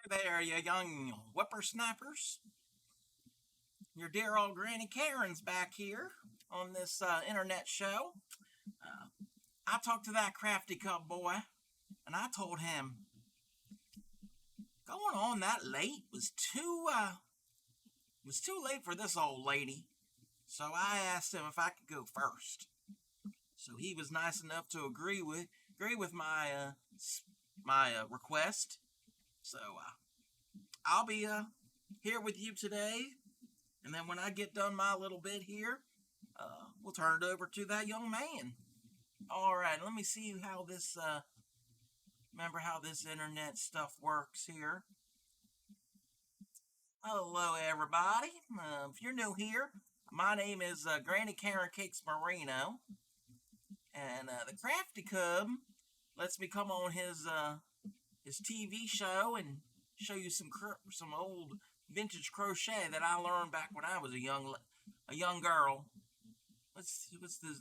There, you young whippersnappers. Your dear old Granny Caron's back here on this internet show. I talked to that crafty cub boy, and I told him going on that late was too late for this old lady. So I asked him if I could go first. So he was nice enough to agree with my request. So I'll be here with you today. And then when I get done my little bit here, we'll turn it over to that young man. All right, let me see how this, remember how this internet stuff works here. Hello, everybody. If you're new here, my name is Granny Caron Cakes Merino. And the Crafty Cub lets me come on his TV show and show you some old vintage crochet that I learned back when I was a young girl. What's the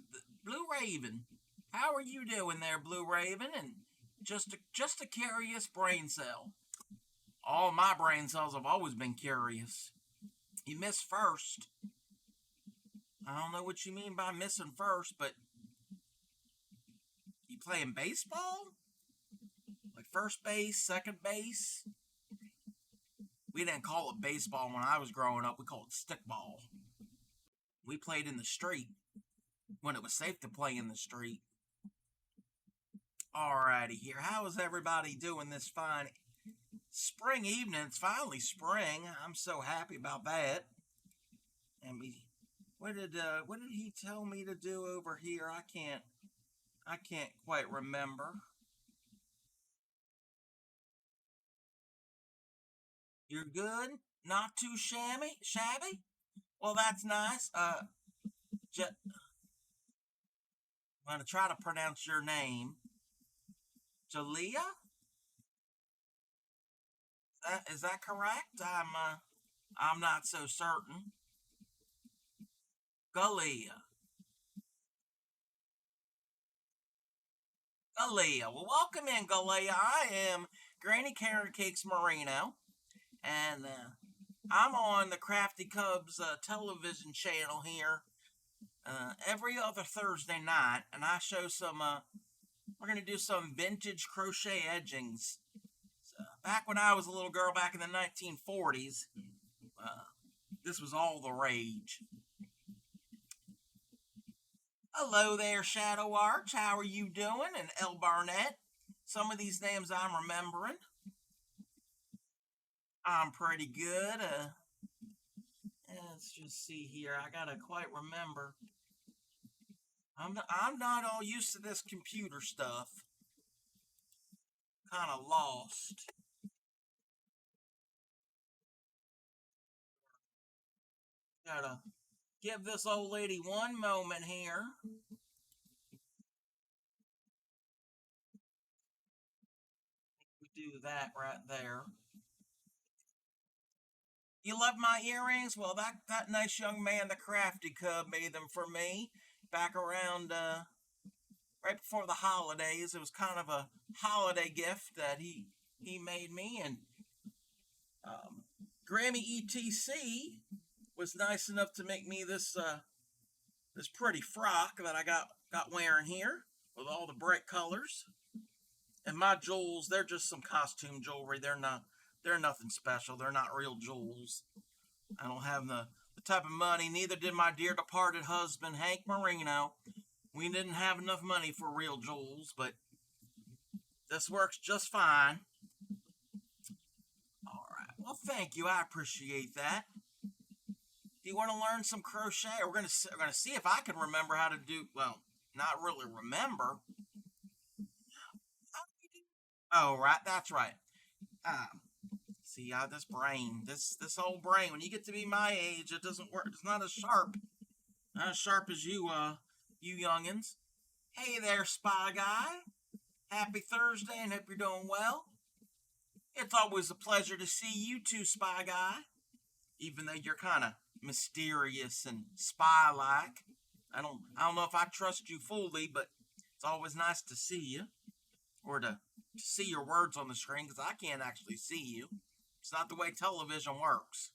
Blue Raven? How are you doing there, Blue Raven? And just a curious brain cell. All my brain cells have always been curious. You missed first. I don't know what you mean by missing first, but you playing baseball? Like first base, second base? We didn't call it baseball when I was growing up. We called it stickball. We played in the street when it was safe to play in the street. Alrighty here. How is everybody doing this fine spring evening? It's finally spring. I'm so happy about that. And what did he tell me to do over here? I can't quite remember. You're good? Not too shabby? Well, that's nice. I'm going to try to pronounce your name. Jalea? Is that correct? I'm not so certain. Galea. Galea. Well, welcome in, Galea. I am Granny Caron Cakes Merino, and I'm on the Crafty Cubs television channel here every other Thursday night, and I show some. We're gonna do some vintage crochet edgings. So, back when I was a little girl, back in the 1940s, this was all the rage. Hello there, Shadow Arch. How are you doing? And El Barnett. Some of these names I'm remembering. I'm pretty good. Let's just see here. I gotta quite remember. I'm not all used to this computer stuff. Kind of lost. Gotta give this old lady one moment here. We do that right there. You love my earrings? Well, that nice young man, the Crafty Cub, made them for me back around right before the holidays. It was kind of a holiday gift that he made me, and Grammy ETC was nice enough to make me this pretty frock that I got wearing here with all the bright colors. And my jewels, they're just some costume jewelry. They're nothing special. They're not real jewels. I don't have the type of money. Neither did my dear departed husband, Hank Merino. We didn't have enough money for real jewels, but this works just fine. All right. Well, thank you. I appreciate that. Do you want to learn some crochet? We're gonna see if I can remember how to do. Well, not really remember. Oh, right. That's right. See, this brain, this old brain. When you get to be my age, it doesn't work. It's not as sharp, as you youngins. Hey there, Spy Guy. Happy Thursday, and hope you're doing well. It's always a pleasure to see you too, Spy Guy. Even though you're kind of mysterious and spy-like, I don't know if I trust you fully, but it's always nice to see you, or to see your words on the screen, because I can't actually see you. It's not the way television works.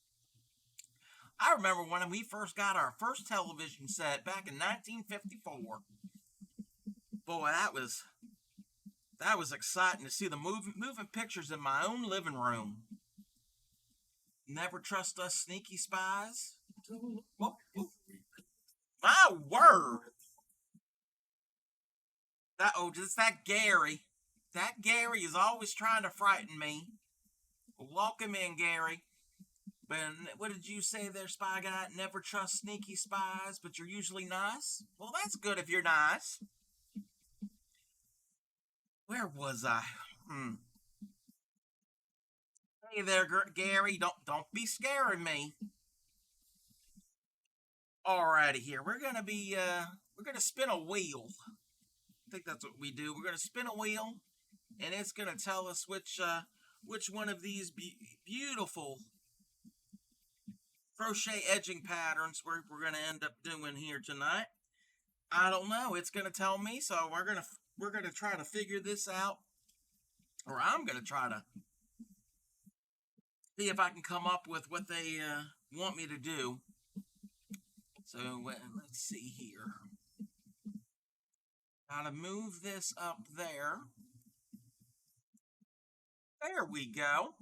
I remember when we first got our first television set back in 1954. Boy, that was exciting to see the moving pictures in my own living room. Never trust us sneaky spies. Whoa, whoa. My word! Just that Gary. That Gary is always trying to frighten me. Welcome in, Gary. But what did you say there, Spy Guy? Never trust sneaky spies, but you're usually nice? Well, that's good if you're nice. Where was I? Hey there, Gary. Don't be scaring me. Alrighty, here we're gonna spin a wheel. I think that's what we do. We're gonna spin a wheel, and it's gonna tell us which one of these beautiful crochet edging patterns we're gonna end up doing here tonight. I don't know. It's gonna tell me, so we're gonna try to figure this out, or I'm gonna try to see if I can come up with what they want me to do. So let's see here. Gotta move this up there. There we go.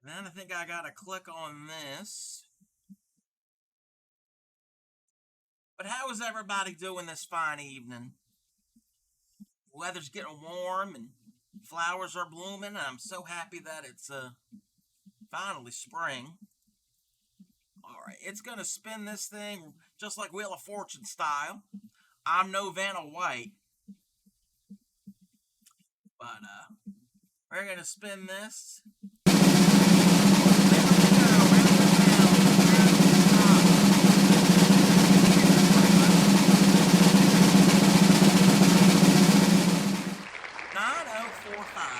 Then I think I gotta click on this. But how is everybody doing this fine evening? Weather's getting warm and flowers are blooming, and I'm so happy that it's finally spring. Alright, it's gonna spin this thing just like Wheel of Fortune style. I'm no Vanna White. But we're gonna spin this.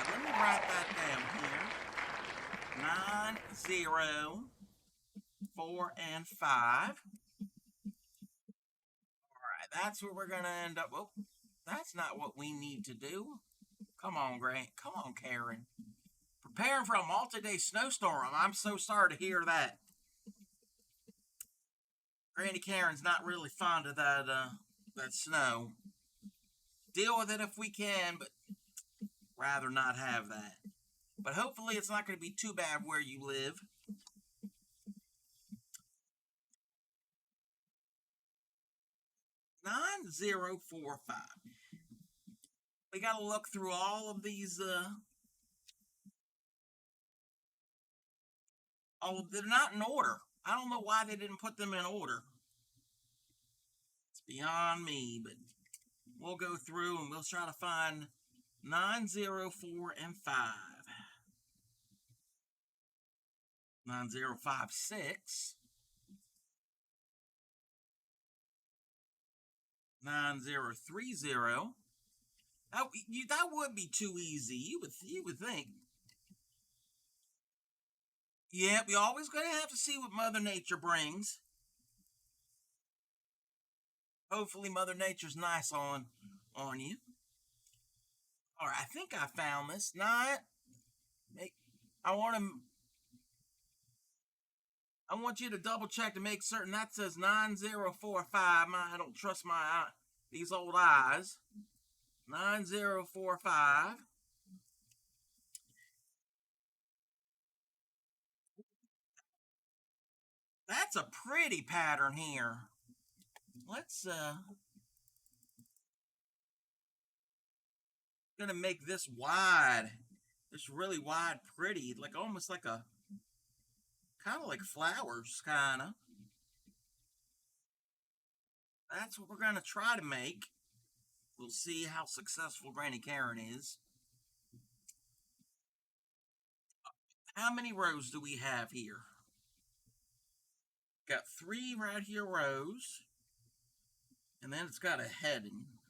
Let me write that down here. 9, 0, 4, and 5. Alright, that's where we're gonna end up. Well, that's not what we need to do. Come on, Grant. Come on, Caron. Preparing for a multi-day snowstorm. I'm so sorry to hear that. Granny Caron's not really fond of that snow. Deal with it if we can, but rather not have that. But hopefully it's not going to be too bad where you live. Nine, 0, 4, 5. We got to look through all of these. They're not in order. I don't know why they didn't put them in order. It's beyond me, but we'll go through and we'll try to find 9, 0, 4, and 5. 9, 0, 5, 6. 9, 0, 3, 0. That would be too easy. You would think. Yeah, we always gonna have to see what Mother Nature brings. Hopefully, Mother Nature's nice on you. All right, I think I found this. Not. I want you to double check to make certain that says 9045. I don't trust these old eyes. 9045. That's a pretty pattern here. Let's gonna make this wide. This really wide, pretty, like almost like a kind of like flowers, kind of. That's what we're gonna try to make. We'll see how successful Granny Caron is. How many rows do we have here? Got 3 right here rows. And then it's got a heading.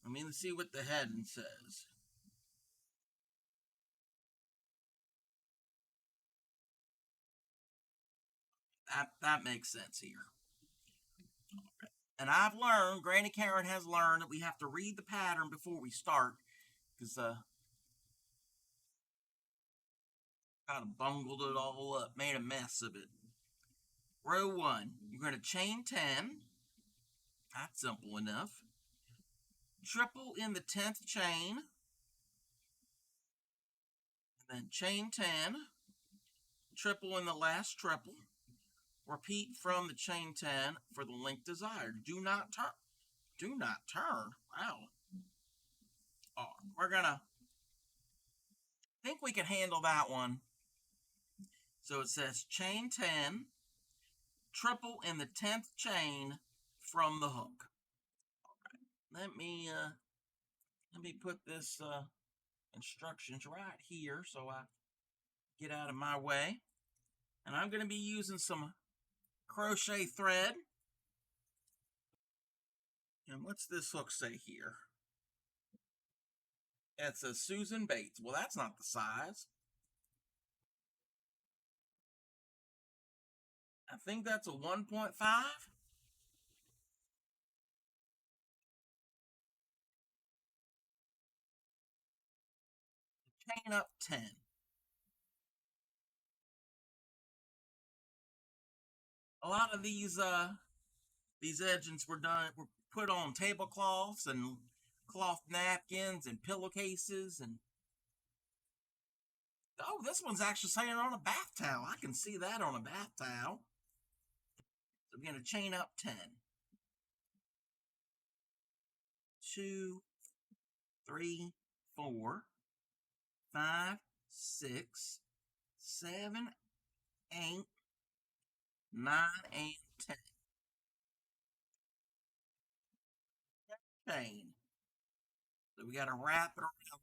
Let's see what the heading says. That makes sense here. And I've learned, Granny Caron has learned, that we have to read the pattern before we start. Because Kind of bungled it all up, made a mess of it. Row 1, you're going to chain 10. That's simple enough. Triple in the 10th chain, and then chain 10, triple in the last triple. Repeat from the chain 10 for the length desired. Do not turn. Do not turn. Wow. Oh, we're gonna think we can handle that one. So it says chain 10, triple in the 10th chain from the hook. All right. Let me put this instructions right here so I get out of my way. And I'm going to be using some crochet thread. And what's this hook say here? It says Susan Bates. Well, that's not the size. I think that's a 1.5. Chain up 10. A lot of these edgings were put on tablecloths and cloth napkins and pillowcases, and oh, this one's actually saying on a bath towel. I can see that on a bath towel. So we're going to chain up 10. 2, 3, 4, 5, 6, 7, 8, 9, and 10. Chain. So we got to wrap it around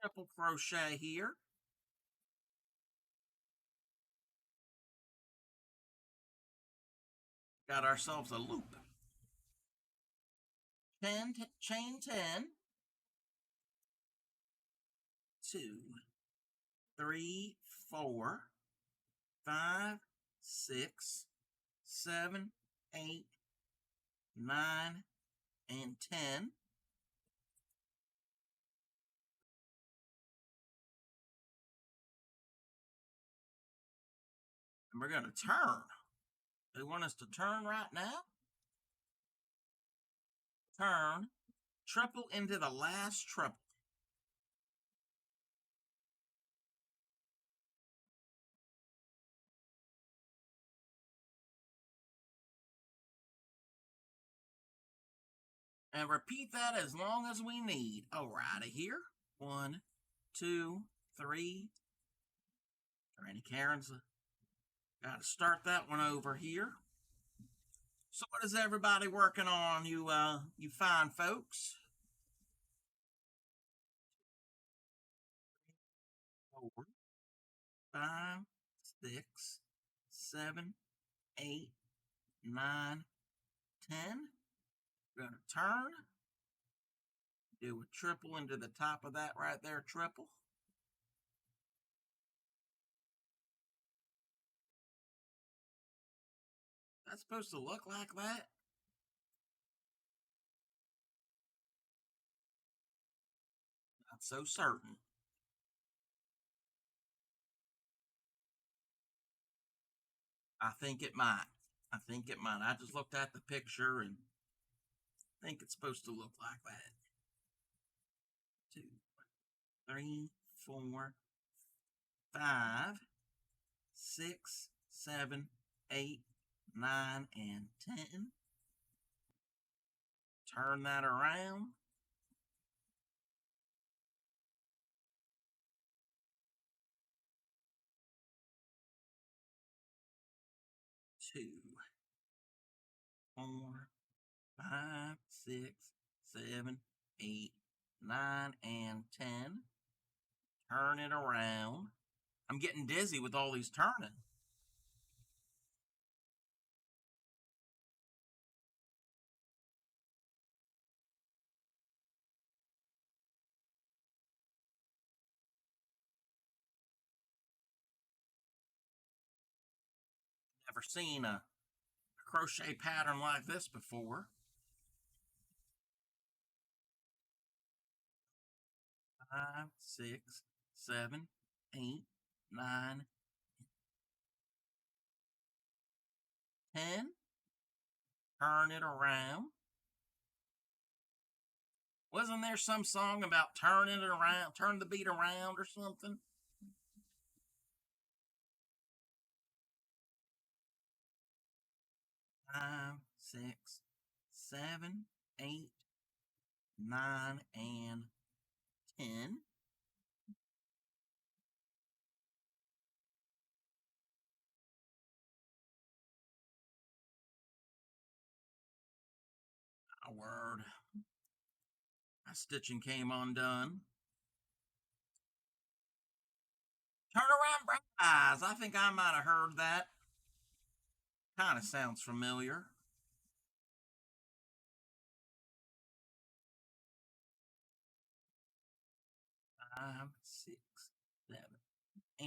triple crochet here. Got ourselves a loop. Chain 10. 2, 3, 4, 5, 6, 7, 8, 9, and 10. And we're going to turn. They want us to turn right now. Turn, triple into the last triple. And repeat that as long as we need. Alrighty here. 1, 2, 3. Granny Caron's got to start that one over here. So what is everybody working on, you fine folks? 4, 5, 6, 7, 8, 9, 10. We're going to turn. Do a triple into the top of that right there, triple. That's supposed to look like that. Not so certain. I think it might. I think it might. I just looked at the picture and think it's supposed to look like that. 2, 3, 4, 5, 6, 7, 8, 9, and 10. Turn that around. 2, 4, 5, 6, 7, 8, 9, and 10. Turn it around. I'm getting dizzy with all these turning. Never seen a crochet pattern like this before. 5, 6, 7, 8, 9, 10. Turn it around. Wasn't there some song about turning it around, turn the beat around or something? Five, 6, 7, 8, 9, and 10. My word. My stitching came undone. Turn around, bright eyes. I think I might have heard that. Kind of sounds familiar. 5, 6, 7, 8,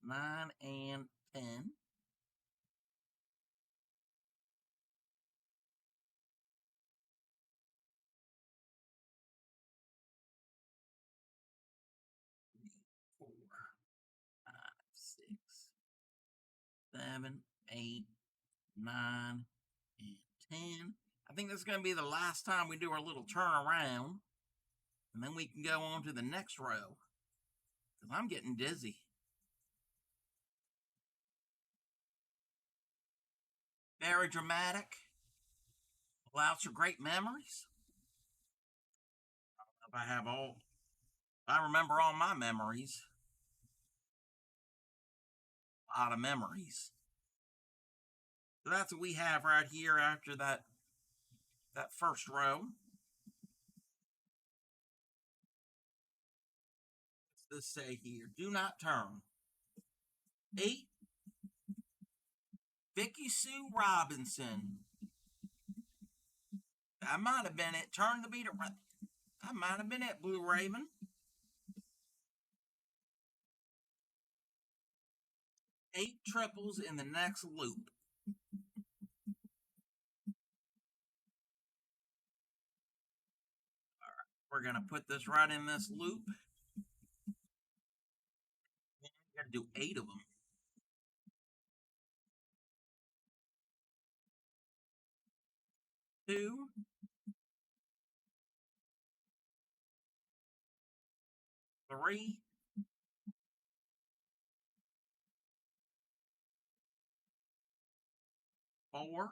9, and 10. Four, 5, 6, 7, 8, 9, and 10. I think that's going to be the last time we do our little turnaround. And then we can go on to the next row. Because I'm getting dizzy. Very dramatic. Allows for great memories. If I remember all my memories. A lot of memories. So that's what we have right here after that first row. What's this say here? Do not turn. 8, Vicky Sue Robinson. That might have been it. Turn the beat around. That might have been it, Blue Raven. 8 triples in the next loop. All right, we're going to put this right in this loop. You got to do 8 of them. 2, 3, 4,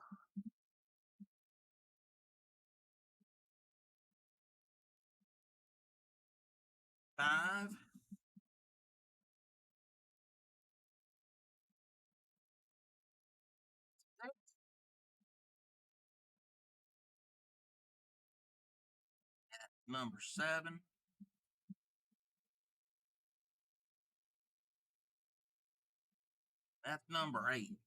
5, 6, number 7, that's number 8.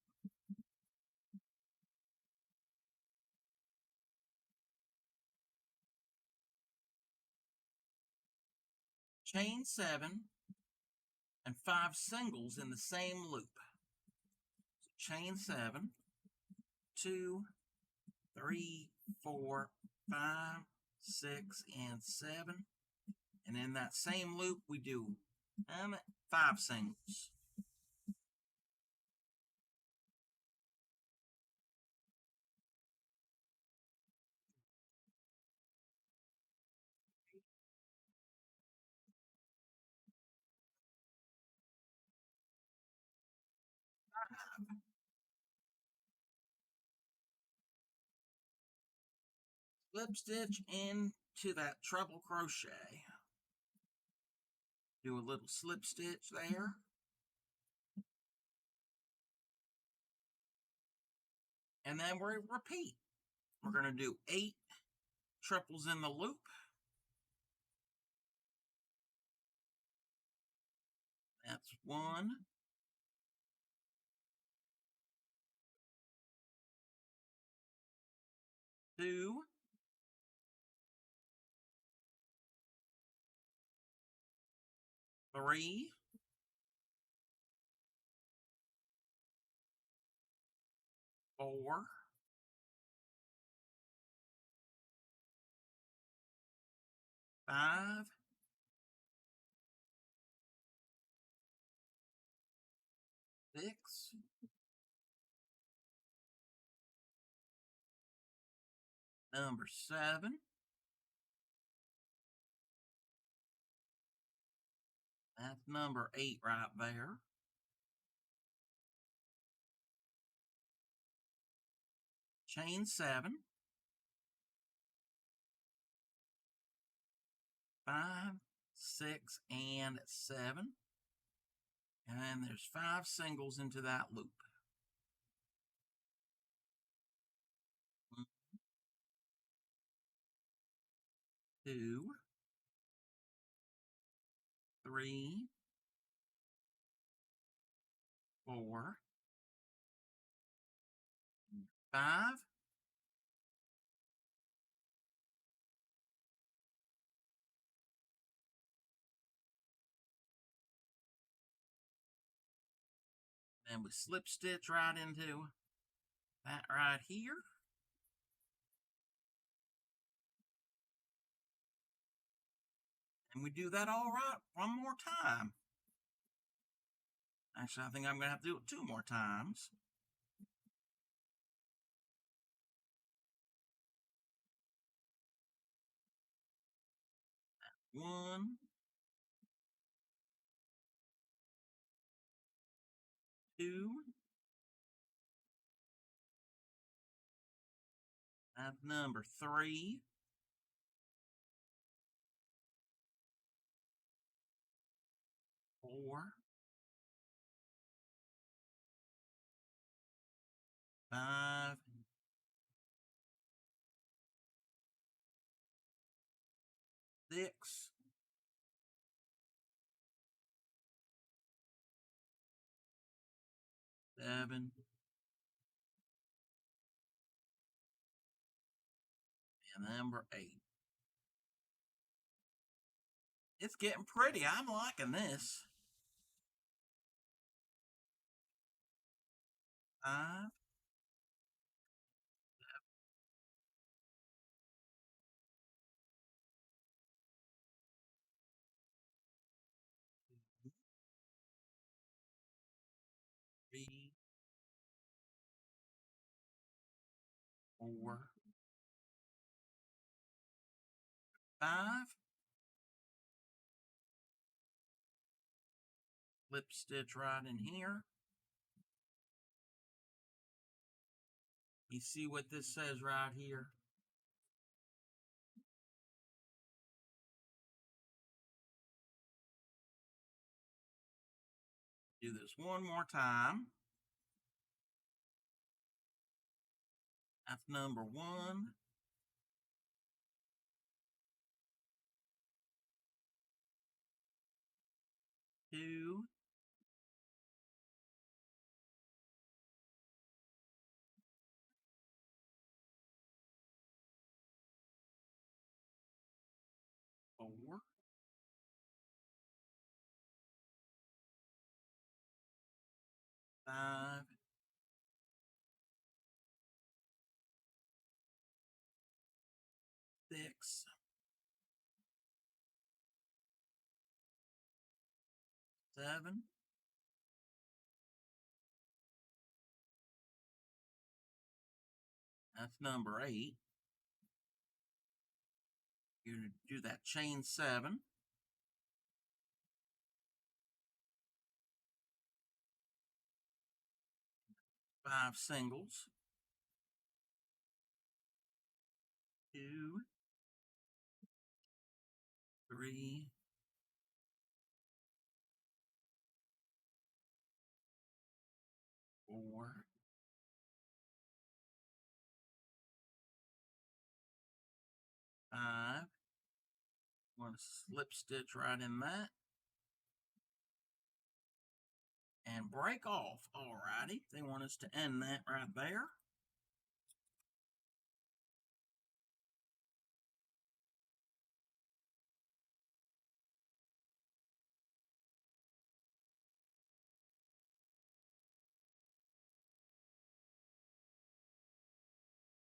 Chain 7 and 5 singles in the same loop. So chain 7, 2, 3, 4, 5, 6, and 7. And in that same loop, we do 5 singles. Slip stitch into that treble crochet. Do a little slip stitch there. And then we repeat. We're going to do 8 triples in the loop. That's 1, 2, 3, 4, 5, Number 7. That's number 8 right there. Chain 7. 5, 6, and 7. And then there's 5 singles into that loop. 1, 2, 3, 4, 5. Then we slip stitch right into that right here. And we do that all right one more time. Actually, I think I'm going to have to do it 2 more times. 1, 2. That's number 3. 4, 5, 6, 7, and number 8. It's getting pretty. I'm liking this. 5, 3, 4, 5. Slip stitch right in here. You see what this says right here? Do this one more time. That's number 1. 2, 4, 5, 6, 7. That's number 8. You're going to do that chain 7. 5 singles. 2, 3, 4, 5. I'm going to slip stitch right in that. And break off. Alrighty. They want us to end that right there.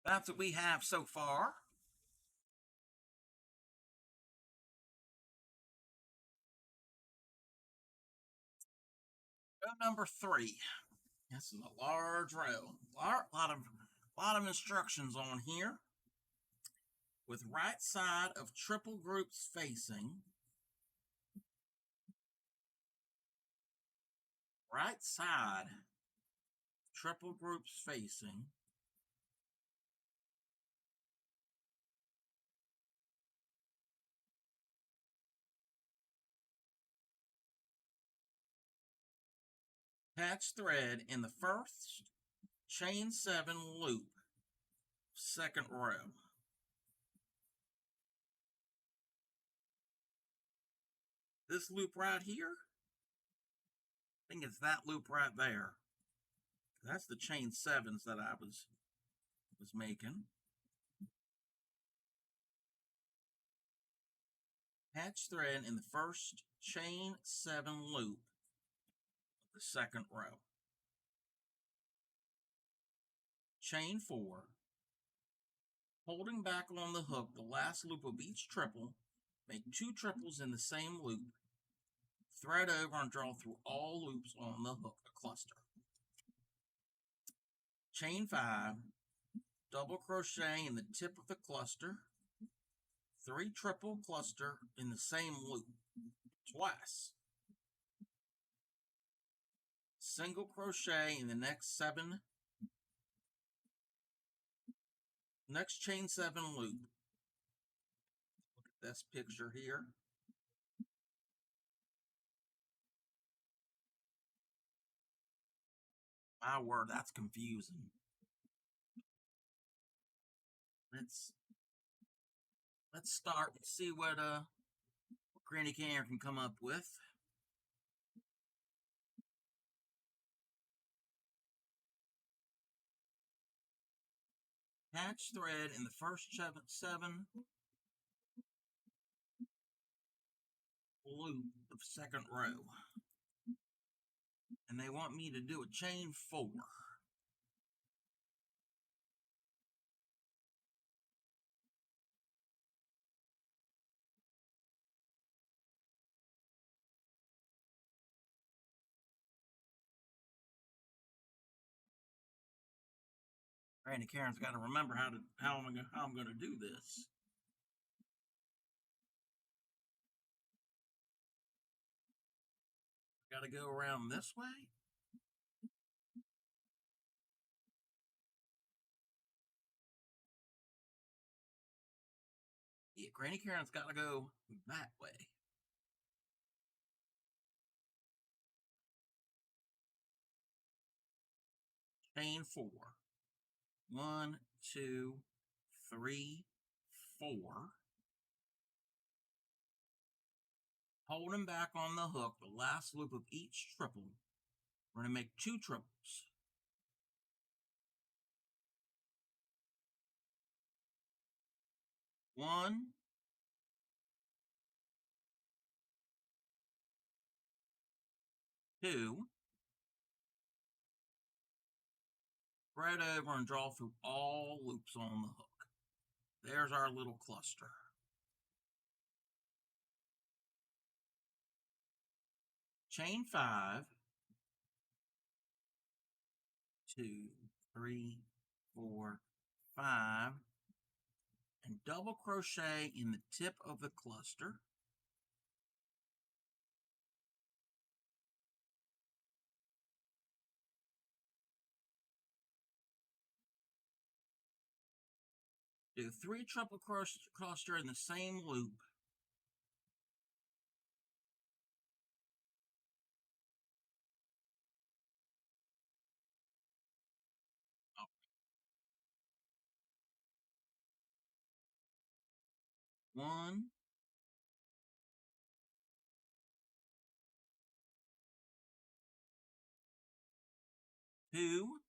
That's what we have so far. Row number 3. This is a large row. Lot of instructions on here. with right side of triple groups facing. Right side, triple groups facing. Attach thread in the first chain 7 loop, second row. This loop right here, I think it's that loop right there. That's the chain 7s that I was making. Attach thread in the first chain 7 loop of the second row. Chain 4, holding back on the hook the last loop of each triple, make 2 triples in the same loop, thread over and draw through all loops on the hook, a cluster. Chain 5, double crochet in the tip of the cluster, 3 triple cluster in the same loop, twice. Single crochet in the next chain 7 loop. Look at this picture here. My word, that's confusing. Let's start and see what Granny Caron can come up with. Attach thread in the first 7 loop of second row. And they want me to do a chain 4. Granny Caron's got to remember how I'm going to do this. Got to go around this way. Yeah, Granny Caron's got to go that way. Chain 4. 1, 2, 3, 4. Holding back on the hook the last loop of each triple. We're going to make 2 triples. 1, 2. Thread over and draw through all loops on the hook. There's our little cluster. Chain 5, 2, 3, 4, 5, and double crochet in the tip of the cluster. Do 3 triple cluster in the same loop. One, 2,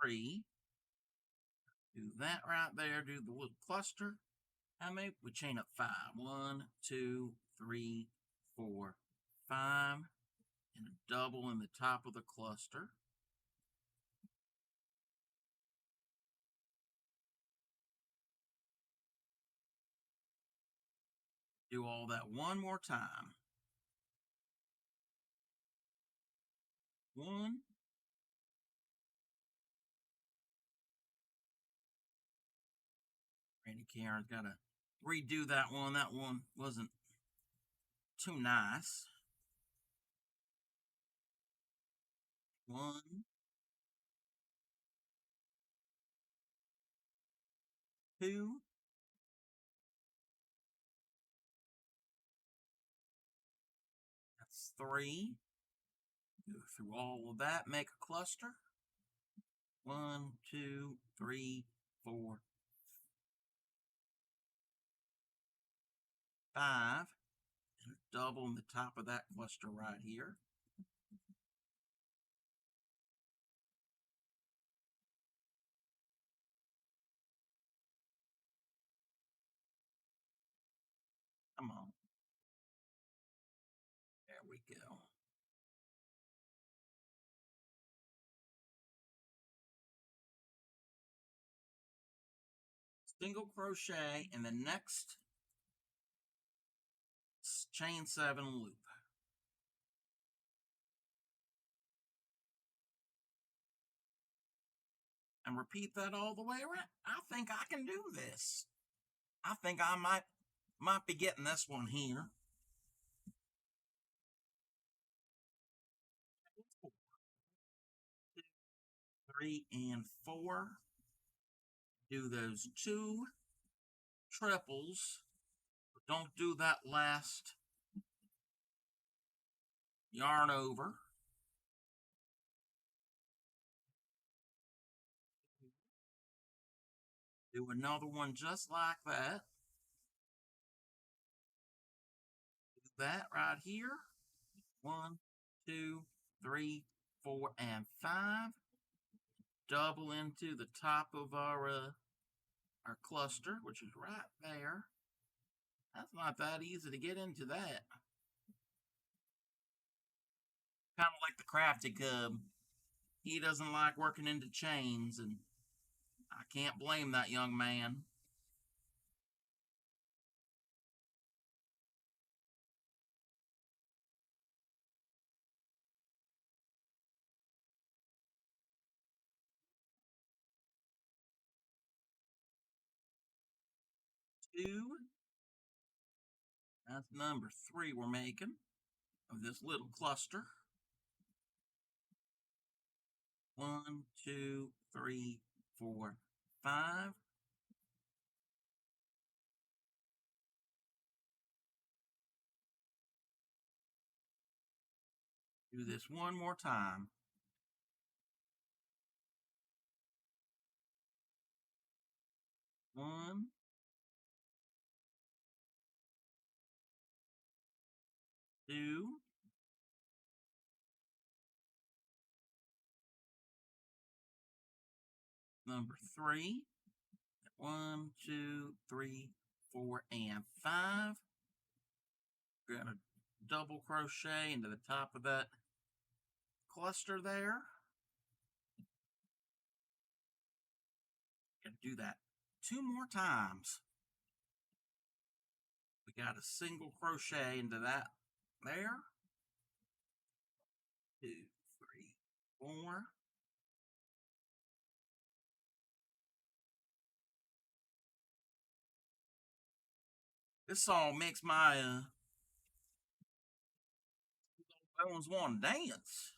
3. Do that right there. Do the little cluster. How many? We chain up 5. 1, 2, 3, 4, 5. And a double in the top of the cluster. Do all that one more time. 1, Karen's got to redo that one. That one wasn't too nice. 1, 2, that's 3. Go through all of that, make a cluster. 1, 2, 3, 4, 5. And double in the top of that cluster right here. Come on. There we go. Single crochet in the next chain 7 loop. And repeat that all the way around. I think I can do this. I think I might be getting this one here. 2, 3, and 4. Do those 2 triples. But don't do that last yarn over. Do another one just like that. Do that right here. 1, 2, 3, 4, and 5. Double into the top of our cluster, which is right there. That's not that easy to get into that. Kind of like the TheCraftyCub. He doesn't like working into chains, and I can't blame that young man. Two. That's number 3 we're making of this little cluster. 1, 2, 3, 4, 5. Do this one more time. 1, 2, number 3. 1, 2, 3, 4, and 5. We're going to double crochet into the top of that cluster there. Going to do that 2 more times. We got a single crochet into that there. 2, 3, 4. This song makes my bones want to dance.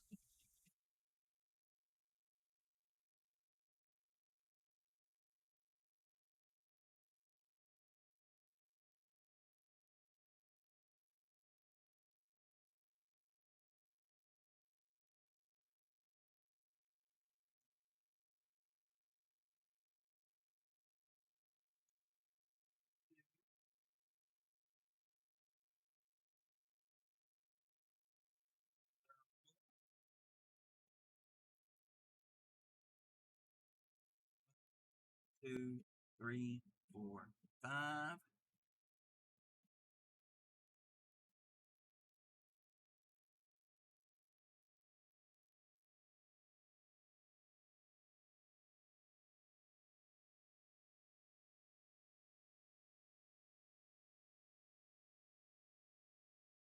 Two, three, four, 5.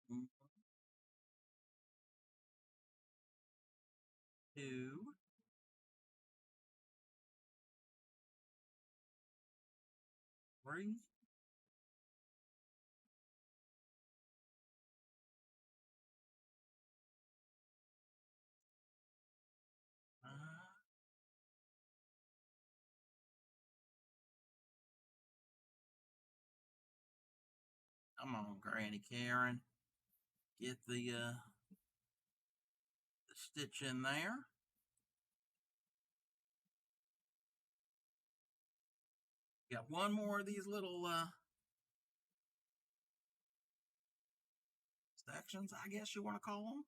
One, 2, 3. Come on, Granny Caron. Get the stitch in there. Got one more of these little sections, I guess you want to call them.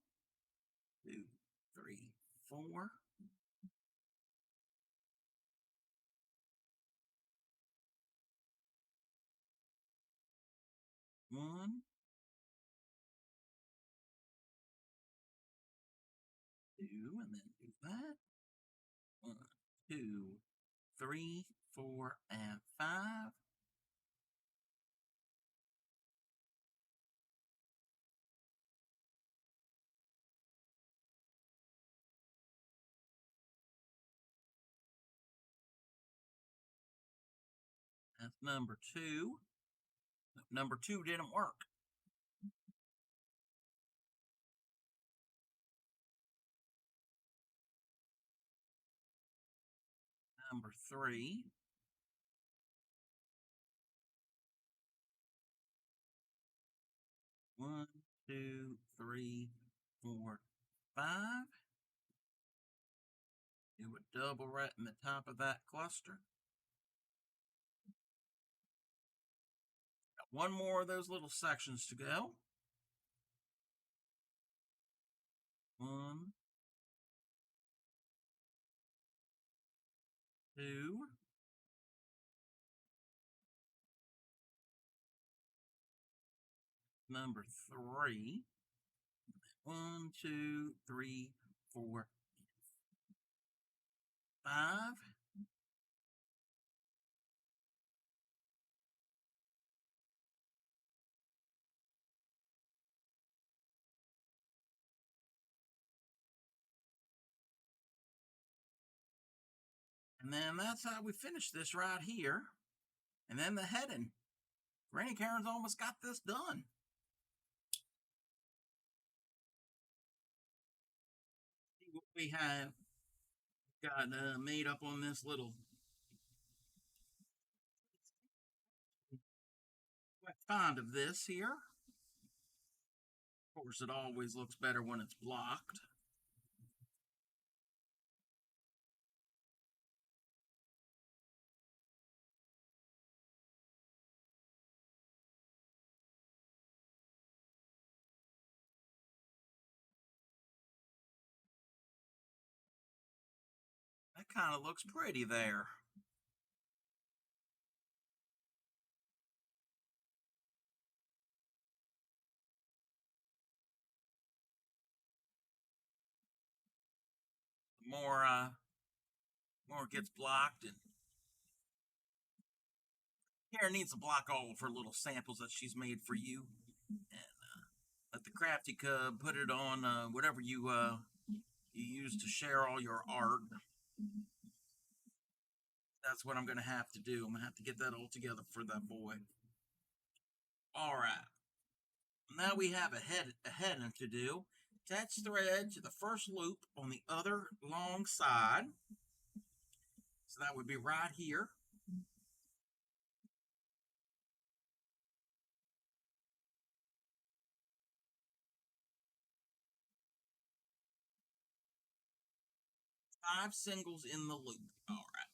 2, 3, 4. One, two, and then do that. 1, 2, 3, 4, and 5. That's number 2. Number 2 didn't work. Number 3. One, 2, 3, 4, 5. Do a double right in the top of that cluster. Got one more of those little sections to go. 1, 2. Number 3. 1, 2, 3, 4, 5. And then that's how we finish this right here. And then the heading. Granny Caron's almost got this done. See what we have got made up on this little. Quite fond of this here. Of course, it always looks better when it's blocked. That kind of looks pretty there. The more it gets blocked, and Karen needs to block all of her little samples that she's made for you, and let the TheCraftyCub put it on whatever you use to share all your art. That's what I'm going to have to do. I'm going to have to get that all together for that boy. All right. Now we have a heading to do. Attach thread to the first loop on the other long side. So that would be right here. Five singles in the loop. All right.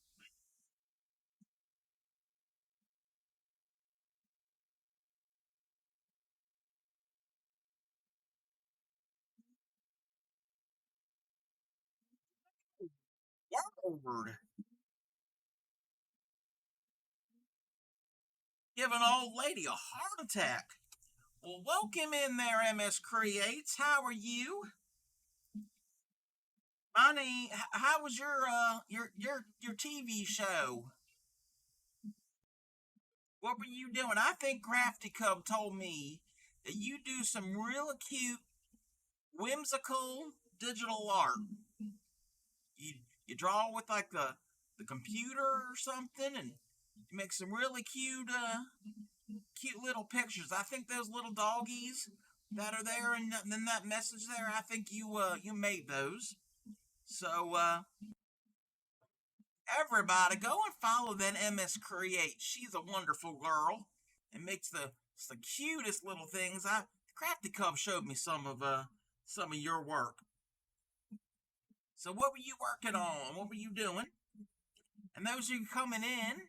Word. Give an old lady a heart attack. Well, welcome in there, MS Creates. How are you? Bonnie, how was your TV show? What were you doing? I think TheCraftyCub told me that you do some real cute, whimsical digital art. You draw with like the computer or something, and make some really cute little pictures. I think those little doggies that are there and then that message there, I think you made those. So everybody go and follow that MS Create. She's a wonderful girl and makes the cutest little things. Crafty Cub showed me some of your work. So what were you working on? What were you doing? And those of you coming in,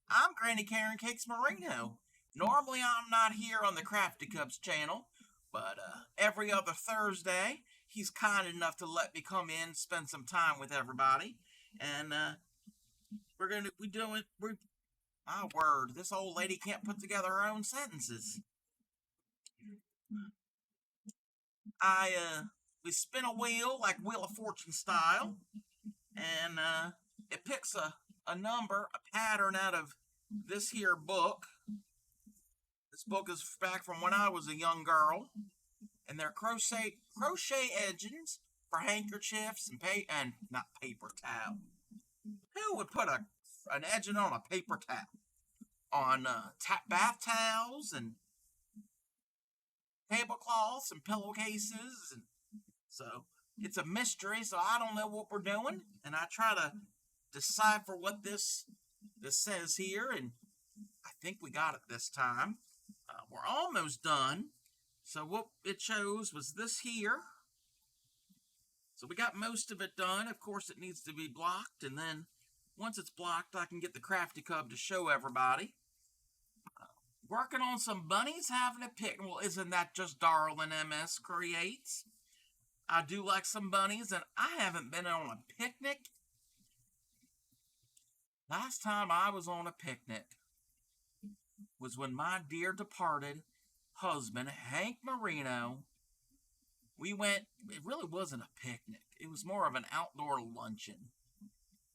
I'm Granny Caron Cakes Merino. Normally I'm not here on the Crafty Cub's channel, but every other Thursday he's kind enough to let me come in, spend some time with everybody, and my word, this old lady can't put together her own sentences. We spin a wheel like Wheel of Fortune style, and it picks a number, a pattern out of this here book. This book is back from when I was a young girl, and they're crochet edgings for handkerchiefs and not paper towel. Who would put an edging on a paper towel? On bath towels and tablecloths and pillowcases, and so it's a mystery. So I don't know what we're doing, and I try to decipher what this says here, and I think we got it this time. We're almost done. So what it chose was this here. So we got most of it done. Of course, it needs to be blocked, and then once it's blocked, I can get the Crafty Cub to show everybody. Working on some bunnies having a picnic. Well, isn't that just darling MS Creates? I do like some bunnies, and I haven't been on a picnic. Last time I was on a picnic was when my dear departed husband, Hank Merino, we went. It really wasn't a picnic. It was more of an outdoor luncheon.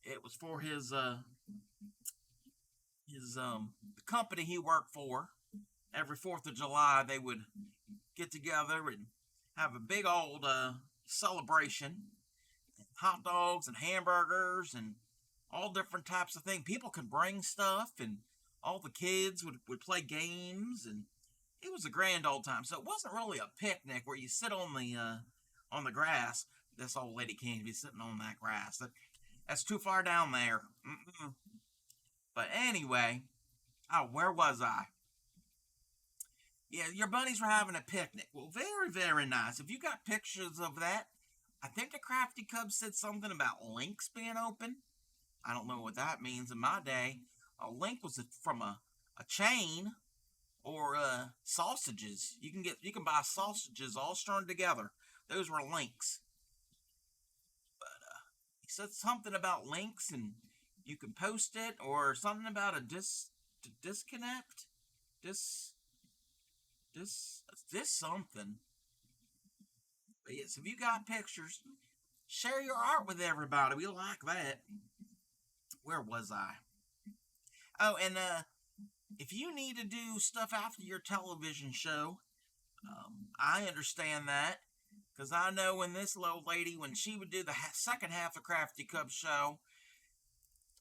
It was for the company he worked for. Every 4th of July, they would get together and have a big old celebration. Hot dogs and hamburgers and all different types of things. People could bring stuff, and all the kids would play games, and it was a grand old time. So it wasn't really a picnic where you sit on the grass. This old lady can't be sitting on that grass. That's too far down there. But anyway, where was I? Yeah, your bunnies were having a picnic. Well, very, very nice. If you got pictures of that, I think the Crafty Cub said something about links being open. I don't know what that means. In my day, a link was from a chain or sausages. You can buy sausages all strung together. Those were links. But he said something about links, and you can post it, or something about a disconnect. This something. But yes, if you got pictures, share your art with everybody. We like that. Where was I? Oh, and if you need to do stuff after your television show, I understand that, because I know when this little lady, when she would do the second half of Crafty Cub show,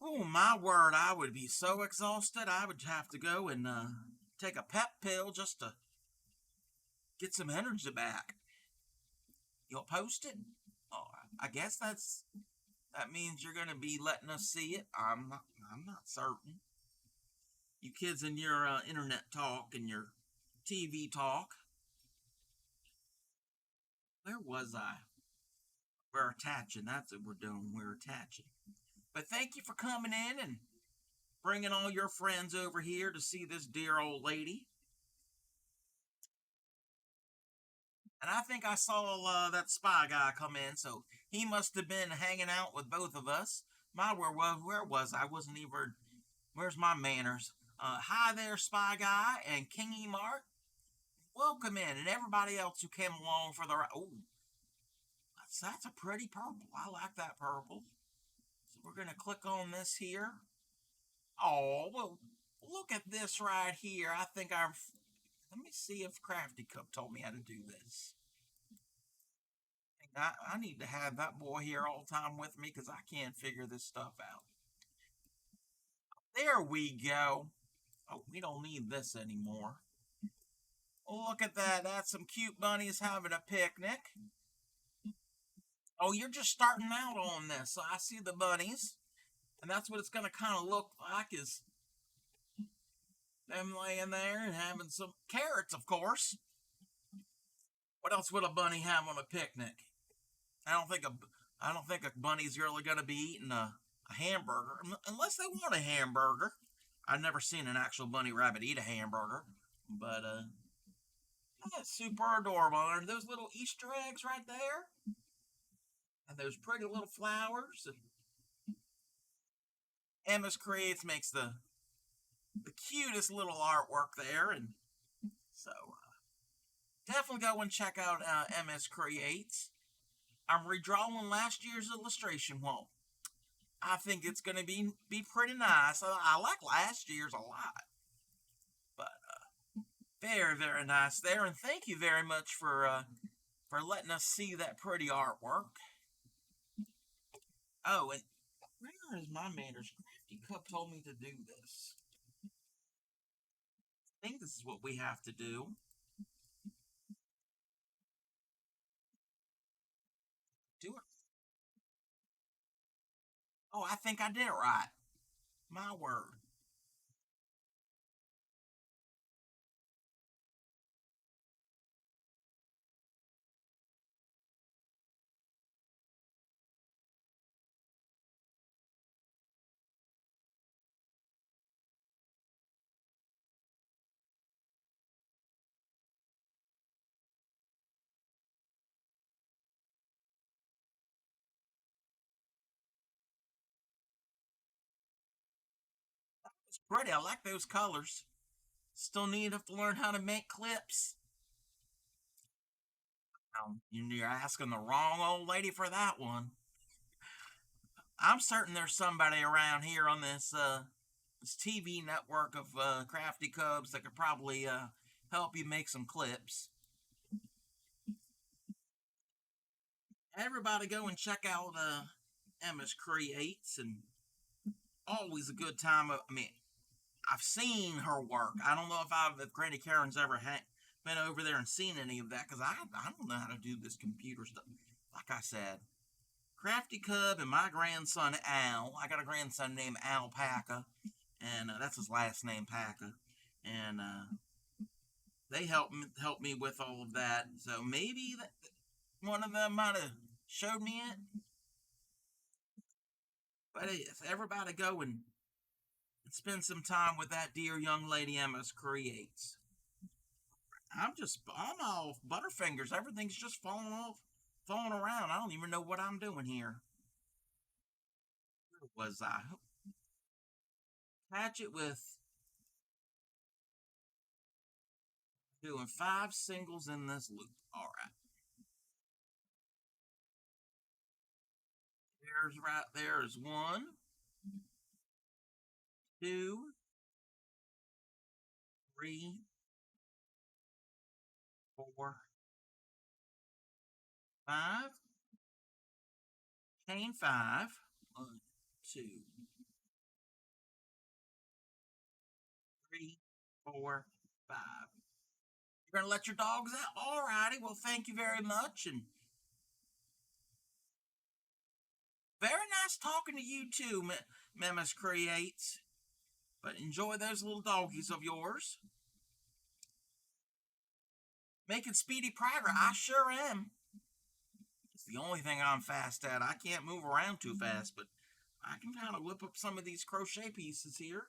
oh my word, I would be so exhausted. I would have to go and take a pep pill just to get some energy back. You'll post it? Oh, I guess that means you're going to be letting us see it. I'm not certain. You kids in your internet talk and your TV talk. Where was I? We're attaching. That's what we're doing. We're attaching. But thank you for coming in and bringing all your friends over here to see this dear old lady. And I think I saw that spy guy come in, so he must have been hanging out with both of us. Where was I? Wasn't even. Where's my manners? Hi there, spy guy and Kingy Mark. Welcome in, and everybody else who came along for the ride. Oh, that's a pretty purple. I like that purple. So we're gonna click on this here. Oh, well, look at this right here. I think let me see if Crafty Cub told me how to do this. I need to have that boy here all the time with me, because I can't figure this stuff out. There we go. Oh, we don't need this anymore. Look at that. That's some cute bunnies having a picnic. Oh, you're just starting out on this. So I see the bunnies. And that's what it's going to kind of look like is them laying there and having some carrots, of course. What else would a bunny have on a picnic? I don't think a I don't think a bunny's really going to be eating a hamburger unless they want a hamburger. I've never seen an actual bunny rabbit eat a hamburger, but that's super adorable. Are those little Easter eggs right there? And those pretty little flowers. And Emma's Creates makes the cutest little artwork there, and so definitely go and check out MS Creates. I'm redrawing last year's illustration wall. I think it's going to be pretty nice. I like last year's a lot, but very very nice there. And thank you very much for letting us see that pretty artwork. Oh, and where is my manners? Crafty Cup told me to do this. I think this is what we have to do. Do it. Oh, I think I did it right. My word. It's pretty. I like those colors. Still need to learn how to make clips. You're asking the wrong old lady for that one. I'm certain there's somebody around here on this TV network of crafty cubs that could probably help you make some clips. Everybody go and check out Emma's Creates, and always a good time. I mean, I've seen her work. I don't know if Granny Caron's ever been over there and seen any of that because I don't know how to do this computer stuff. Like I said, Crafty Cub and my grandson Al. I got a grandson named Alpaca, and that's his last name, Paca. And they helped me with all of that. So maybe one of them might have showed me it. But if everybody go and spend some time with that dear young lady Emma's Creates. I'm all butterfingers. Everything's just falling off, falling around. I don't even know what I'm doing here. Where was I? Patch it with doing 5 singles in this loop. All right. There's right there is 1, 2, 3, 4, 5. Chain 5. 1, 2, 3, 4, 5. You're gonna let your dogs out? All righty. Well, thank you very much, and very nice talking to you too, Memes Creates. But enjoy those little doggies of yours. Making speedy progress. I sure am. It's the only thing I'm fast at. I can't move around too fast, but I can kind of whip up some of these crochet pieces here.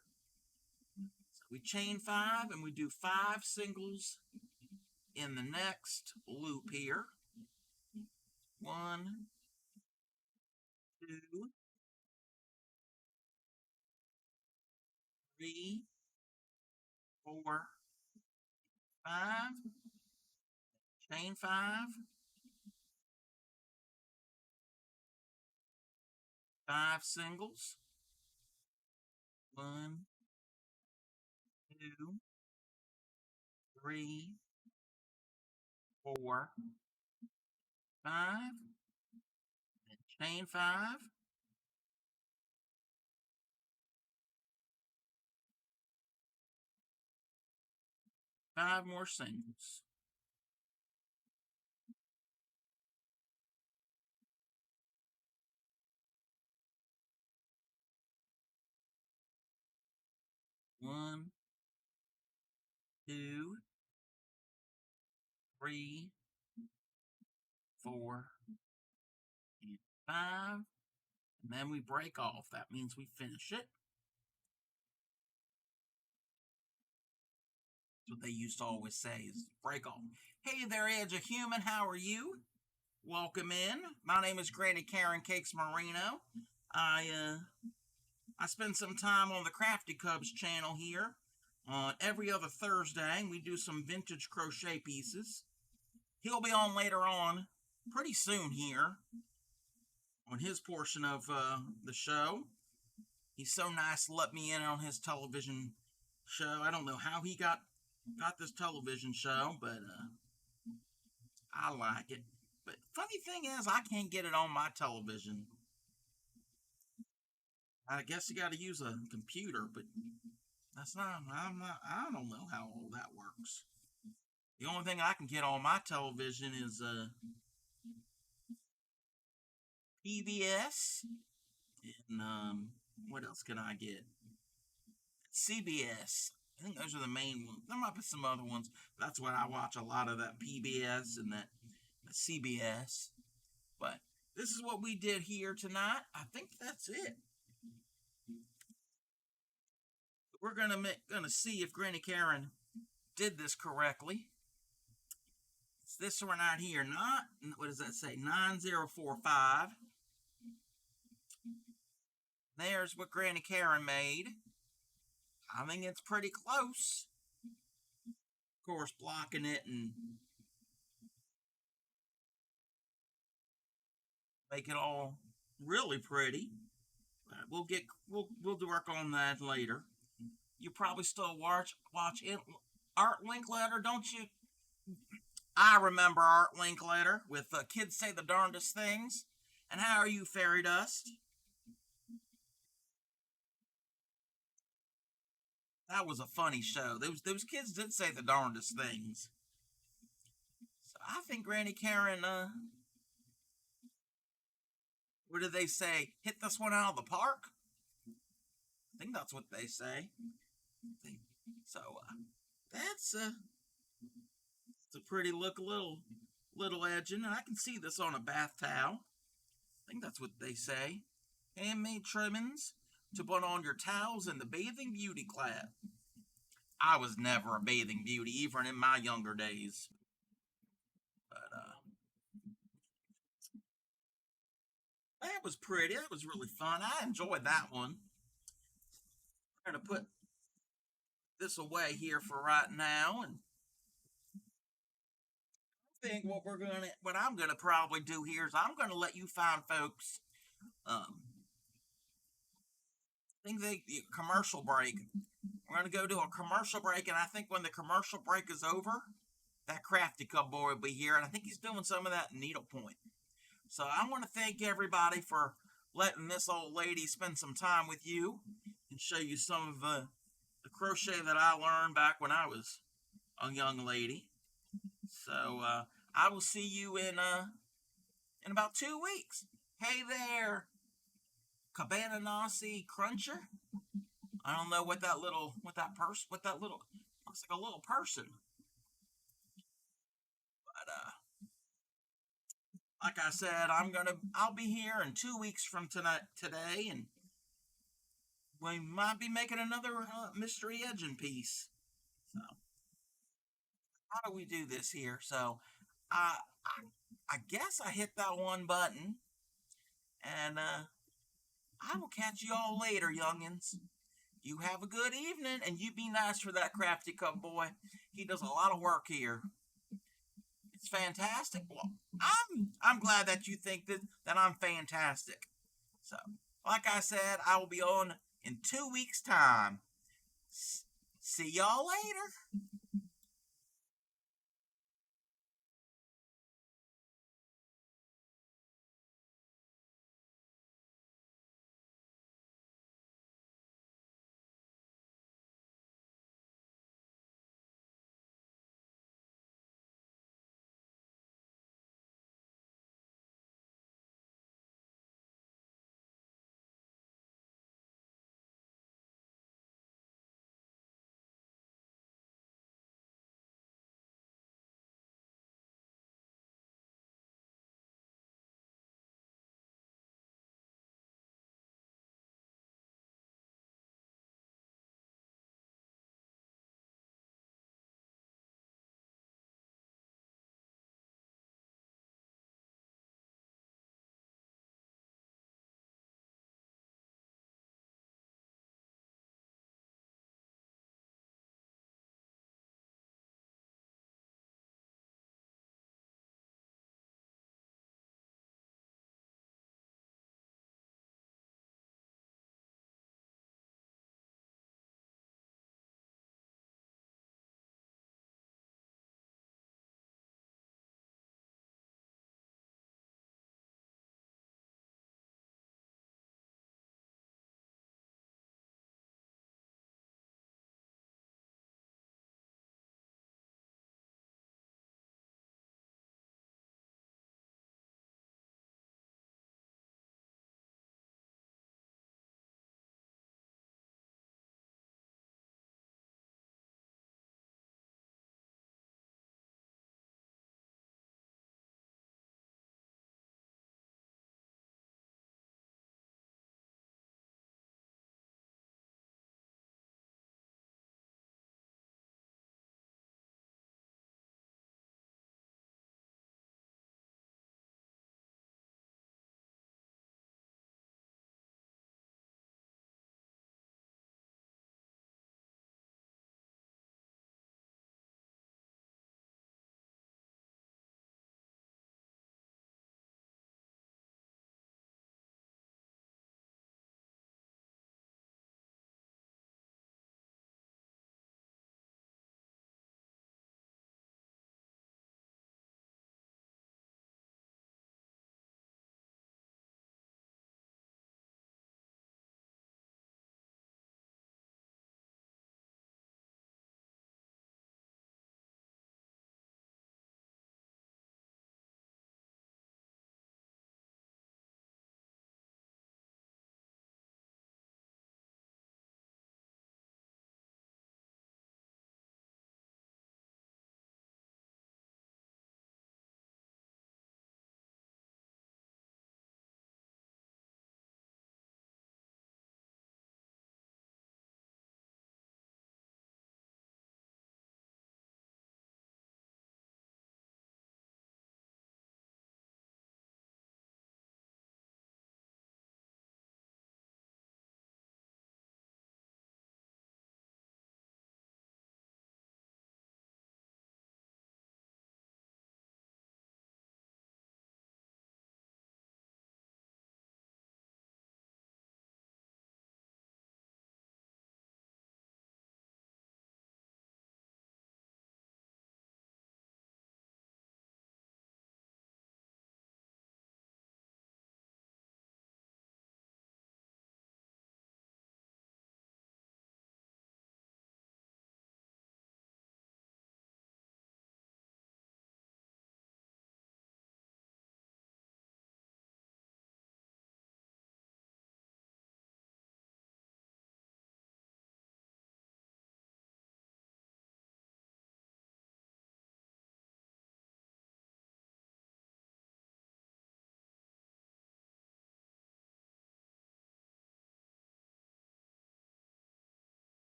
So we chain 5 and we do 5 singles in the next loop here. 1, 2, 3, 4, 5. Chain 5. 5 singles. 1, 2, 3, 4, 5. Chain 5. 5 more singles. One, two, three, 4, and 5. And then we break off. That means we finish it. That's what they used to always say is break off. Hey there, Edge of Human. How are you? Welcome in. My name is Granny Caron Cakes Merino. I spend some time on the Crafty Cubs channel here. Every other Thursday, we do some vintage crochet pieces. He'll be on later on, pretty soon here, on his portion of the show. He's so nice to let me in on his television show. I don't know how he got this television show, but I like it. But funny thing is, I can't get it on my television. I guess you got to use a computer, but that's not. I don't know how all that works. The only thing I can get on my television is PBS and what else can I get? CBS. I think those are the main ones. There might be some other ones. That's what I watch a lot of, that PBS and that CBS. But this is what we did here tonight. I think that's it. We're gonna see if Granny Caron did this correctly. It's this one right here. Not, what does that say? 9045. There's what Granny Caron made. I think it's pretty close. Of course, blocking it and make it all really pretty. We'll do work on that later. You probably still watch Art Linkletter, don't you? I remember Art Linkletter with Kids Say the Darndest Things. And how are you, Fairy Dust? That was a funny show. Those kids did say the darndest things. So I think Granny Caron, what did they say? Hit this one out of the park? I think that's what they say. So that's it's a pretty little edging, and I can see this on a bath towel. I think that's what they say. Handmade trimmings to put on your towels in the bathing beauty class. I was never a bathing beauty, even in my younger days. But that was pretty. That was really fun. I enjoyed that one. We're gonna put this away here for right now, and I think what I'm gonna probably do here is I'm gonna let you fine folks. I think the commercial break. We're gonna go to a commercial break, and I think when the commercial break is over, that Crafty Cub boy will be here, and I think he's doing some of that needlepoint. So I want to thank everybody for letting this old lady spend some time with you and show you some of the crochet that I learned back when I was a young lady. So I will see you in about 2 weeks. Hey there, Cabana Nasi Cruncher. I don't know what that little looks like a little person. But like I said, I'll be here in 2 weeks from today, and we might be making another mystery edging piece. So how do we do this here? So I I guess I hit that one button, and I will catch you all later, youngins. You have a good evening, and you be nice for that Crafty Cub boy. He does a lot of work here. It's fantastic. Well, I'm glad that you think that I'm fantastic. So, like I said, I will be on in 2 weeks' time. See y'all later.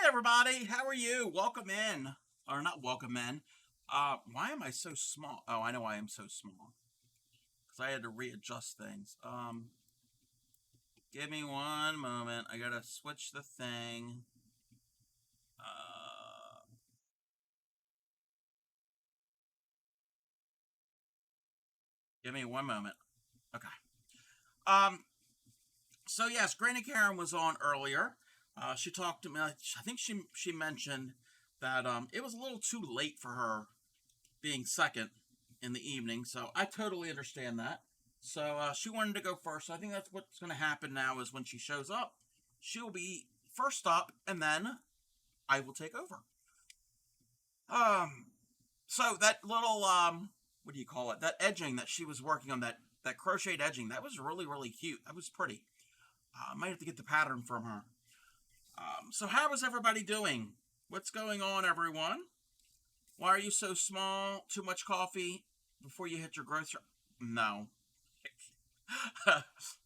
everybody. How are you? Welcome in. Or not welcome in. Why am I so small? Oh, I know why I'm so small. Because I had to readjust things. Give me one moment. I gotta switch the thing. Give me one moment. Okay. Um, so yes, Granny Karen was on earlier. She talked to me. I think she mentioned that it was a little too late for her being second in the evening. So I totally understand that. So she wanted to go first. So I think that's what's going to happen now is when she shows up, she'll be first up, and then I will take over. Um, so that little what do you call it? That edging that she was working on, that crocheted edging, that was really cute. That was pretty. I might have to get the pattern from her. So how is everybody doing? What's going on, everyone? Why are you so small? Too much coffee before you hit your grocery? No.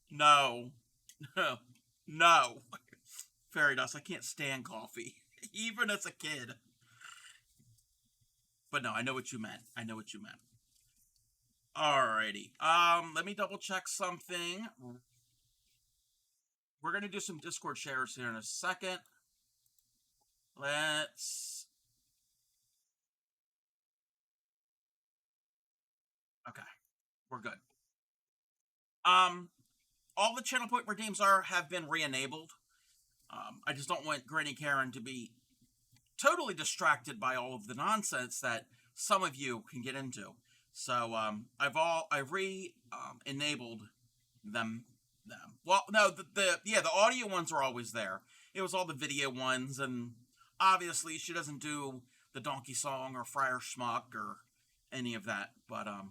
No. No. Fairy dust. I can't stand coffee, even as a kid. But no, I know what you meant. I know what you meant. Alrighty. Let me double check something. We're gonna do some Discord shares here in a second. Let's. Okay, we're good. All the channel point redeems have been re-enabled. I just don't want Granny Karen to be totally distracted by all of the nonsense that some of you can get into. So I've enabled them. Well, no, the audio ones are always there. It was all the video ones, and obviously she doesn't do the Donkey Song or Friar Schmuck or any of that. But I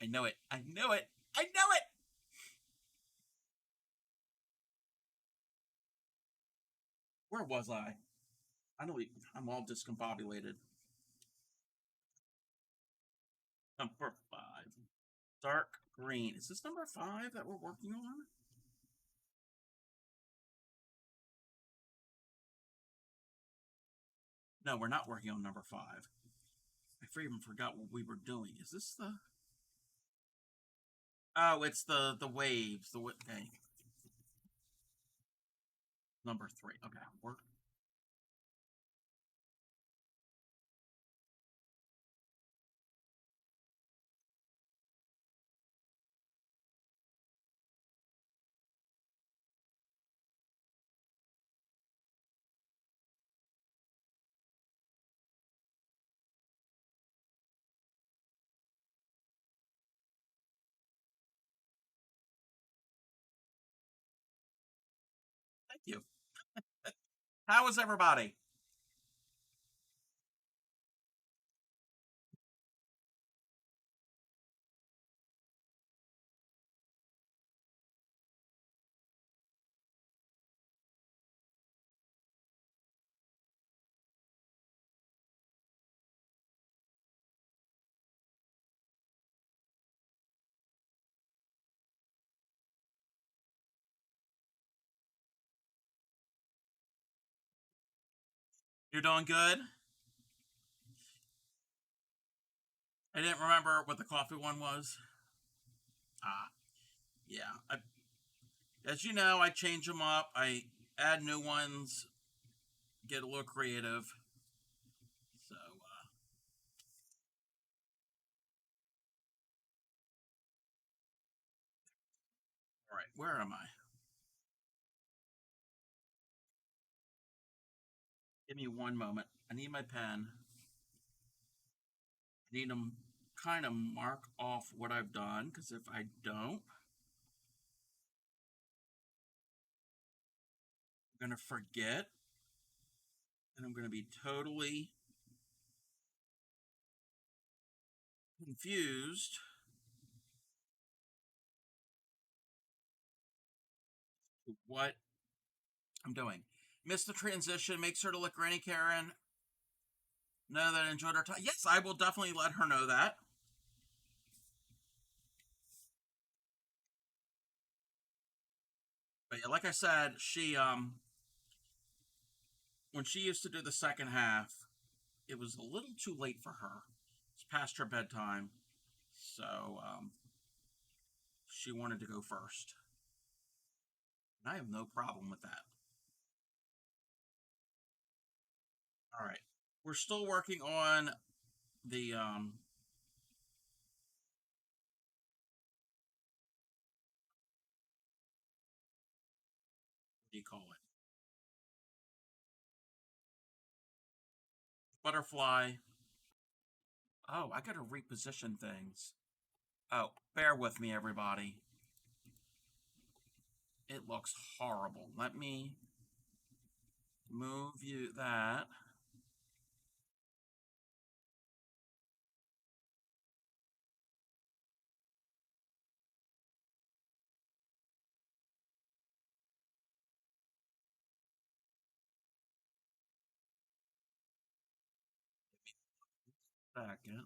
know it. I know it. I know it. Where was I? I know I'm all discombobulated. Number 5. Dark green. Is this number 5 that we're working on? No, we're not working on number 5. I even forgot what we were doing. Is this the... Oh, it's the waves. Okay. Number 3. Okay. Thank you. How is everybody? You're doing good? I didn't remember what the coffee one was. Ah, yeah. As you know, I change them up. I add new ones, get a little creative. So, all right, where am I? Give me one moment. I need my pen. I need to kind of mark off what I've done, because if I don't, I'm going to forget, and I'm going to be totally confused. What I'm doing. Missed the transition. Make sure to let Granny Karen know that I enjoyed our time. Yes, I will definitely let her know that. But yeah, like I said, when she used to do the second half, it was a little too late for her. It's past her bedtime, so she wanted to go first. And I have no problem with that. All right. We're still working on the what do you call it? Butterfly. Oh, I gotta reposition things. Oh, bear with me, everybody. It looks horrible. Let me move you that. Second.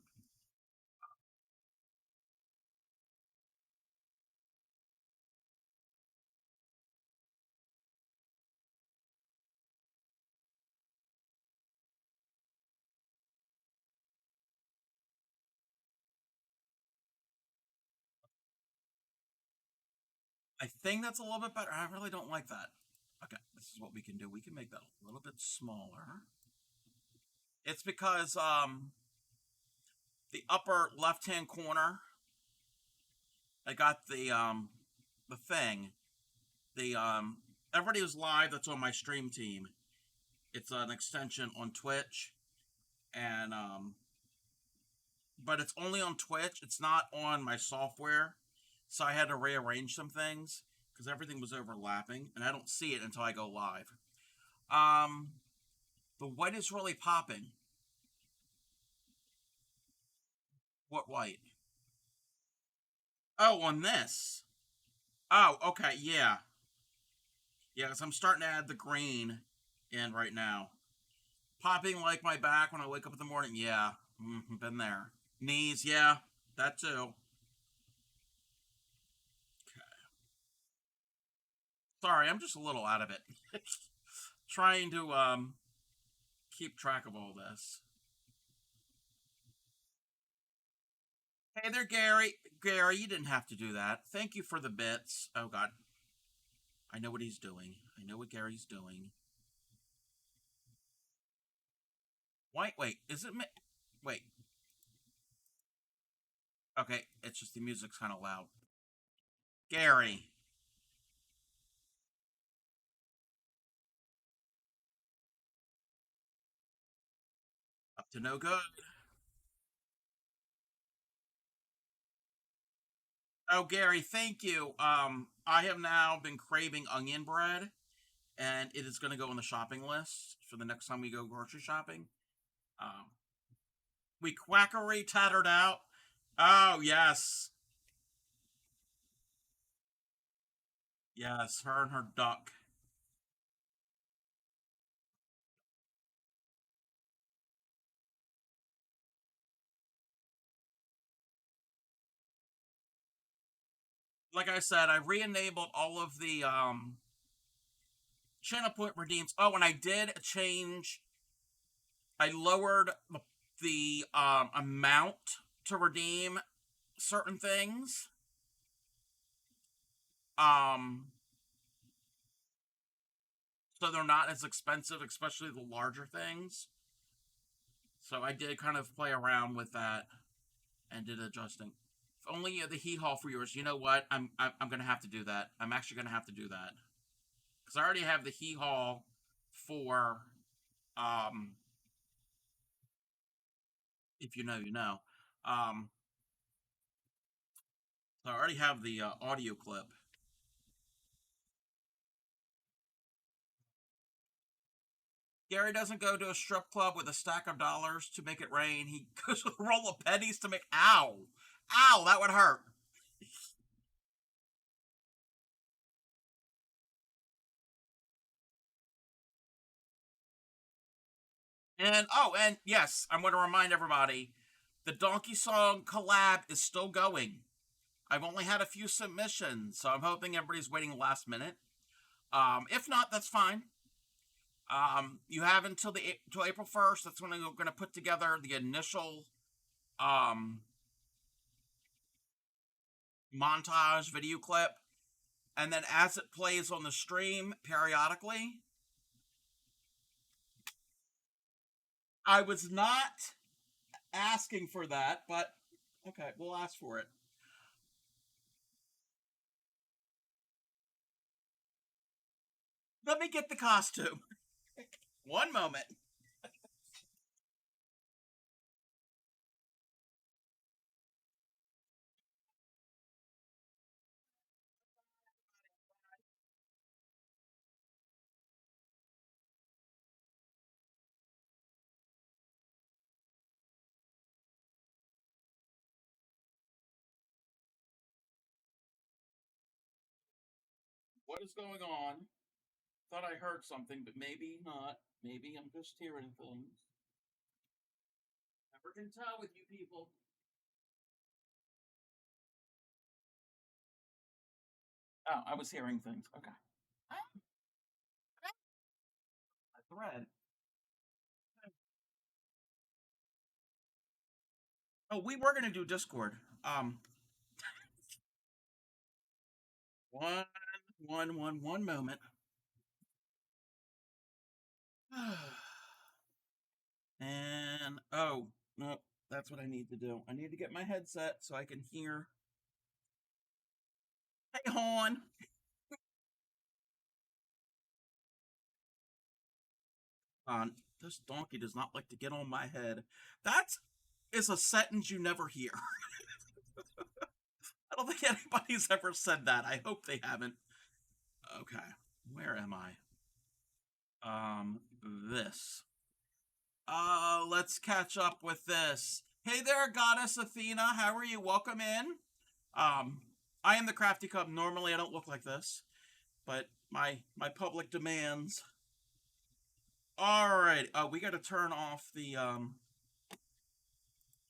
I think that's a little bit better. I really don't like that. Okay, this is what we can do. We can make that a little bit smaller. It's because the upper left-hand corner, I got the thing. The everybody who's live that's on my stream team. It's an extension on Twitch, and but it's only on Twitch. It's not on my software, so I had to rearrange some things because everything was overlapping, and I don't see it until I go live. Um, the white is really popping. What white? Oh, on this. Oh, okay, yeah. Yeah, because I'm starting to add the green in right now. Popping like my back when I wake up in the morning. Yeah, been there. Knees, yeah, that too. Sorry, I'm just a little out of it. Trying to keep track of all this. Hey there, Gary. Gary, you didn't have to do that. Thank you for the bits. Oh God, I know what he's doing. I know what Gary's doing. Wait, is it me? Wait. Okay, it's just the music's kind of loud. Gary, up to no good. Oh, Gary, thank you. I have now been craving onion bread, and it is going to go on the shopping list for the next time we go grocery shopping. Um, we quackery tattered out. Oh yes, yes, her and her duck. Like I said, I re-enabled all of the channel point redeems. Oh, and I did change. I lowered the amount to redeem certain things. Um, so they're not as expensive, especially the larger things. So I did kind of play around with that and did adjusting. If only the hee haw for yours. You know what? I'm gonna have to do that. I'm actually gonna have to do that because I already have the hee haw for um. If you know, you know. Um, so I already have the audio clip. Gary doesn't go to a strip club with a stack of dollars to make it rain. He goes with a roll of pennies to make. Ow! Ow! That would hurt. And oh, and yes, I'm going to remind everybody the Donkey Song collab is still going. I've only had a few submissions, so I'm hoping everybody's waiting last minute. If not, that's fine. You have until April 1st. That's when we're gonna put together the initial um montage video clip, and then as it plays on the stream periodically. I was not asking for that, but okay, we'll ask for it. Let me get the costume. One moment. What is going on? Thought I heard something, but maybe not. Maybe I'm just hearing things. Never can tell with you people. Oh, I was hearing things. Okay. A thread. Oh, we were gonna do Discord. One moment. And oh no, that's what I need to do. I need to get my headset so I can hear. Hey, hon. This donkey does not like to get on my head. That is a sentence you never hear. I don't think anybody's ever said that. I hope they haven't. Okay, where am I? This. Let's catch up with this. Hey there, Goddess Athena. How are you? Welcome in. Um, I am the Crafty Cub. Normally, I don't look like this, but my public demands. All right. We got to turn off the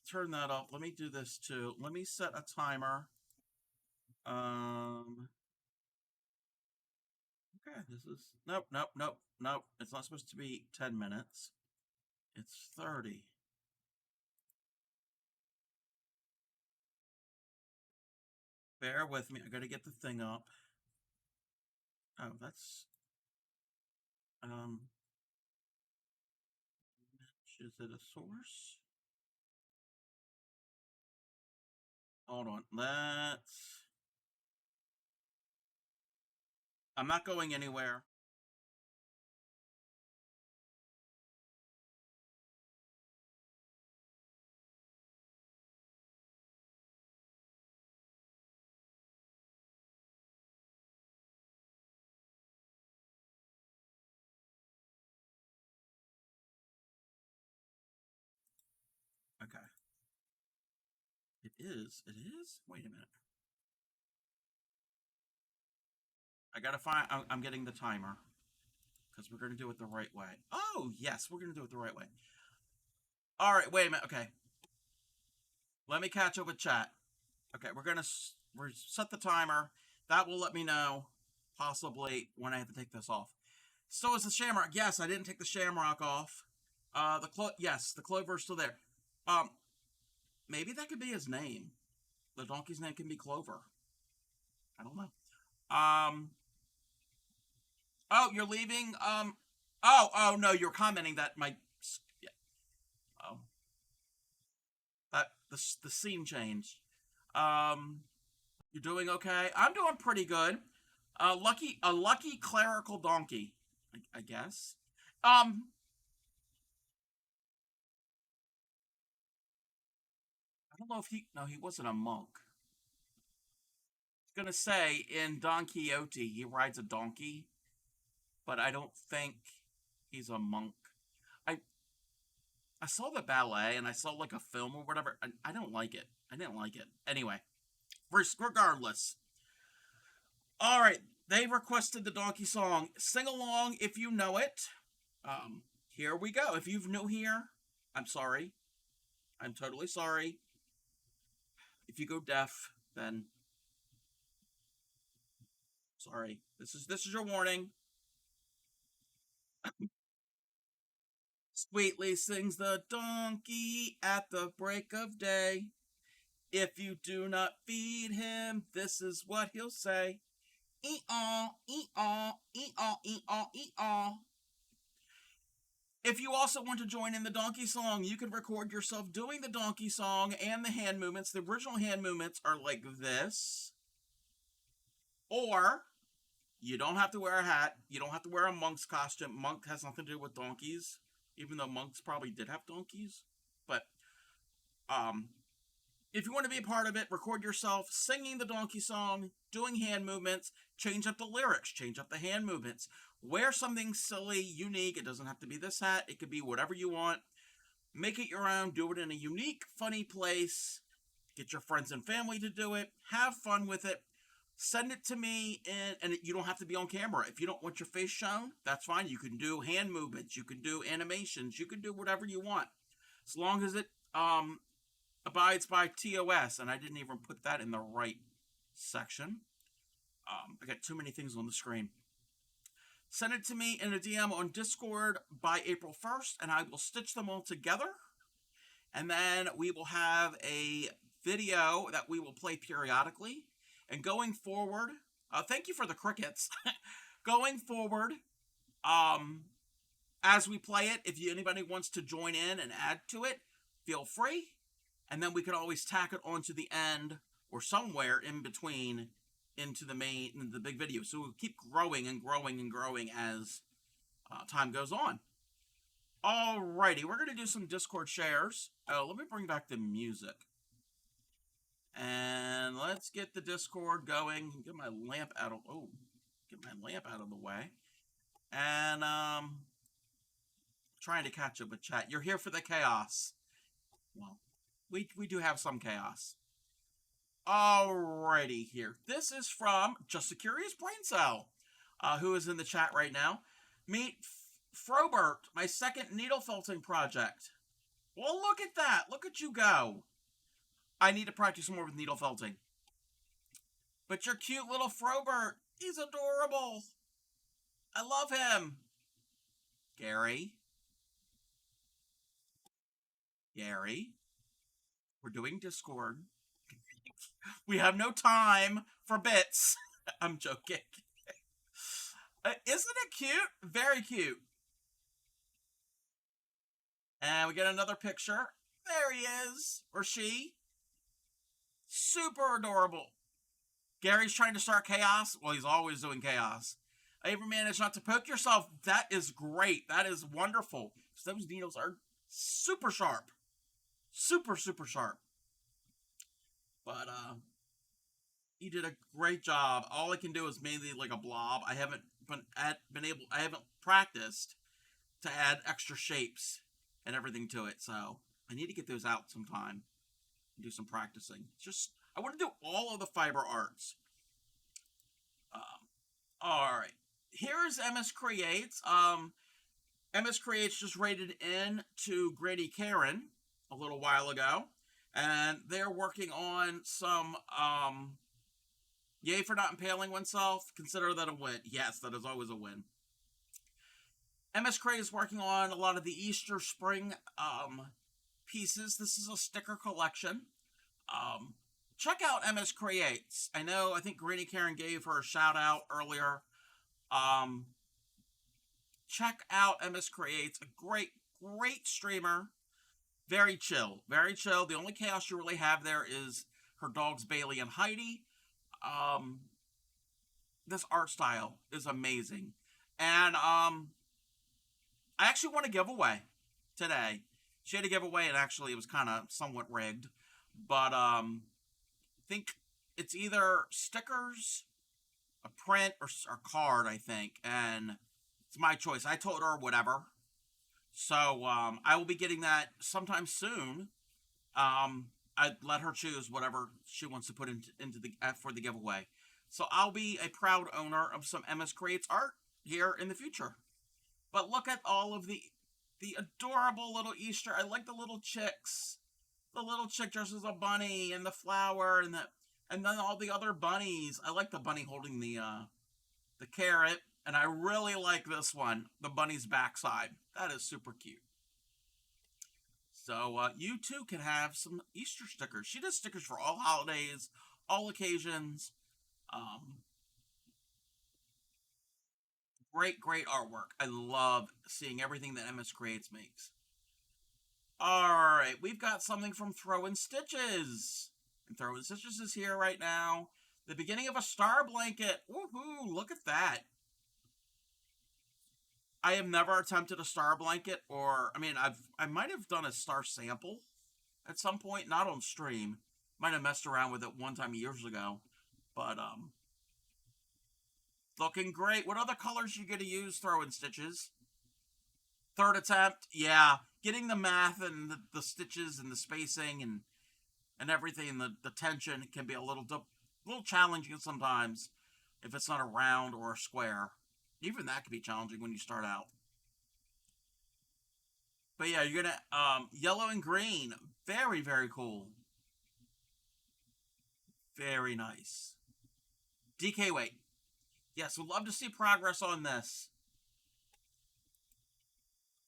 turn that off. Let me do this too. Let me set a timer. Okay, this is nope. It's not supposed to be 10 minutes. It's 30. Bear with me. I got to get the thing up. Oh, that's is it a source? Hold on. I'm not going anywhere. Okay. It is. It is? Wait a minute. I gotta find. I'm getting the timer because we're gonna do it the right way. Oh yes, we're gonna do it the right way. All right. Wait a minute. Okay. Let me catch up with chat. Okay, we're set the timer. That will let me know possibly when I have to take this off. So is the shamrock. Yes, I didn't take the shamrock off. Yes, the clover's still there. Um, maybe that could be his name. The donkey's name can be Clover. I don't know. Um, oh, you're leaving. Oh no, you're commenting that my. Yeah. Oh, that the scene changed. Um, you're doing okay. I'm doing pretty good. A lucky clerical donkey, I guess. I don't know if he. No, he wasn't a monk. I was gonna say in Don Quixote he rides a donkey, but I don't think he's a monk. I I saw the ballet and I saw like a film or whatever. I don't like it. I didn't like it. Anyway, regardless. All right, they requested the donkey song. Sing along if you know it. Here we go. If you've new here, I'm sorry. I'm totally sorry. If you go deaf, then sorry. This is your warning. Sweetly sings the donkey at the break of day. If you do not feed him, this is what he'll say. Ee-aw, ee-aw, ee-aw, ee-aw, ee-aw. If you also want to join in the donkey song, you can record yourself doing the donkey song and the hand movements. The original hand movements are like this. Or, you don't have to wear a hat. You don't have to wear a monk's costume. Monk has nothing to do with donkeys, even though monks probably did have donkeys. But, if you want to be a part of it, record yourself singing the donkey song, doing hand movements, change up the lyrics, change up the hand movements, wear something silly, unique. It doesn't have to be this hat. It could be whatever you want. Make it your own. Do it in a unique, funny place. Get your friends and family to do it. Have fun with it. Send it to me, and you don't have to be on camera. If you don't want your face shown, that's fine. You can do hand movements. You can do animations. You can do whatever you want. As long as it abides by TOS, and I didn't even put that in the right section. I got too many things on the screen. Send it to me in a DM on Discord by April 1st, and I will stitch them all together. And then we will have a video that we will play periodically. And going forward, thank you for the crickets. Going forward, as we play it, if anybody wants to join in and add to it, feel free. And then we can always tack it onto the end or somewhere in between into the big video. So we'll keep growing and growing and growing as time goes on. Alrighty, we're going to do some Discord shares. Let me bring back the music. And let's get the Discord going. Get my lamp out of the way. And trying to catch up with chat. You're here for the chaos. Well, we do have some chaos. Alrighty here. This is from Just a Curious Brain Cell, who is in the chat right now. Meet Frobert, my second needle felting project. Well, look at that. Look at you go. I need to practice more with needle felting. But your cute little Frobert, he's adorable. I love him. Gary, we're doing Discord. We have no time for bits. I'm joking. Isn't it cute? Very cute. And we get another picture. There he is. Or she. Super adorable. Gary's trying to start chaos. Well, he's always doing chaos. I ever managed not to poke yourself. That is great. That is wonderful. Those needles are super sharp. Super, super sharp. But, he did a great job. All I can do is mainly like a blob. I haven't practiced to add extra shapes and everything to it. So I need to get those out sometime and do some practicing. I want to do all of the fiber arts. All right. Here's MS Creates. MS Creates just rated in to Grady Caron a little while ago. And they're working on some, yay for not impaling oneself. Consider that a win. Yes, that is always a win. MS Create is working on a lot of the Easter spring pieces. This is a sticker collection. Check out MS Creates. I think Granny Karen gave her a shout out earlier. Check out MS Creates. A great streamer. Very chill. Very chill. The only chaos you really have there is her dogs Bailey and Heidi. This art style is amazing. And I actually won a giveaway today. She had a giveaway, and actually it was kind of somewhat rigged. But I think it's either stickers, a print, or a card, I think. And it's my choice. I told her whatever. So I will be getting that sometime soon. I'd let her choose whatever she wants to put into the for the giveaway. So I'll be a proud owner of some MS Creates art here in the future. But look at all of the adorable little Easter. I like the little chicks. The little chick dressed as a bunny, and the flower, and then all the other bunnies. I like the bunny holding the carrot. And I really like this one, the bunny's backside. That is super cute. So you too can have some Easter stickers. She does stickers for all holidays, all occasions. Um, great artwork. I love seeing everything that MS Creates makes. Alright, we've got something from Throw and Stitches. And Throw and Stitches is here right now. The beginning of a star blanket. Woohoo, look at that. I have never attempted a star blanket, or, I might have done a star sample at some point, not on stream. Might have messed around with it one time years ago. But, looking great. What other colors you gonna use, Throw and Stitches? Third attempt, yeah. Getting the math and the stitches and the spacing and everything, the tension can be a little challenging sometimes if it's not a round or a square. Even that can be challenging when you start out. But yeah, you're gonna yellow and green. Very, very cool. Very nice. DK weight. Yes, we'd love to see progress on this.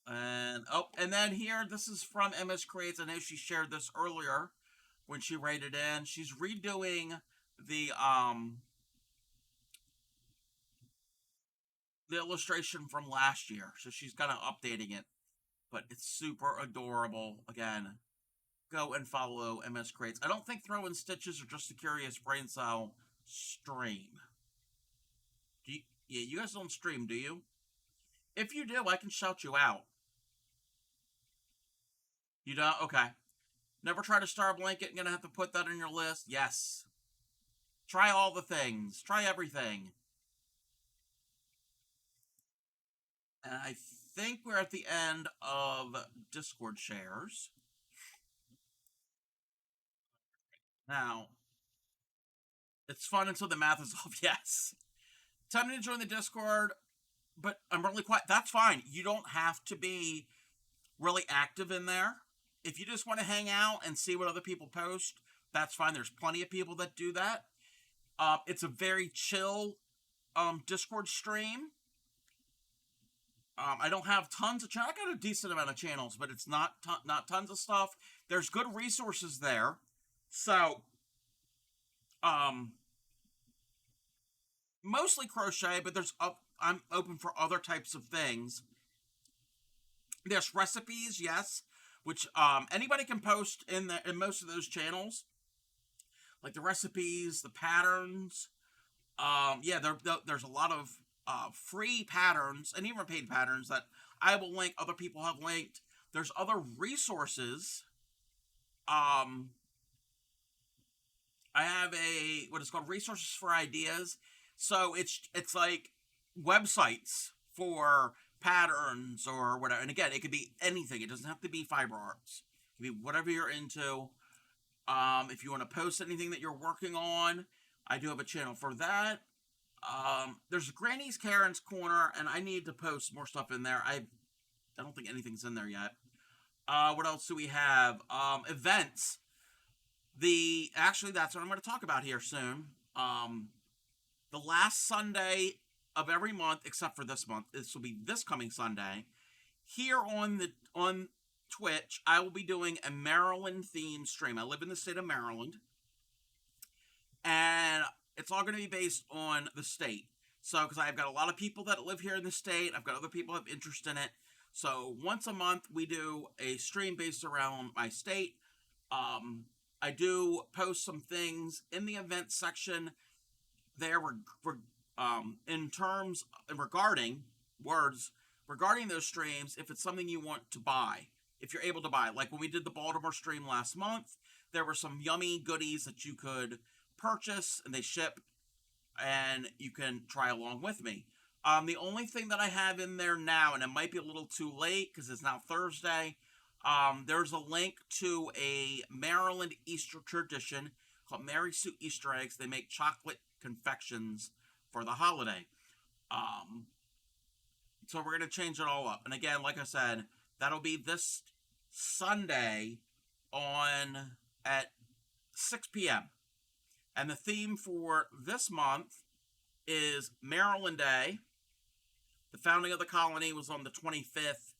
And then here, this is from MS Creates. I know she shared this earlier when she rated in. She's redoing the illustration from last year, so she's kind of updating it. But it's super adorable. Again, go and follow MS Creates. I don't think Throw and Stitches or Just a Curious Brain Cell stream. Yeah, you guys don't stream, do you? If you do, I can shout you out. You don't? Okay. Never tried a star blanket? I'm gonna have to put that on your list. Yes. Try all the things. Try everything. And I think we're at the end of Discord shares. Now, it's fun until the math is off. Yes. Time to join the Discord, but I'm really quiet. That's fine. You don't have to be really active in there. If you just want to hang out and see what other people post, that's fine. There's plenty of people that do that. It's a very chill Discord stream. I don't have tons of channels. I got a decent amount of channels, but it's not tons of stuff. There's good resources there. So, mostly crochet, but I'm open for other types of things. There's recipes, yes, which anybody can post in most of those channels, like the recipes, the patterns. Yeah, there's a lot of free patterns and even paid patterns that I will link. Other people have linked. There's other resources. I have what is called resources for ideas. So it's like websites for patterns or whatever. And again, it could be anything. It doesn't have to be fiber arts. It could be whatever you're into. If you want to post anything that you're working on, I do have a channel for that. There's Granny's Caron's Corner, and I need to post more stuff in there. I don't think anything's in there yet. What else do we have? Events. Actually, that's what I'm going to talk about here soon. The last Sunday of every month, except for this month, this will be this coming Sunday. Here on Twitch, I will be doing a Maryland themed stream. I live in the state of Maryland, and it's all going to be based on the state. So, because I've got a lot of people that live here in the state, I've got other people who have interest in it. So, once a month, we do a stream based around my state. I do post some things in the event section there in terms regarding those streams. If it's something you want to buy, if you're able to buy, like when we did the Baltimore stream last month, there were some yummy goodies that you could purchase and they ship, and you can try along with me. The only thing that I have in there now, and it might be a little too late because it's now Thursday, there's a link to a Maryland Easter tradition called Mary Sue Easter Eggs. They make chocolate confections for the holiday. So we're going to change it all up. And again, like I said, that'll be this Sunday at 6 p.m. And the theme for this month is Maryland Day. The founding of the colony was on the 25th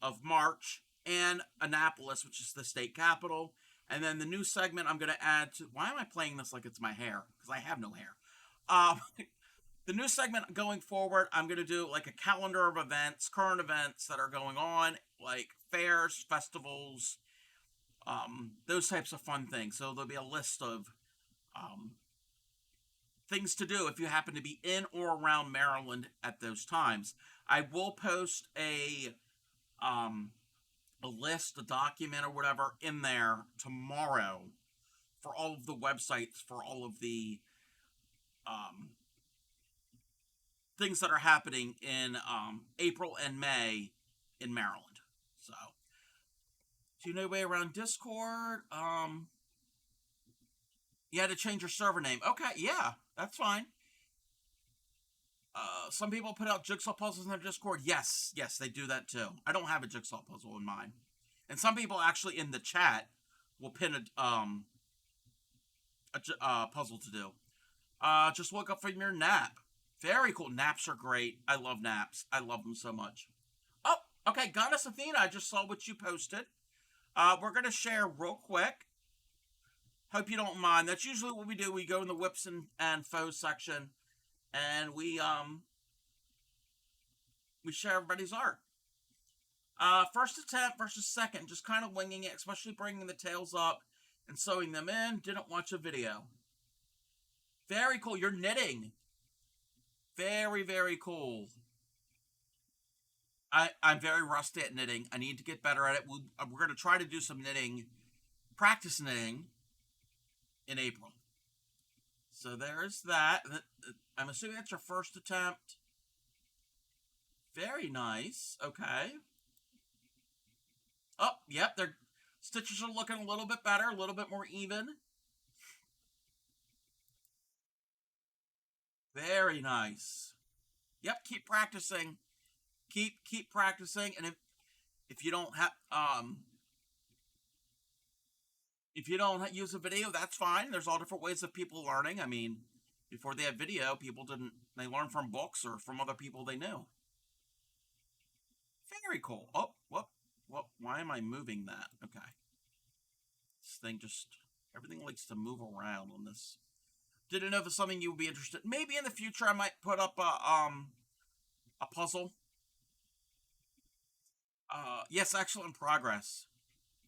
of March, and Annapolis, which is the state capital. And then the new segment I'm going to add to. Why am I playing this like it's my hair? Because I have no hair. Um, the new segment going forward, I'm going to do like a calendar of events, current events that are going on, like fairs, festivals, those types of fun things. So there'll be a list of um, things to do if you happen to be in or around Maryland at those times. I will post a list, a document, or whatever in there tomorrow for all of the websites for all of the um, things that are happening in April and May in Maryland. So, do you know your way around Discord? You had to change your server name. Okay, yeah, that's fine. Some people put out jigsaw puzzles in their Discord. Yes, yes, they do that too. I don't have a jigsaw puzzle in mine. And some people actually in the chat will pin a puzzle to do. Just woke up from your nap. Very cool. Naps are great. I love naps. I love them so much. Oh, okay. Goddess Athena, I just saw what you posted. We're going to share real quick. Hope you don't mind. That's usually what we do. We go in the whips and foes section, and we share everybody's art. First attempt versus second, just kind of winging it, especially bringing the tails up and sewing them in. Didn't watch a video. Very cool. You're knitting. Very, very cool. I'm very rusty at knitting. I need to get better at it. We're going to try to do some knitting, practice knitting in April. So there's that. I'm assuming that's your first attempt. Very nice. Okay. Oh, yep. Their stitches are looking a little bit better, a little bit more even. Very nice. Yep. Keep practicing. Keep practicing. And if you don't have if you don't use a video, that's fine. There's all different ways of people learning. I mean, before they had video, they learned from books or from other people they knew. Very cool. Oh, what? Why am I moving that? Okay. This thing everything likes to move around on this. Didn't know if it's something you would be interested in. Maybe in the future I might put up a puzzle. Yes, excellent progress.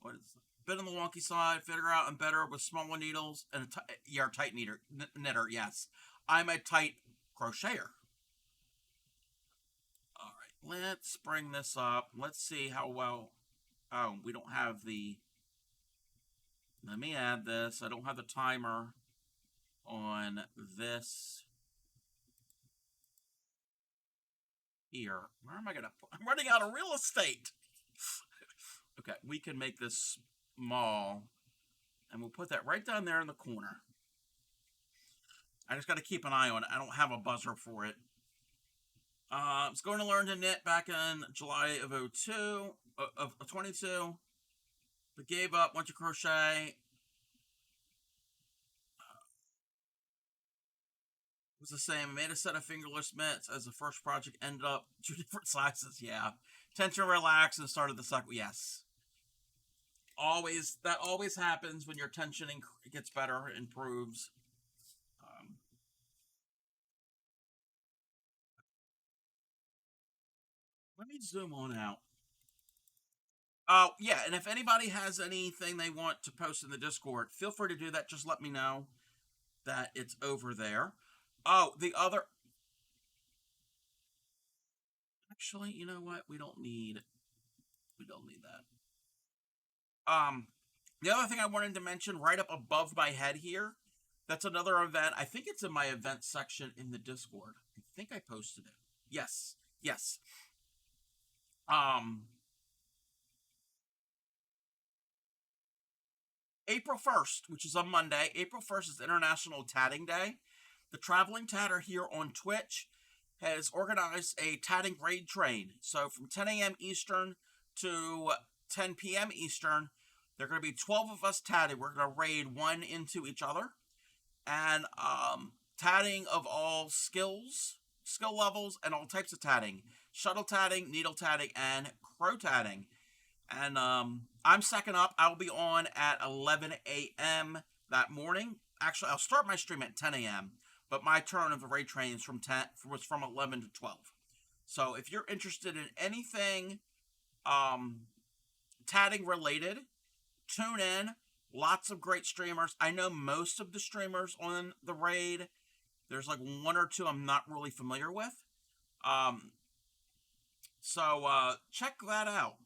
What is it? Bit on the wonky side. Figure out I'm better with smaller needles and you're a tight knitter. Yes, I'm a tight crocheter. All right, let's bring this up. Let's see how well. Oh, we don't have the. Let me add this. I don't have the timer on this here. Where am I gonna put? I'm running out of real estate. Okay, we can make this small, and we'll put that right down there in the corner. I just got to keep an eye on it. I don't have a buzzer for it. I was going to learn to knit back in July of 02, of 22, but gave up, went to crochet. It was the same. I made a set of fingerless mitts as the first project ended up 2 different sizes. Yeah. Tension relax and started the second. Yes. That always happens when your tension gets better, improves. Let me zoom on out. Oh, yeah, and if anybody has anything they want to post in the Discord, feel free to do that. Just let me know that it's over there. Oh, the other... Actually, you know what? We don't need that. The other thing I wanted to mention, right up above my head here, that's another event. I think it's in my event section in the Discord. I think I posted it. Yes. Yes. April 1st, which is on Monday. April 1st is International Tatting Day. The Traveling Tatter here on Twitch has organized a tatting raid train. So from 10 a.m. Eastern to 10 p.m. Eastern, there are going to be 12 of us tatting. We're going to raid one into each other. And tatting of all skill levels, and all types of tatting. Shuttle tatting, needle tatting, and crow tatting. And I'm second up. I'll be on at 11 a.m. that morning. Actually, I'll start my stream at 10 a.m., but my turn of the raid train is was from 11 to 12. So if you're interested in anything um, tatting related, tune in. Lots of great streamers. I know most of the streamers on the raid. There's like one or two I'm not really familiar with. Um, so check that out.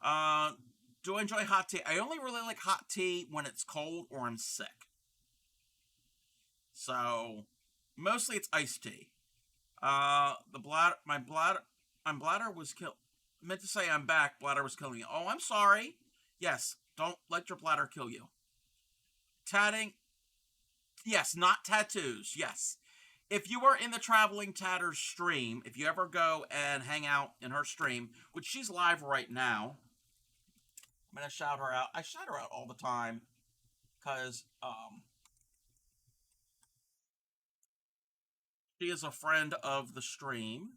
Uh, do I enjoy hot tea? I only really like hot tea when it's cold or I'm sick. So mostly it's iced tea. My bladder was killed. Meant to say I'm back. Bladder was killing me. Oh, I'm sorry. Yes, don't let your bladder kill you. Tatting. Yes, not tattoos. Yes. If you are in the Traveling Tatters stream, if you ever go and hang out in her stream, which she's live right now, I'm gonna shout her out. I shout her out all the time because she is a friend of the stream.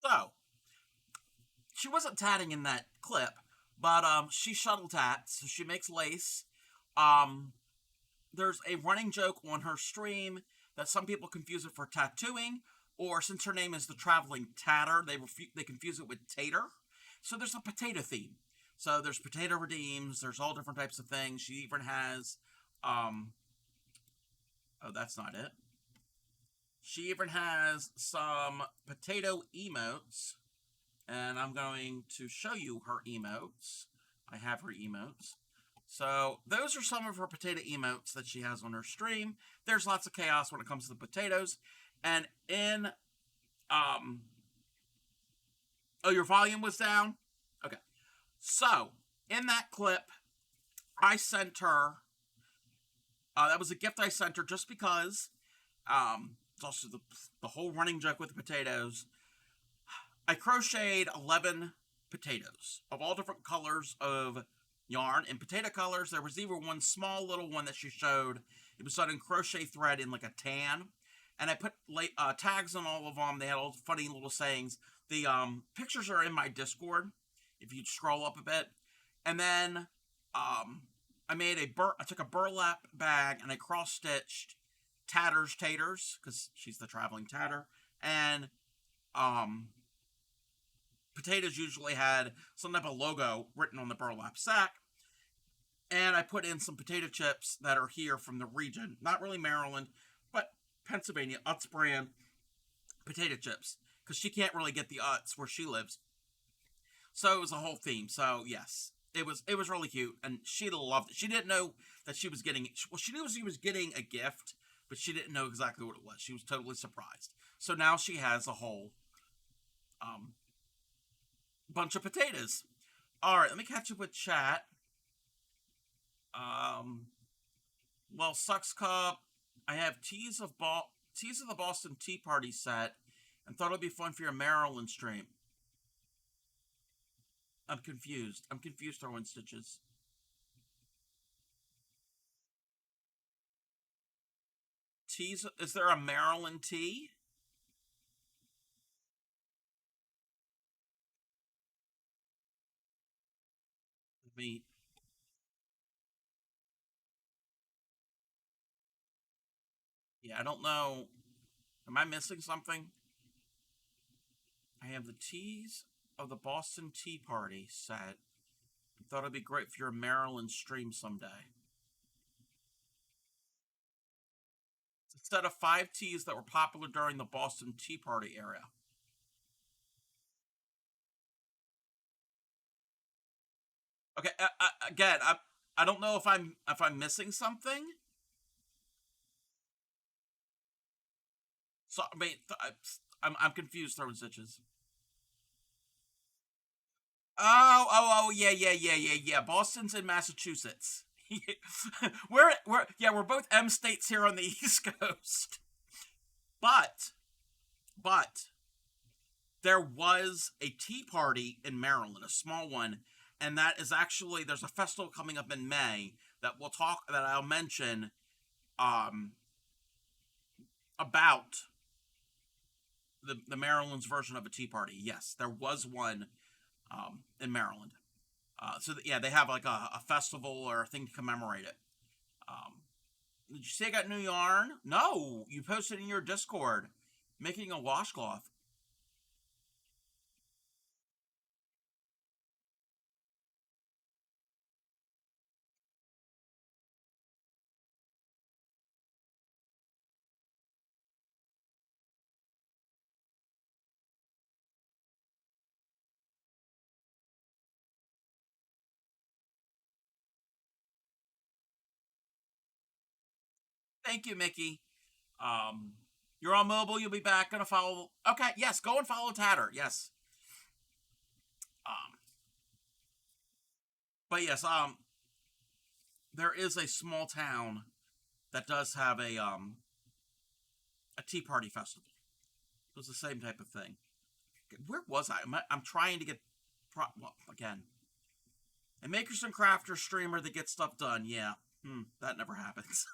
So she wasn't tatting in that clip, but she shuttle tats. So she makes lace. Um, there's a running joke on her stream that some people confuse it for tattooing, or since her name is the Traveling Tatter, they confuse it with tater. So there's a potato theme. So there's potato redeems. There's all different types of things. She even has, um, oh, that's not it. She even has some potato emotes, and I'm going to show you her emotes. I have her emotes. So those are some of her potato emotes that she has on her stream. There's lots of chaos when it comes to the potatoes. And in oh, your volume was down? Okay. So in that clip, I sent her that was a gift I sent her just because it's also the whole running joke with the potatoes. I crocheted 11 potatoes of all different colors of yarn. In potato colors, there was even one small little one that she showed. It was done in crochet thread in like a tan. And I put tags on all of them. They had all funny little sayings. The pictures are in my Discord if you scroll up a bit. And then I took a burlap bag and I cross stitched Tatter's Taters because she's the Traveling Tatter. And um, potatoes usually had some type of logo written on the burlap sack. And I put in some potato chips that are here from the region. Not really Maryland, but Pennsylvania, Utz brand potato chips. Because she can't really get the Utz where she lives. So it was a whole theme. So yes, it was really cute. And she loved it. She didn't know that she was getting, well, she knew she was getting a gift, but she didn't know exactly what it was. She was totally surprised. So now she has a whole um, bunch of potatoes. All right, let me catch up with chat. Um, well, Sucks Cup. I have teas of the Boston Tea Party set, and thought it'd be fun for your Maryland stream. I'm confused. I'm confused, throwing stitches. Teas? Is there a Maryland tea? Me. Yeah, I don't know. Am I missing something? I have the teas of the Boston Tea Party set. thought it'd be great for your Maryland stream someday. It's a set of 5 teas that were popular during the Boston Tea Party era. Okay, again, I don't know if I'm missing something. So I mean, I'm confused, throwing stitches. Oh, yeah. Boston's in Massachusetts. We're both M states here on the East Coast. But there was a tea party in Maryland, a small one, and that is actually, there's a festival coming up in May that I'll mention um about the Maryland's version of a tea party. Yes, there was one in Maryland. Yeah, they have like a festival or a thing to commemorate it. Um, did you say I got new yarn? No, you posted in your Discord making a washcloth. Thank you, Mickey. Um, you're on mobile. You'll be back. Gonna follow. Okay, yes. Go and follow Tatter. Yes. Um, but yes. There is a small town that does have a tea party festival. It was the same type of thing. Where was I? I'm trying to get. Well, again, a makers and crafters streamer that gets stuff done. Yeah. That never happens.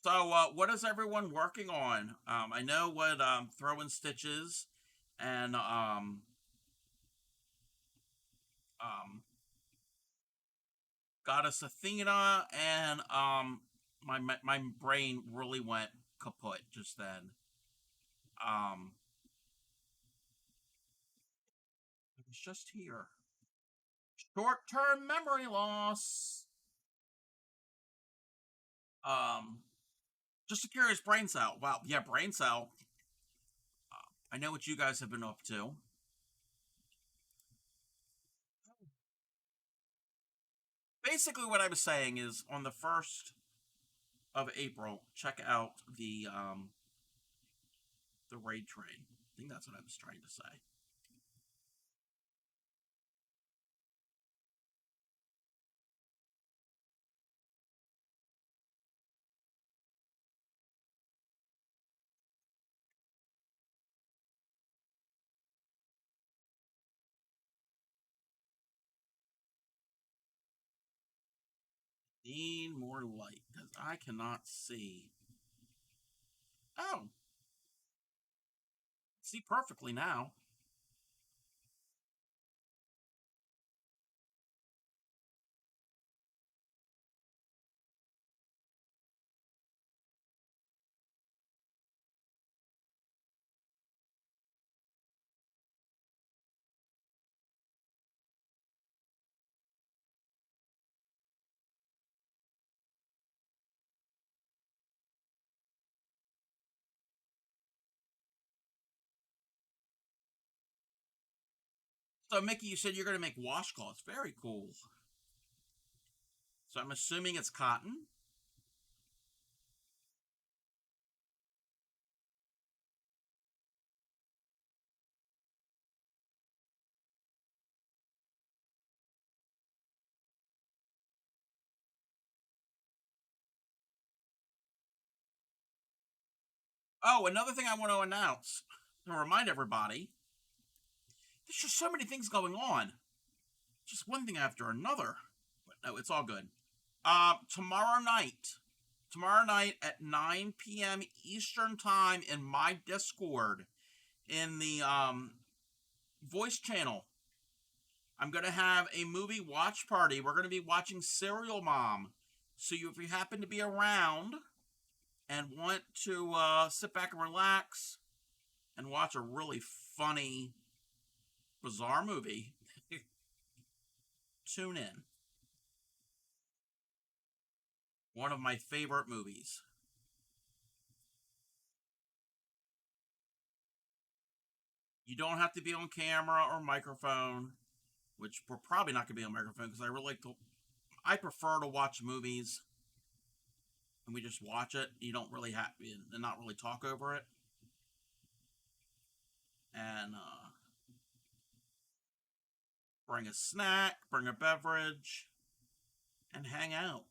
So, what is everyone working on? I know what throwing stitches and um, Goddess Athena and my brain really went kaput just then. Um, it was just here. Short-term memory loss. Um, just a curious brain cell. Wow, yeah, brain cell. I know what you guys have been up to. Basically, what I was saying is on the 1st of April, check out the raid train. I think that's what I was trying to say. Need more light because I cannot see. Oh, see perfectly now. So, Mickey, you said you're going to make washcloths. Very cool. So, I'm assuming it's cotton. Oh, another thing I want to announce to remind everybody there's just so many things going on. Just one thing after another. But no, it's all good. Tomorrow night at 9 p.m. Eastern Time in my Discord, in the voice channel, I'm going to have a movie watch party. We're going to be watching Serial Mom. So if you happen to be around and want to sit back and relax, and watch a really funny, bizarre movie, tune in. One of my favorite movies. You don't have to be on camera or microphone, which we're probably not going to be on microphone because I really like to. I prefer to watch movies and we just watch it. You don't really have and not really talk over it. And bring a snack, bring a beverage, and hang out.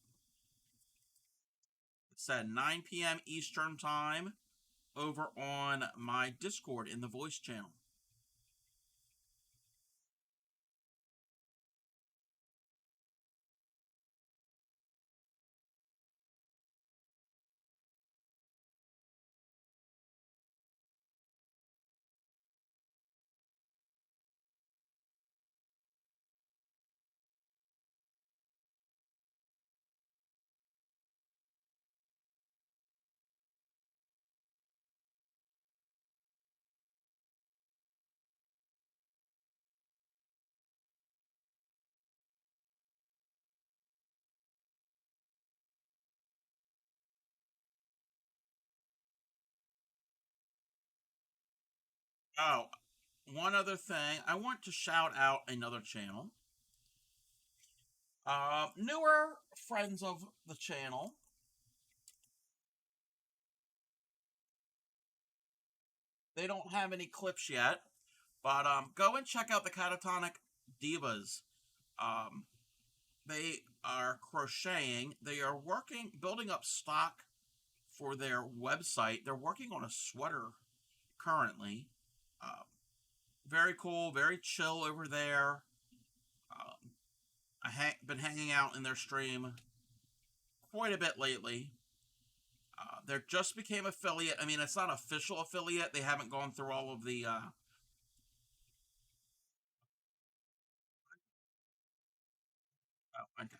It's at 9 p.m. Eastern Time over on my Discord in the voice channel. Oh, one other thing. I want to shout out another channel. Newer friends of the channel. They don't have any clips yet, but go and check out the Catatonic Divas. Um, they are crocheting. They are working, building up stock for their website. They're working on a sweater currently. Uh, Very cool, very chill over there. Um, been hanging out in their stream quite a bit lately. They just became affiliate. I mean, it's not official affiliate. They haven't gone through all of the. Oh, okay.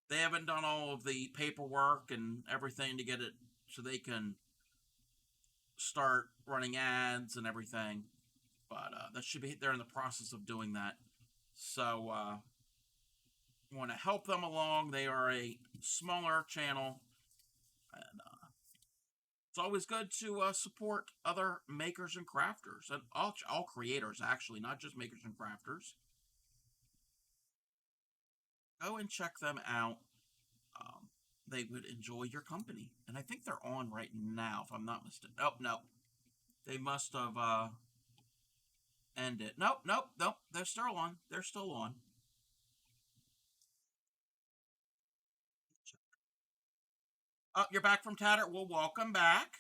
They haven't done all of the paperwork and everything to get it so they can start running ads and everything. But that should be they're in the process of doing that. So want to help them along. They are a smaller channel, and it's always good to support other makers and crafters and all creators actually, not just makers and crafters. Go and check them out. Um, they would enjoy your company, and I think they're on right now, if I'm not mistaken. Oh no, they must have ended. Nope, nope, nope. They're still on. They're still on. Oh, you're back from Tatter. Well, welcome back.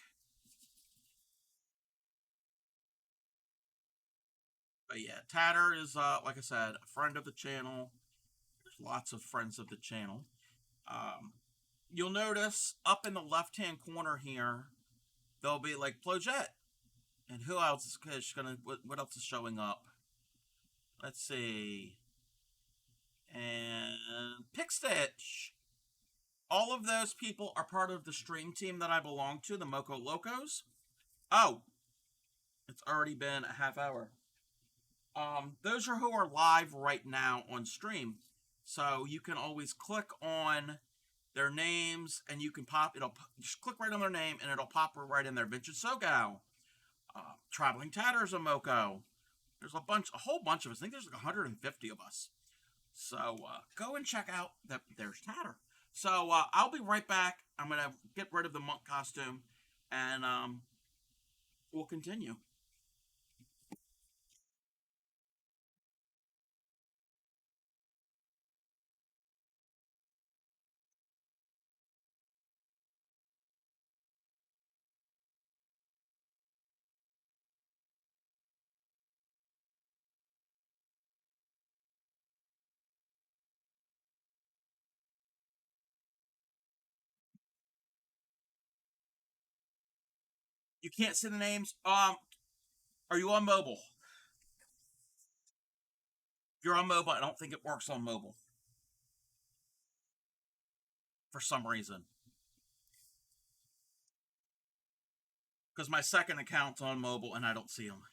But yeah, Tatter is like I said, a friend of the channel. There's lots of friends of the channel. Um, you'll notice up in the left hand corner here, there'll be like Plojette. And who else is gonna? What else is showing up? Let's see. And Pickstitch. All of those people are part of the stream team that I belong to, the Moco Locos. Oh, it's already been a half hour. Those are who are live right now on stream. So you can always click on their names and you can pop, it'll just click right on their name and it'll pop right in there. Vintage Sogow, Traveling Tatters of Moko. There's a whole bunch of us. I think there's like 150 of us. So go and check out that. There's Tatter. So I'll be right back. I'm gonna get rid of the monk costume, and we'll continue. You can't see the names. Are you on mobile? If you're on mobile. I don't think it works on mobile for some reason. Because my second account's on mobile and I don't see them.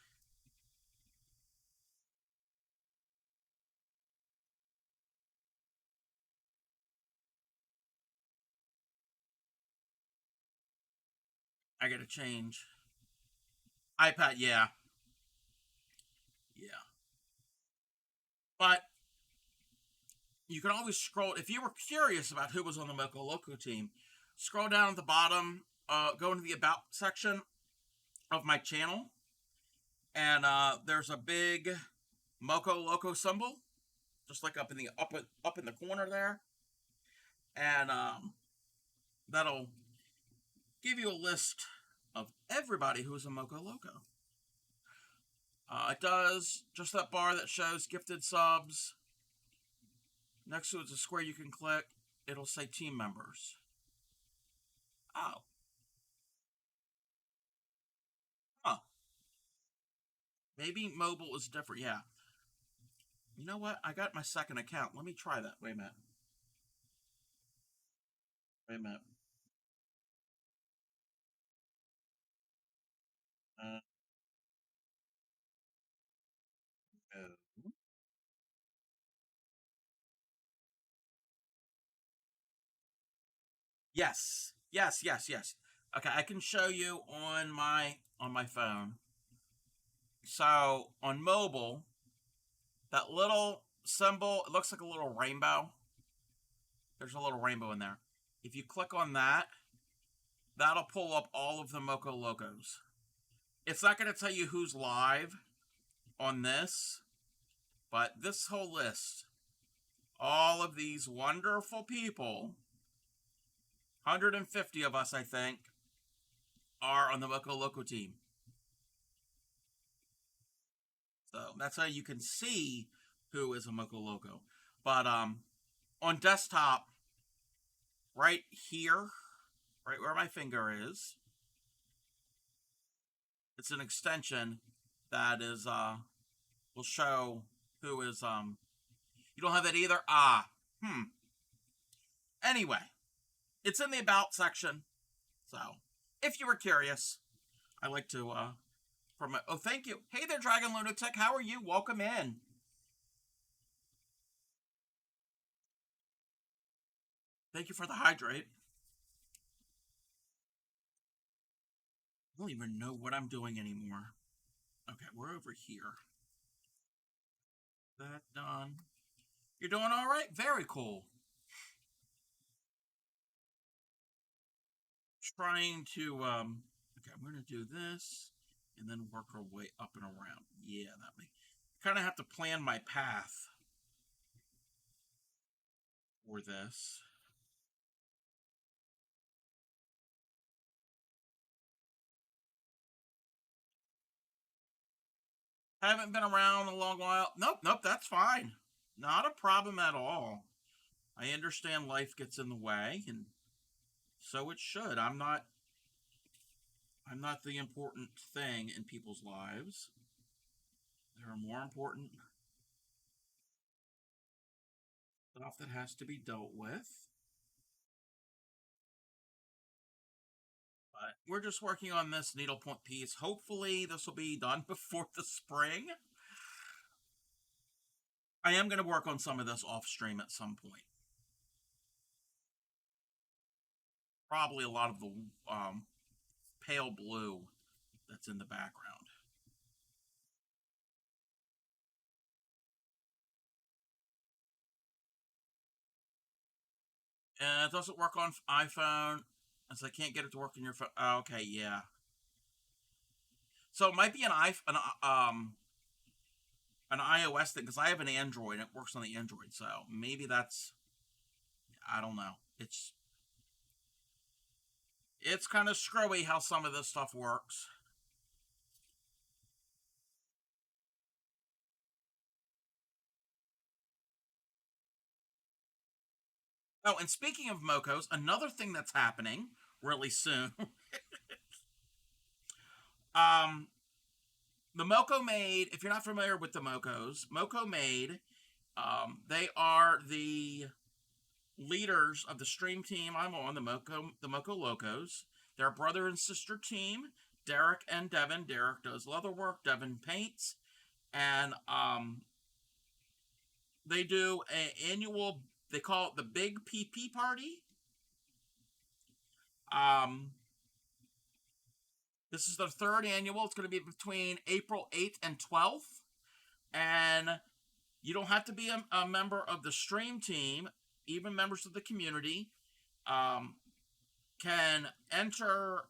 I gotta change. iPad, yeah. Yeah. But you can always scroll. If you were curious about who was on the Moco Loco team, scroll down at the bottom, go into the About section of my channel, and there's a big Moco Loco symbol, just like up in the corner there, and that'll give you a list of everybody who's a Moco Loco. It does just that bar that shows gifted subs. Next to it's a square you can click. It'll say team members. Oh. Huh. Maybe mobile is different. Yeah. You know what? I got my second account. Let me try that. Wait a minute. Wait a minute. Uh, oh. Yes. Yes, yes, yes. Okay, I can show you on my phone. So on mobile, that little symbol, it looks like a little rainbow. There's a little rainbow in there. If you click on that, that'll pull up all of the Moco Locos. It's not going to tell you who's live on this, but this whole list, all of these wonderful people, 150 of us, I think, are on the Moco Loco team. So that's how you can see who is a Moco Loco. But on desktop, right here, right where my finger is, it's an extension that is will show who is you don't have that either? Anyway, it's in the About section. So, if you were curious, I like to promote. Oh, thank you. Hey there, Dragon Lunatic. How are you? Welcome in. Thank you for the hydrate. I don't even know what I'm doing anymore. Okay, we're over here. That done. You're doing all right? Very cool. Trying to okay, I'm gonna do this and then work our way up and around. Yeah, that may kind of have to plan my path for this. Haven't been around a long while. Nope, nope, that's fine. Not a problem at all. I understand life gets in the way, and so it should. I'm not the important thing in people's lives. There are more important stuff that has to be dealt with. But we're just working on this needlepoint piece. Hopefully, this will be done before the spring. I am going to work on some of this off stream at some point. Probably a lot of the pale blue that's in the background. And it doesn't work on iPhone, as I can't get it to work on your phone. Oh, okay, yeah. So it might be an iOS thing, because I have an Android and it works on the Android. So maybe that's, I don't know. It's kind of screwy how some of this stuff works. Oh, and speaking of Mocos, another thing that's happening really soon. um, the Moco Made, if you're not familiar with the Mocos, Moco Made, they are the leaders of the stream team I'm on, the Moco Locos. They're a brother and sister team. Derek and Devin. Derek does leather work, Devin paints, and they do an annual, they call it the Big PP Party. Um, this is the third annual. It's going to be between April 8th and 12th. And you don't have to be a member of the stream team. Even members of the community can enter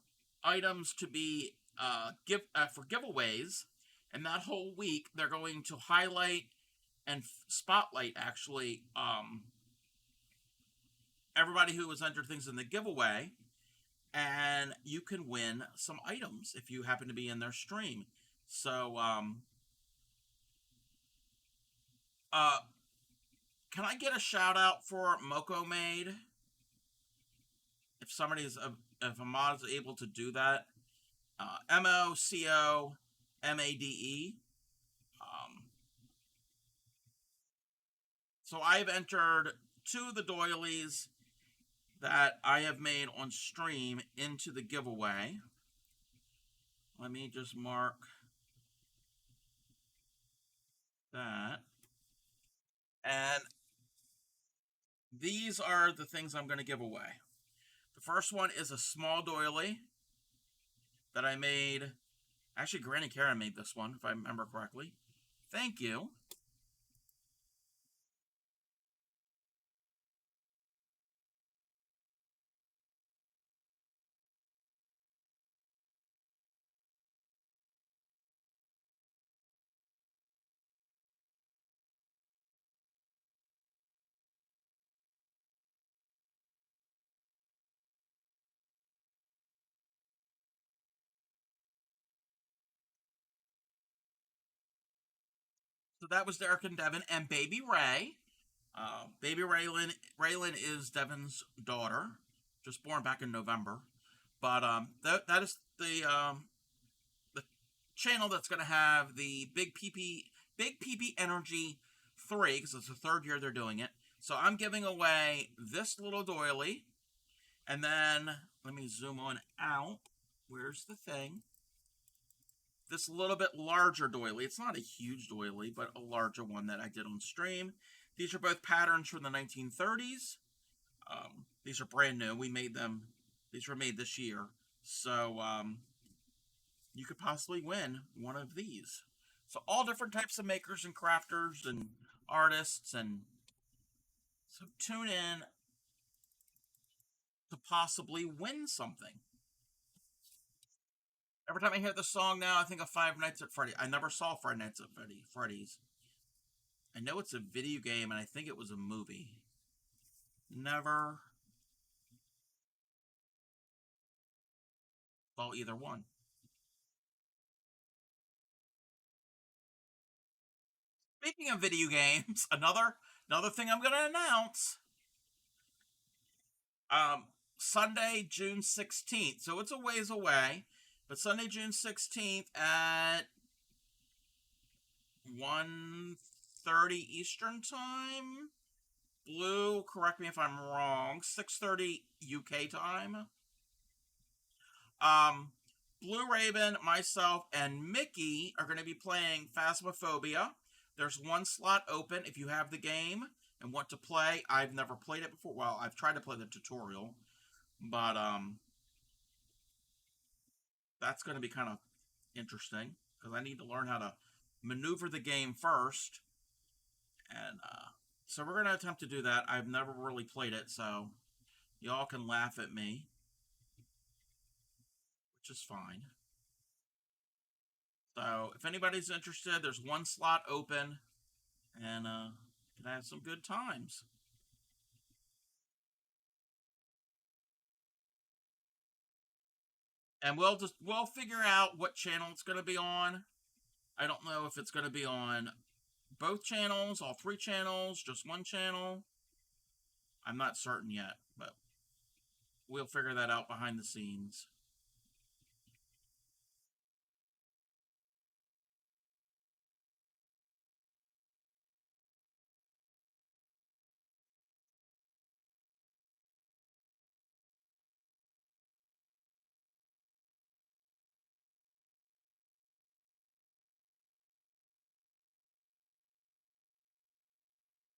items to be for giveaways. And that whole week, they're going to highlight and spotlight, actually, everybody who has entered things in the giveaway. And you can win some items if you happen to be in their stream. So, can I get a shout out for Moco Made? If somebody's, if a mod is able to do that, MOCOMADE. So I've entered 2 of the doilies that I have made on stream into the giveaway. Let me just mark that. And these are the things I'm going to give away. The first one is a small doily that I made. Actually, Granny Caron made this one, if I remember correctly. Thank you. So that was Derek and Devin and Baby Ray. Baby Raylan is Devin's daughter, just born back in November. But that is the channel that's going to have the Big PP Energy 3, because it's the third year they're doing it. So I'm giving away this little doily, and then let me zoom on out. Where's the thing? This little bit larger doily. It's not a huge doily, but a larger one that I did on stream. These are both patterns from the 1930s. These are brand new. We made them. These were made this year. So you could possibly win one of these. So all different types of makers and crafters and artists. And so tune in to possibly win something. Every time I hear the song now, I think of Five Nights at Freddy's. I never saw Five Nights at Freddy's. I know it's a video game, and I think it was a movie. Never saw either one. Speaking of video games, another thing I'm going to announce. Sunday, June 16th. So it's a ways away. But Sunday, June 16th at 1:30 Eastern Time. Blue, correct me if I'm wrong, 6:30 UK time. Blue Raven, myself, and Mickey are going to be playing Phasmophobia. There's one slot open if you have the game and want to play. I've never played it before. Well, I've tried to play the tutorial, but that's going to be kind of interesting because I need to learn how to maneuver the game first. And so we're going to attempt to do that. I've never really played it, so y'all can laugh at me, which is fine. So if anybody's interested, there's one slot open, and can have some good times. And we'll figure out what channel it's going to be on. I don't know if it's going to be on both channels, all 3 channels, just one channel. I'm not certain yet, but we'll figure that out behind the scenes.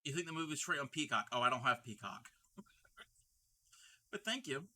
You think the movie's free on Peacock? Oh, I don't have Peacock. But thank you.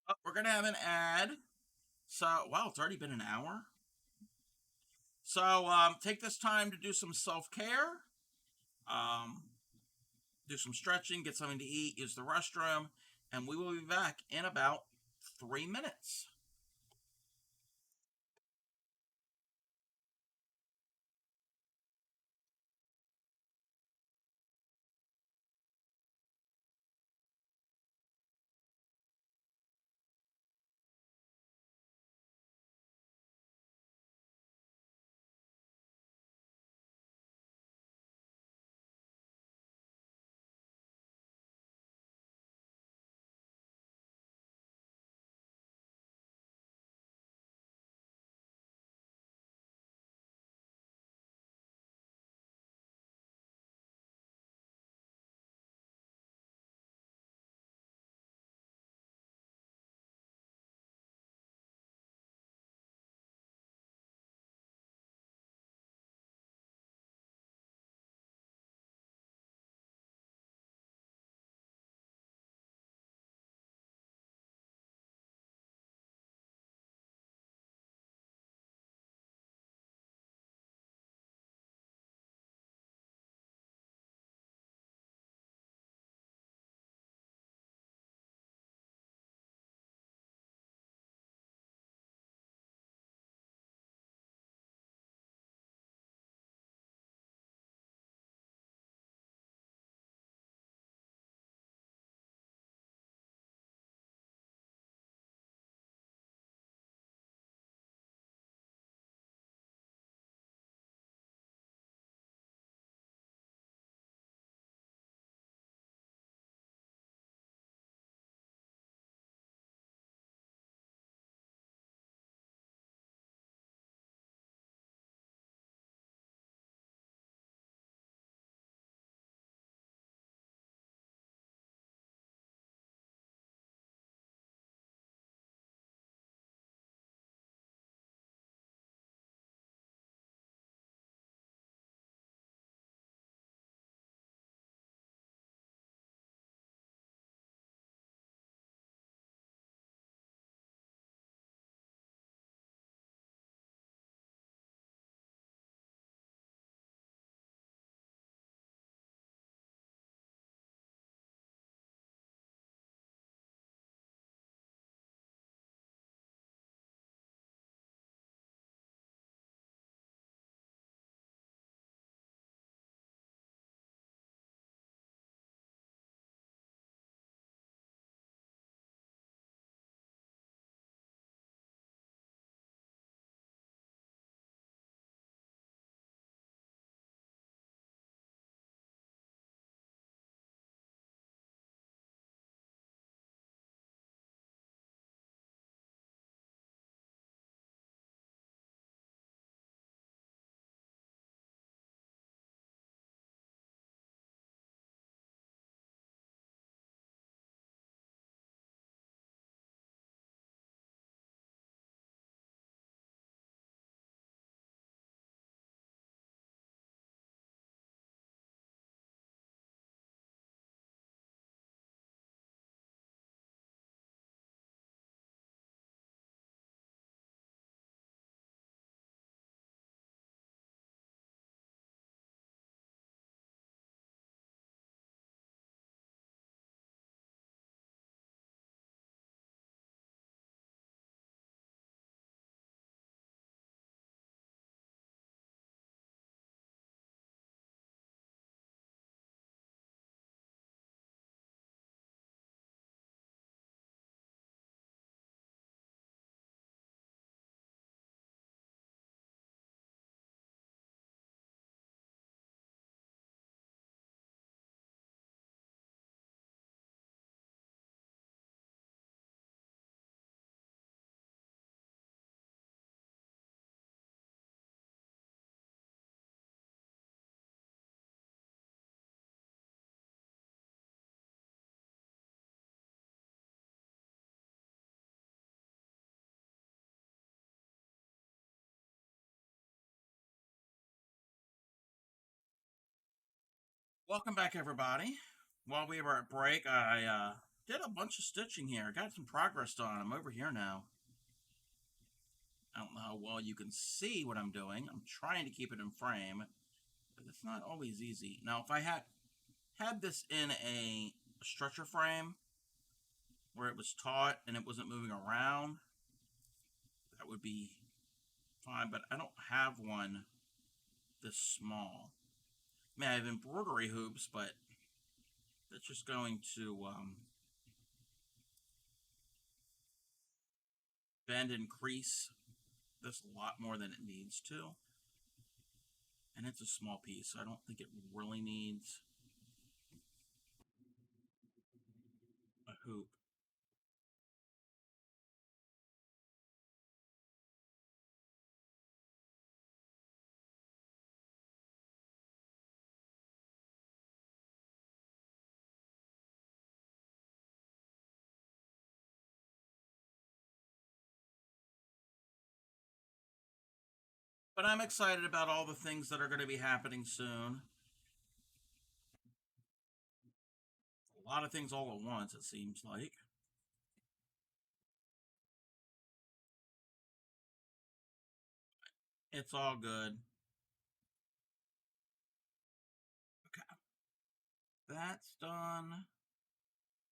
Oh, we're going to have an ad. So, wow, it's already been an hour. So, take this time to do some self care, um, do some stretching, get something to eat, use the restroom, and we will be back in about 3 minutes. Welcome back, everybody. While we were at break, I did a bunch of stitching here. Got some progress done. I'm over here now. I don't know how well you can see what I'm doing. I'm trying to keep it in frame, but it's not always easy. Now, if I had this in a stretcher frame where it was taut and it wasn't moving around, that would be fine, but I don't have one this small. I mean, I have embroidery hoops, but that's just going to bend and crease this a lot more than it needs to. And it's a small piece, so I don't think it really needs a hoop. But I'm excited about all the things that are going to be happening soon. A lot of things all at once, it seems like. It's all good. Okay. That's done.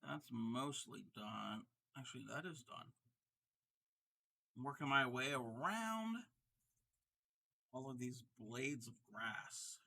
That's mostly done. Actually, that is done. I'm working my way around all of these blades of grass.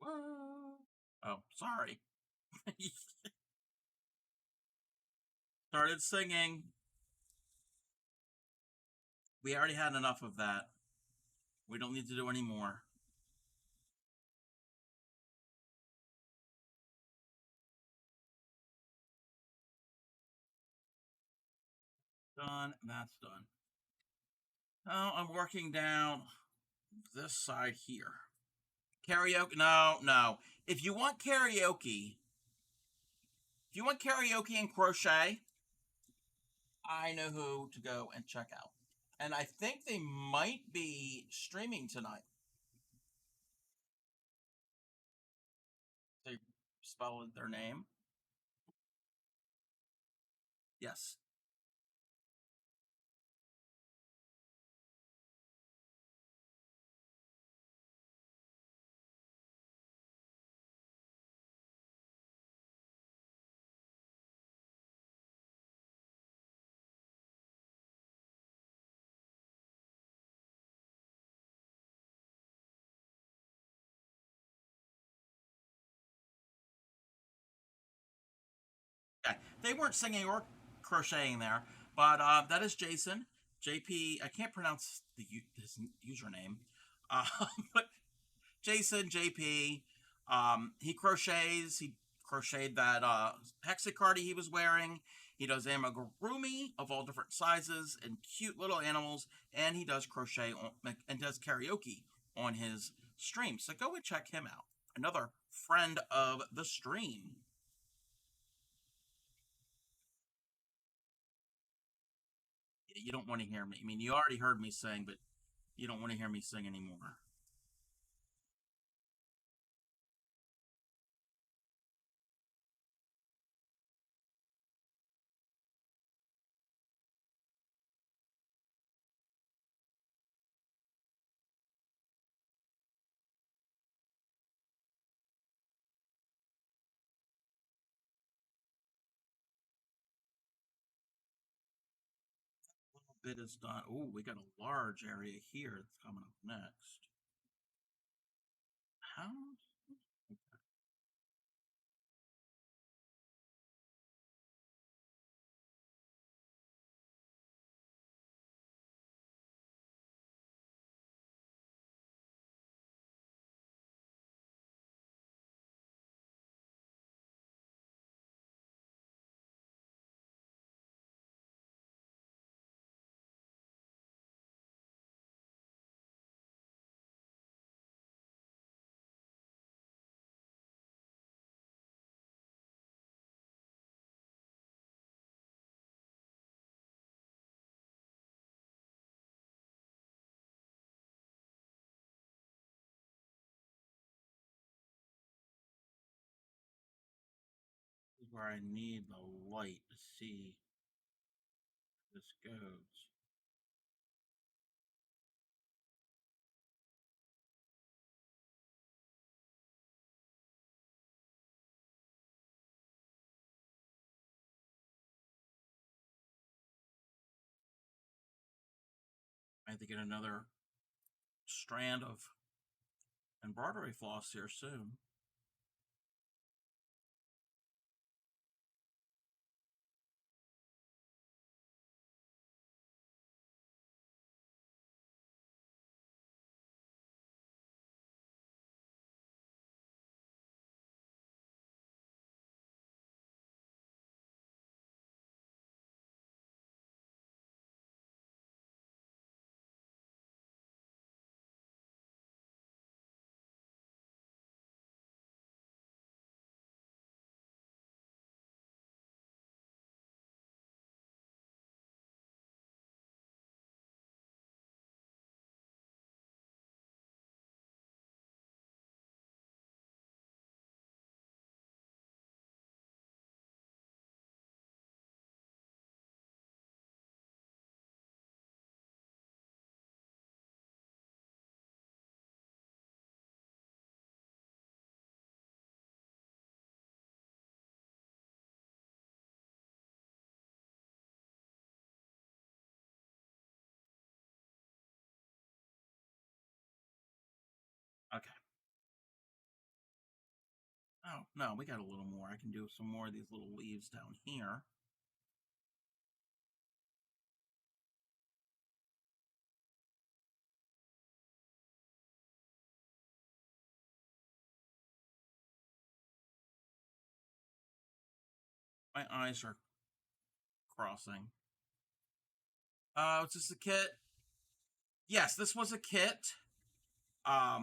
Whoa. Oh, sorry. Started singing. We already had enough of that. We don't need to do any more. Done. That's done. Now I'm working down this side here. Karaoke? No, no. If you want karaoke, and crochet, I know who to go and check out. And I think they might be streaming tonight. They spelled their name. Yes. Okay. They weren't singing or crocheting there, but that is Jason. JP, I can't pronounce his username, uh, but Jason JP. He crochets. He crocheted that hexacardi he was wearing. He does amigurumi of all different sizes and cute little animals, and he does crochet and does karaoke on his stream. So go and check him out. Another friend of the stream. You don't want to hear me. I mean, you already heard me sing, but you don't want to hear me sing anymore. bit is done. Oh, we got a large area here that's coming up next. How? This is where I need the light to see where this goes. I have to get another strand of embroidery floss here soon. Okay. Oh, no, we got a little more. I can do some more of these little leaves down here. My eyes are crossing. Was this a kit? Yes, this was a kit. I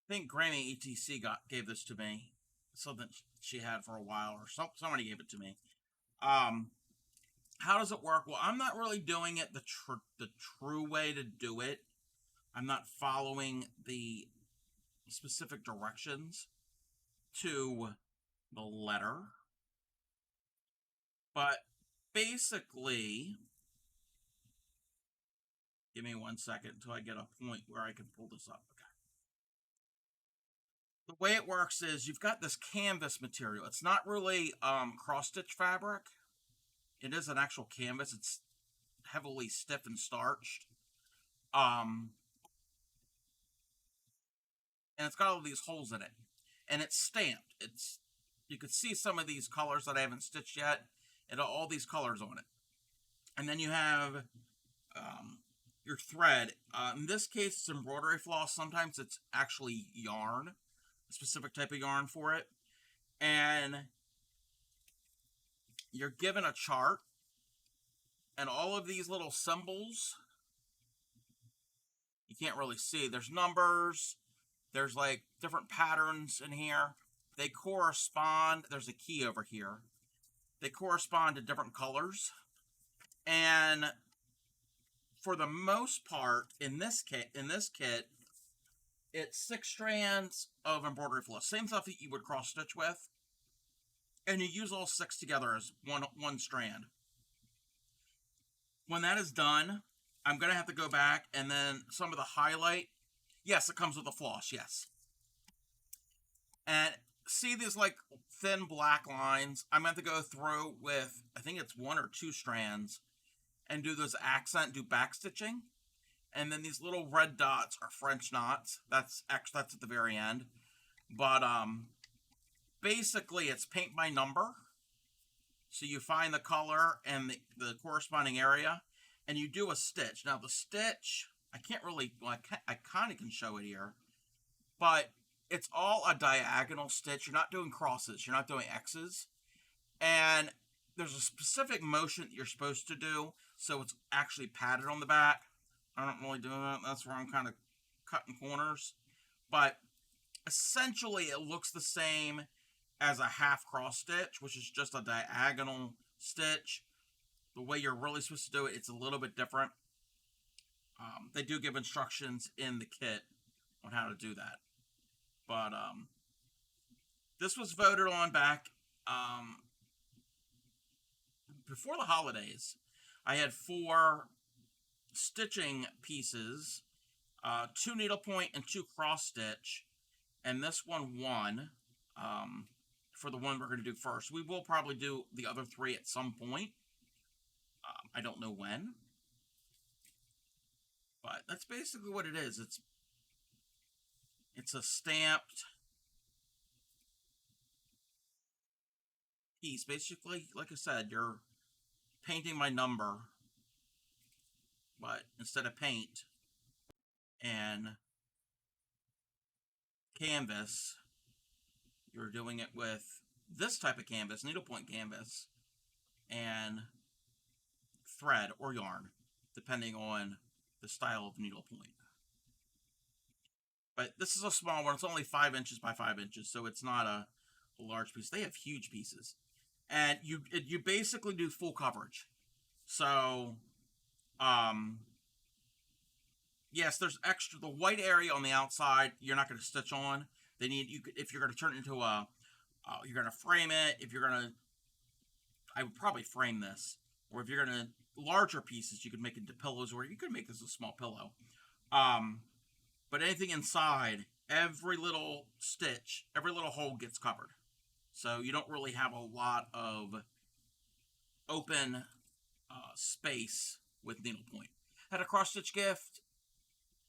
think Granny ETC gave this to me. Something she had for a while, or somebody gave it to me. How does it work? Well, I'm not really doing it the true way to do it. I'm not following the specific directions to the letter. But basically, give me 1 second until I get a point where I can pull this up. Okay. The way it works is you've got this canvas material. It's not really cross-stitch fabric. It is an actual canvas. It's heavily stiff and starched. And it's got all these holes in it. And it's stamped. You could see some of these colors that I haven't stitched yet. And all these colors on it. And then you have your thread. In this case, it's embroidery floss. Sometimes it's actually yarn, a specific type of yarn for it. And you're given a chart. And all of these little symbols, you can't really see. There's numbers. There's like different patterns in here. They correspond. There's a key over here. They correspond to different colors. And for the most part, in this kit, it's 6 strands of embroidery floss. Same stuff that you would cross stitch with. And you use all 6 together as one strand. When that is done, I'm going to have to go back and then some of the highlight. Yes, it comes with a floss, yes. And see these like thin black lines? I'm going to have to go through with, I think it's 1 or 2 strands and do those do back stitching. And then these little red dots are French knots. That's at the very end. But basically it's paint by number. So you find the color and the corresponding area, and you do a stitch. Now the stitch, I can't really, well, I kind of can show it here, but it's all a diagonal stitch. You're not doing crosses. You're not doing X's. And there's a specific motion that you're supposed to do, so it's actually padded on the back. I don't really do that. That's where I'm kind of cutting corners. But essentially, it looks the same as a half cross stitch, which is just a diagonal stitch. The way you're really supposed to do it, it's a little bit different. They do give instructions in the kit on how to do that. But this was voted on back before the holidays. I had 4 stitching pieces, 2 needlepoint and 2 cross stitch, and this one won for the one we're going to do first. We will probably do the other 3 at some point. I don't know when, but that's basically what it is. It's a stamped piece. Basically, like I said, you're painting my number, but instead of paint and canvas, you're doing it with this type of canvas, needlepoint canvas, and thread or yarn, depending on the style of needlepoint. But this is a small one. It's only 5 inches by 5 inches, so it's not a large piece. They have huge pieces. And you basically do full coverage. So, yes, there's extra. The white area on the outside, you're not going to stitch on. If you're going to turn it into you're going to frame it. I would probably frame this. Or if you're going to, larger pieces, you could make it into pillows, or you could make this a small pillow. But anything inside, every little stitch, every little hole gets covered. So you don't really have a lot of open space with needlepoint. Had a cross stitch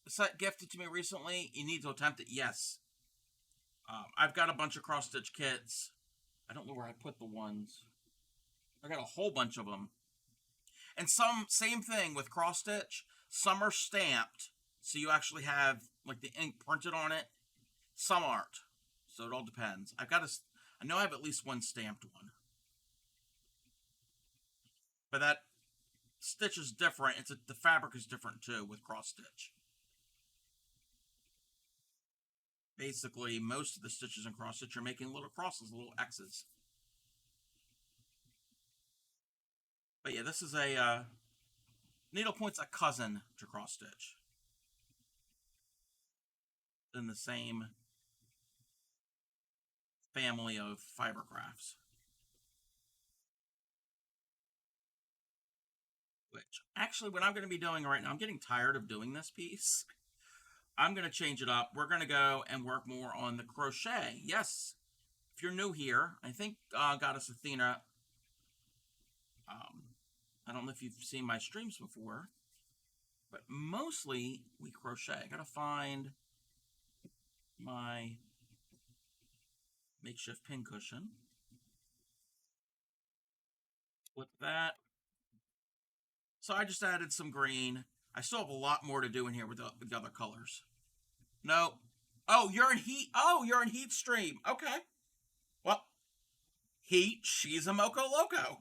set gifted to me recently. You need to attempt it. Yes. I've got a bunch of cross stitch kits. I don't know where I put the ones. I got a whole bunch of them. And same thing with cross stitch. Some are stamped, so you actually have like the ink printed on it. Some aren't. So it all depends. I know I have at least one stamped one. But that stitch is different. The fabric is different too with cross stitch. Basically, most of the stitches in cross stitch are making little crosses, little X's. But yeah, this is a needlepoint's a cousin to cross stitch. In the same family of fiber crafts. Which, actually, what I'm going to be doing right now, I'm getting tired of doing this piece. I'm going to change it up. We're going to go and work more on the crochet. Yes, if you're new here, I think Goddess Athena, I don't know if you've seen my streams before, but mostly we crochet. I got to find my makeshift pin cushion. Flip that. So I just added some green. I still have a lot more to do in here with the other colors. No. Oh, you're in heat. Oh, you're in heat stream. Okay. Well, heat. She's a Moco Loco.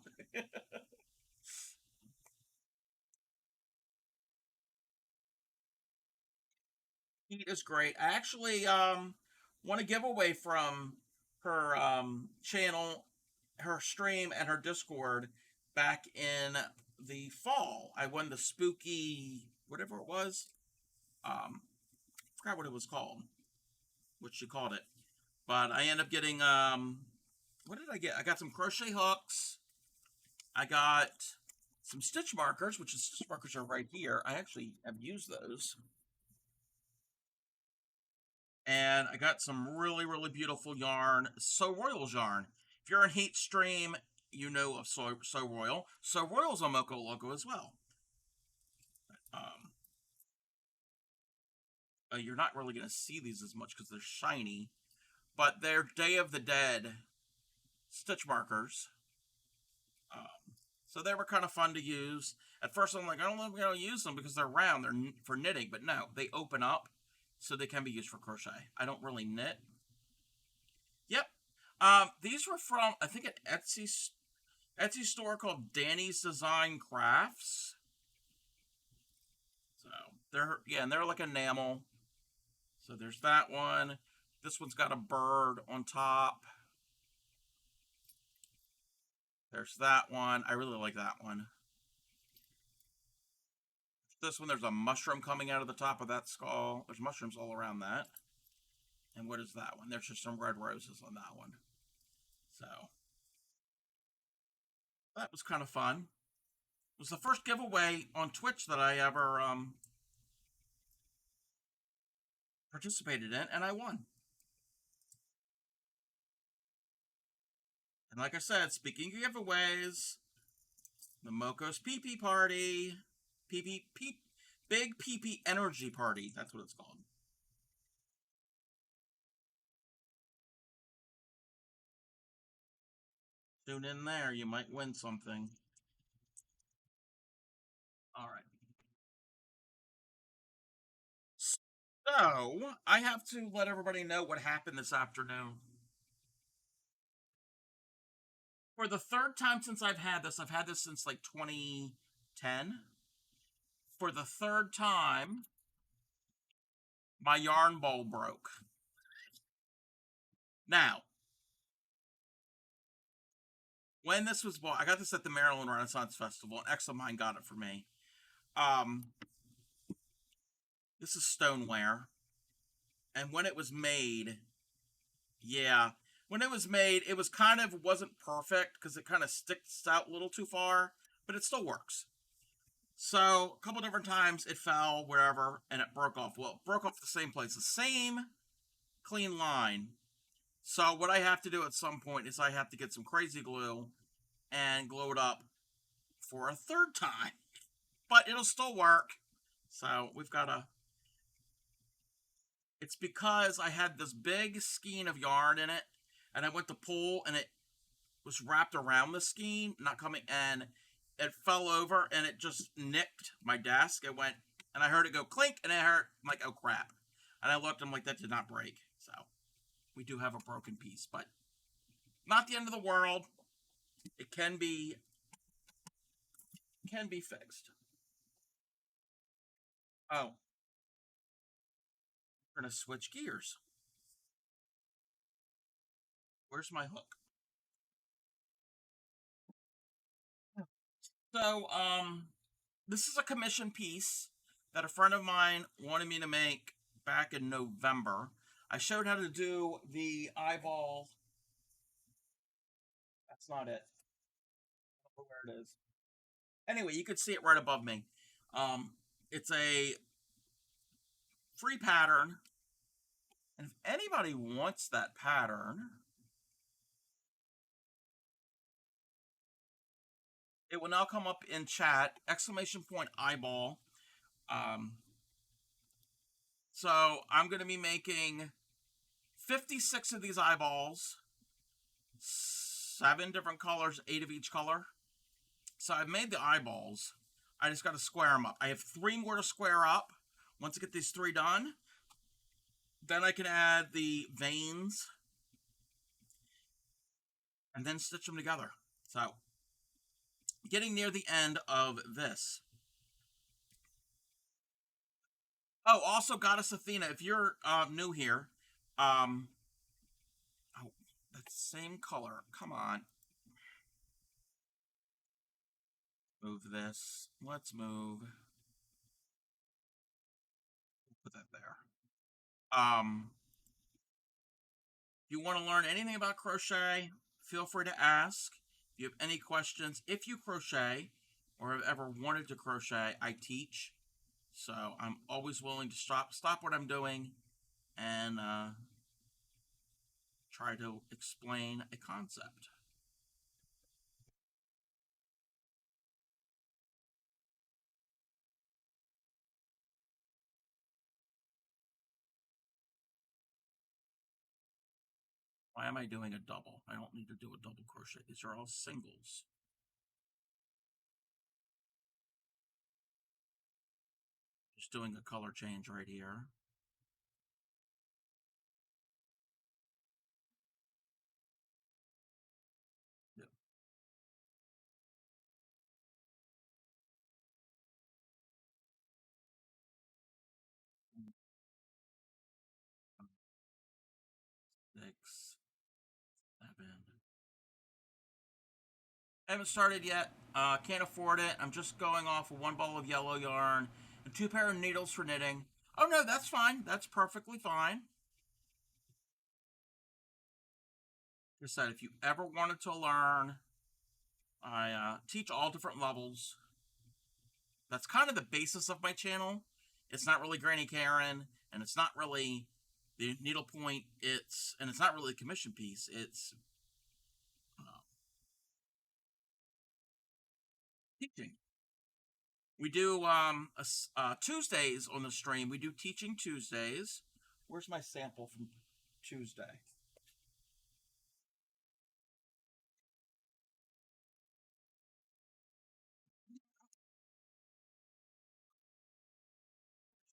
Heat is great. I actually want to give away from her channel, her stream, and her Discord back in the fall. I won the spooky, whatever it was. Forgot what it was called. What she called it. But I ended up getting, what did I get? I got some crochet hooks. I got some stitch markers, which the stitch markers are right here. I actually have used those. And I got some really, really beautiful yarn. So Royal's yarn. If you're in Heat Stream, you know of So Royal. So Royal's a Moco Loco as well. You're not really going to see these as much because they're shiny, but they're Day of the Dead stitch markers. So they were kind of fun to use. At first, I'm like, I don't know if I'm going to use them because they're round. They're for knitting, but no, they open up, so they can be used for crochet. I don't really knit. Yep. These were from, I think, an Etsy store called Danny's Design Crafts. So and they're like enamel. So there's that one. This one's got a bird on top. There's that one. I really like that one. This one, there's a mushroom coming out of the top of that skull. There's mushrooms all around that. And what is that one? There's just some red roses on that one. So that was kind of fun. It was the first giveaway on Twitch that I ever participated in, and I won. And like I said, speaking of giveaways, the Moco's PP Party, PP Big PP Energy Party, that's what it's called. Tune in there, you might win something. All right. So, I have to let everybody know what happened this afternoon. For the third time since I've had this since like 2010. For the third time, my yarn bowl broke. Now, when this was bought, I got this at the Maryland Renaissance Festival. An ex of mine got it for me. This is stoneware. And when it was made, when it was made, it was wasn't perfect because it kind of sticks out a little too far, but it still works. So, a couple different times it fell wherever and it broke off. Well, it broke off the same place, the same clean line. So, what I have to do at some point is I have to get some crazy glue and glue it up for a third time. But it'll still work. So, we've got a... It's because I had this big skein of yarn in it, and I went to pull, and it was wrapped around the skein, not coming, and it fell over, and it just nicked my desk. It went, and I heard it go clink, and I heard, I'm like, oh crap. And I looked, I'm like, that did not break. So, we do have a broken piece, but not the end of the world. It can be fixed. Oh, we're gonna switch gears. Where's my hook? So, this is a commission piece that a friend of mine wanted me to make back in November. I showed how to do the eyeball. That's not it. I don't know where it is. Anyway, you can see it right above me. It's a free pattern. And if anybody wants that pattern, it will now come up in chat, !eyeball. So I'm going to be making 56 of these eyeballs, 7 different colors, 8 of each color. So I've made the eyeballs. I just got to square them up. I have 3 more to square up. Once I get these 3 done, then I can add the veins and then stitch them together. So, getting near the end of this. Oh, also Goddess Athena, if you're new here, oh, that same color. Come on. Move this. Let's move. Put that there. If you want to learn anything about crochet, feel free to ask. If you have any questions, if you crochet or have ever wanted to crochet, I teach. So I'm always willing to stop what I'm doing and try to explain a concept. Why am I doing a double? I don't need to do a double crochet. These are all singles. Just doing a color change right here. Yeah. 6, 7. I haven't started yet. Can't afford it. I'm just going off of 1 ball of yellow yarn and 2 pair of needles for knitting. Oh no, that's fine. That's perfectly fine. Like I said, if you ever wanted to learn, I teach all different levels. That's kind of the basis of my channel. It's not really Granny Caron, and it's not really the needlepoint. It's not really a commission piece. It's teaching. We do Tuesdays on the stream. We do teaching Tuesdays. Where's my sample from Tuesday?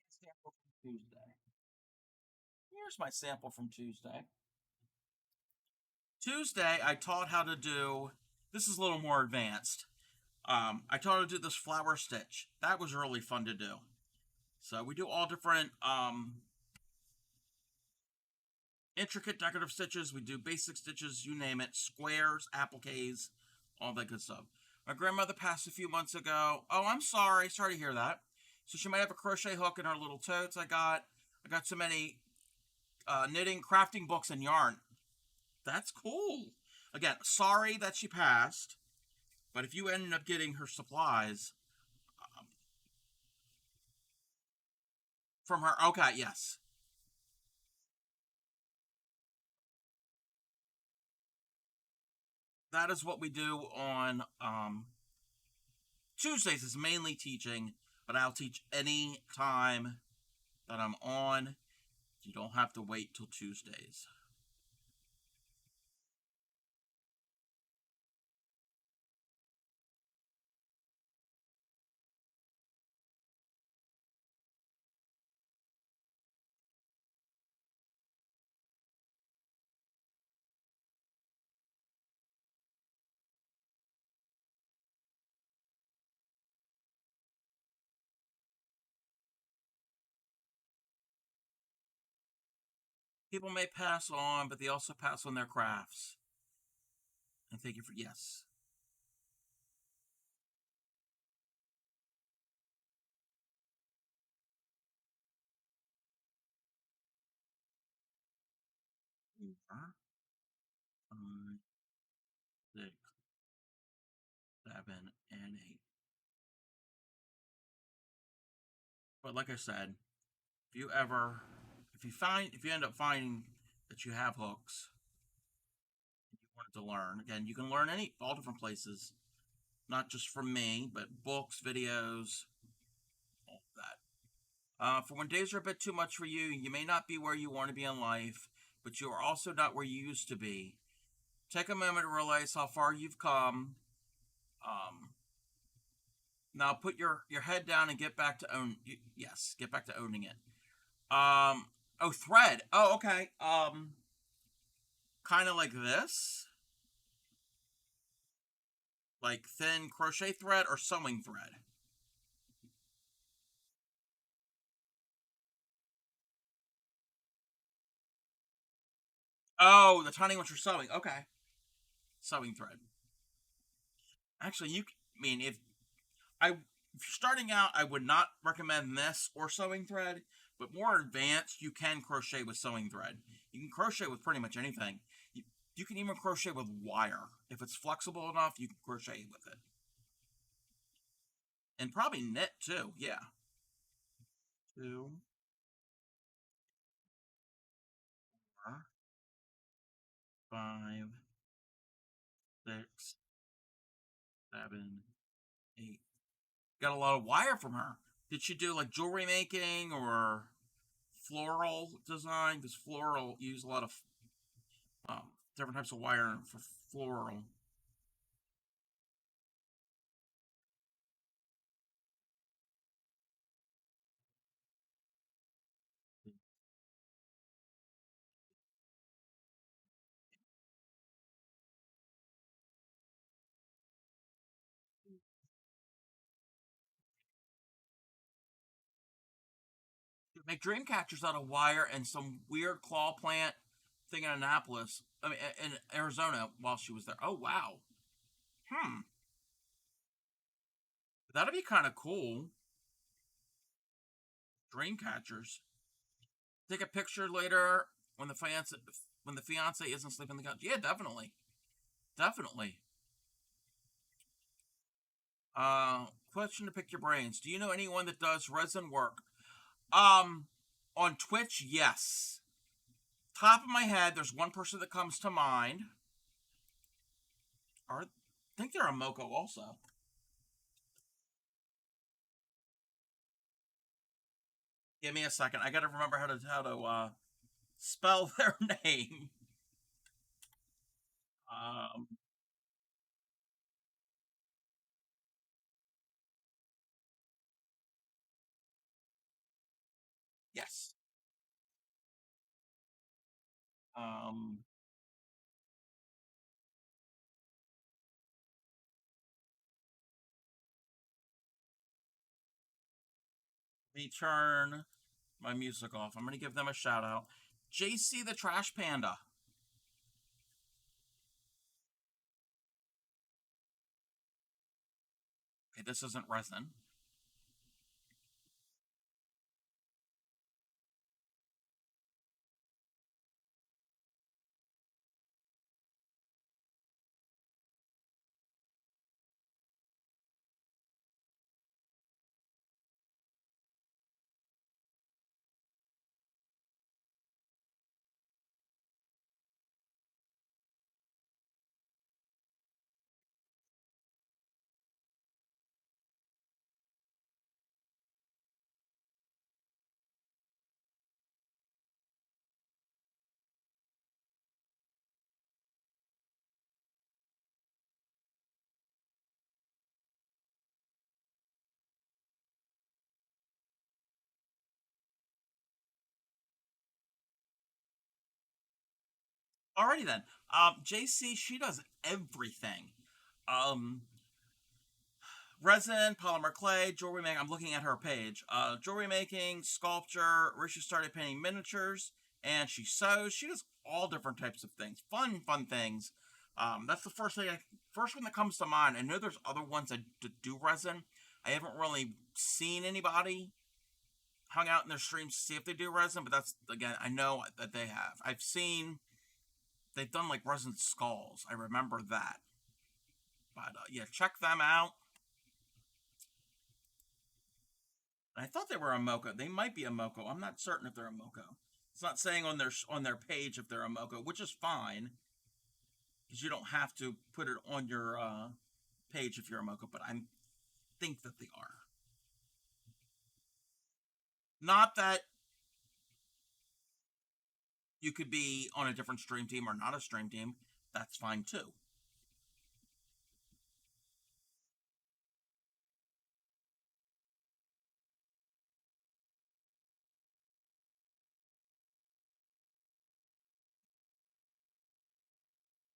Sample from Tuesday. Here's my sample from Tuesday. Tuesday, I taught how to do. This is a little more advanced. I taught how to do this flower stitch. That was really fun to do. So we do all different intricate decorative stitches. We do basic stitches, you name it, squares, appliques, all that good stuff. My grandmother passed a few months ago. Oh, I'm sorry. Sorry to hear that. So she might have a crochet hook in her little totes. I got so many knitting, crafting books and yarn. That's cool. Again, sorry that she passed, but if you ended up getting her supplies from her, okay, yes. That is what we do on Tuesdays is mainly teaching, but I'll teach any time that I'm on. You don't have to wait till Tuesdays. People may pass on, but they also pass on their crafts. And thank you for yes. Four, 5, 6, 7, and 8. But like I said, if you end up finding that you have hooks, and you wanted to learn, again, you can learn all different places, not just from me, but books, videos, all that. For when days are a bit too much for you, you may not be where you want to be in life, but you are also not where you used to be. Take a moment to realize how far you've come. Now put your head down and get back to get back to owning it. Oh, thread. Oh, okay. Kind of like this, like thin crochet thread or sewing thread. Oh, the tiny ones for sewing. Okay, sewing thread. Actually, if you're starting out, I would not recommend this or sewing thread, but more advanced, you can crochet with sewing thread. You can crochet with pretty much anything. You can even crochet with wire. If it's flexible enough, you can crochet with it. And probably knit too, yeah. 2, 4, 5, 6, 7, 8. Got a lot of wire from her. Did she do like jewelry making or floral design? Because floral use a lot of different types of wire for floral. Make dream catchers out of wire and some weird claw plant thing in Annapolis. I mean, in Arizona while she was there. Oh wow. Hmm. That'd be kind of cool. Dream catchers. Take a picture later when the fiance isn't sleeping on the couch. Yeah, definitely, definitely. Question to pick your brains. Do you know anyone that does resin work? Um, on Twitch, yes. Top of my head, there's one person that comes to mind. I think they're a Moco also. Give me a second. I gotta remember how to spell their name. Um, yes. Um, Let me turn my music off. I'm gonna give them a shout out. JC the Trash Panda. Okay, this isn't resin. Alrighty then. JC, she does everything. Um, Resin, polymer clay, jewelry making. I'm looking at her page. Jewelry making, sculpture. Where she started painting miniatures, and she sews. She does all different types of things. Fun things. That's the first one that comes to mind. I know there's other ones that do resin. I haven't really seen anybody hung out in their streams to see if they do resin, but that's again, I know that they have. I've seen they've done like resin skulls. I remember that. But yeah, check them out. I thought they were a Moco. They might be a Moco. I'm not certain if they're a Moco. It's not saying on their page if they're a Moco, which is fine because you don't have to put it on your page if you're a Moco. But I think that they are. Not that you could be on a different stream team or not a stream team. That's fine too.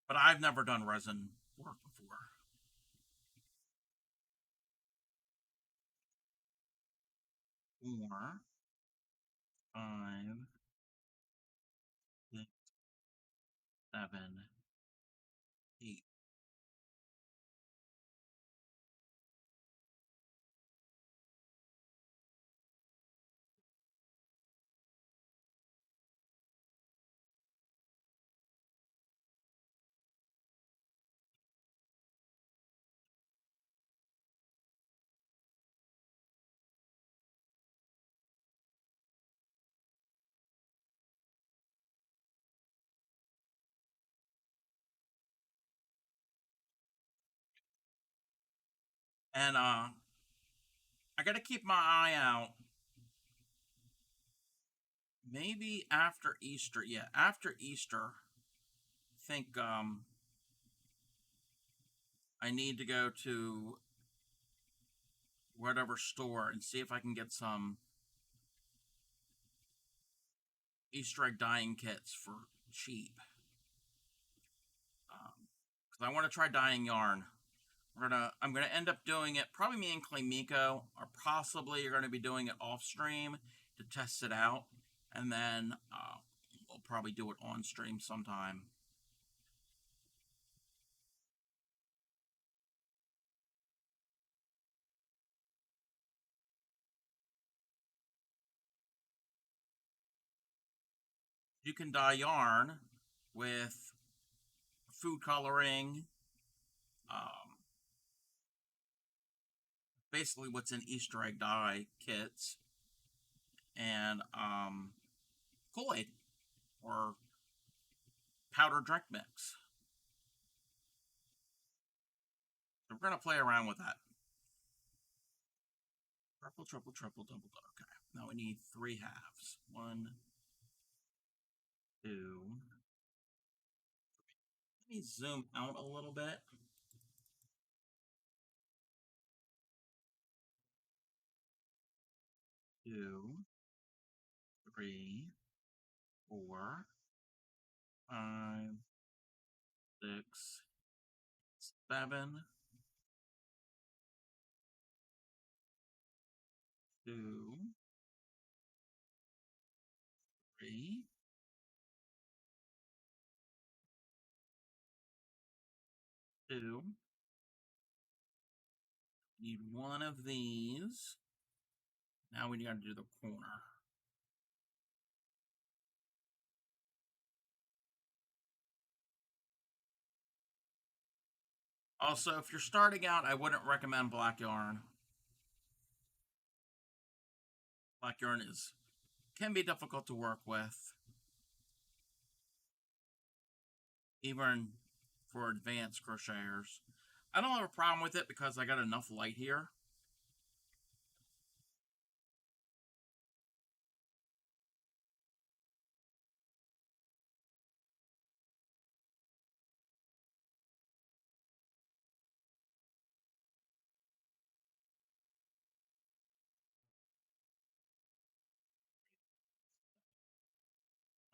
But I've never done resin work before. Four, five, six, 7, 8. And I gotta keep my eye out. Maybe after Easter. Yeah, after Easter. think I need to go to whatever store and see if I can get some Easter egg dyeing kits for cheap. Because I want to try dyeing yarn. I'm gonna end up doing it. Probably me and Claymiko, or possibly you're gonna be doing it off stream to test it out, and then we'll probably do it on stream sometime. You can dye yarn with food coloring, basically what's in Easter egg dye kits, and Kool-Aid or powder drink mix. So we're gonna play around with that. Triple, triple, triple, double. Okay. Now we need 3 halves. 1, 2. Let me zoom out a little bit. 2, 3, 4, 5, 6, 7, 2, 3, 2. Need 1 of these. Now we got to do the corner. Also, if you're starting out, I wouldn't recommend black yarn. Black yarn can be difficult to work with, even for advanced crocheters. I don't have a problem with it because I got enough light here.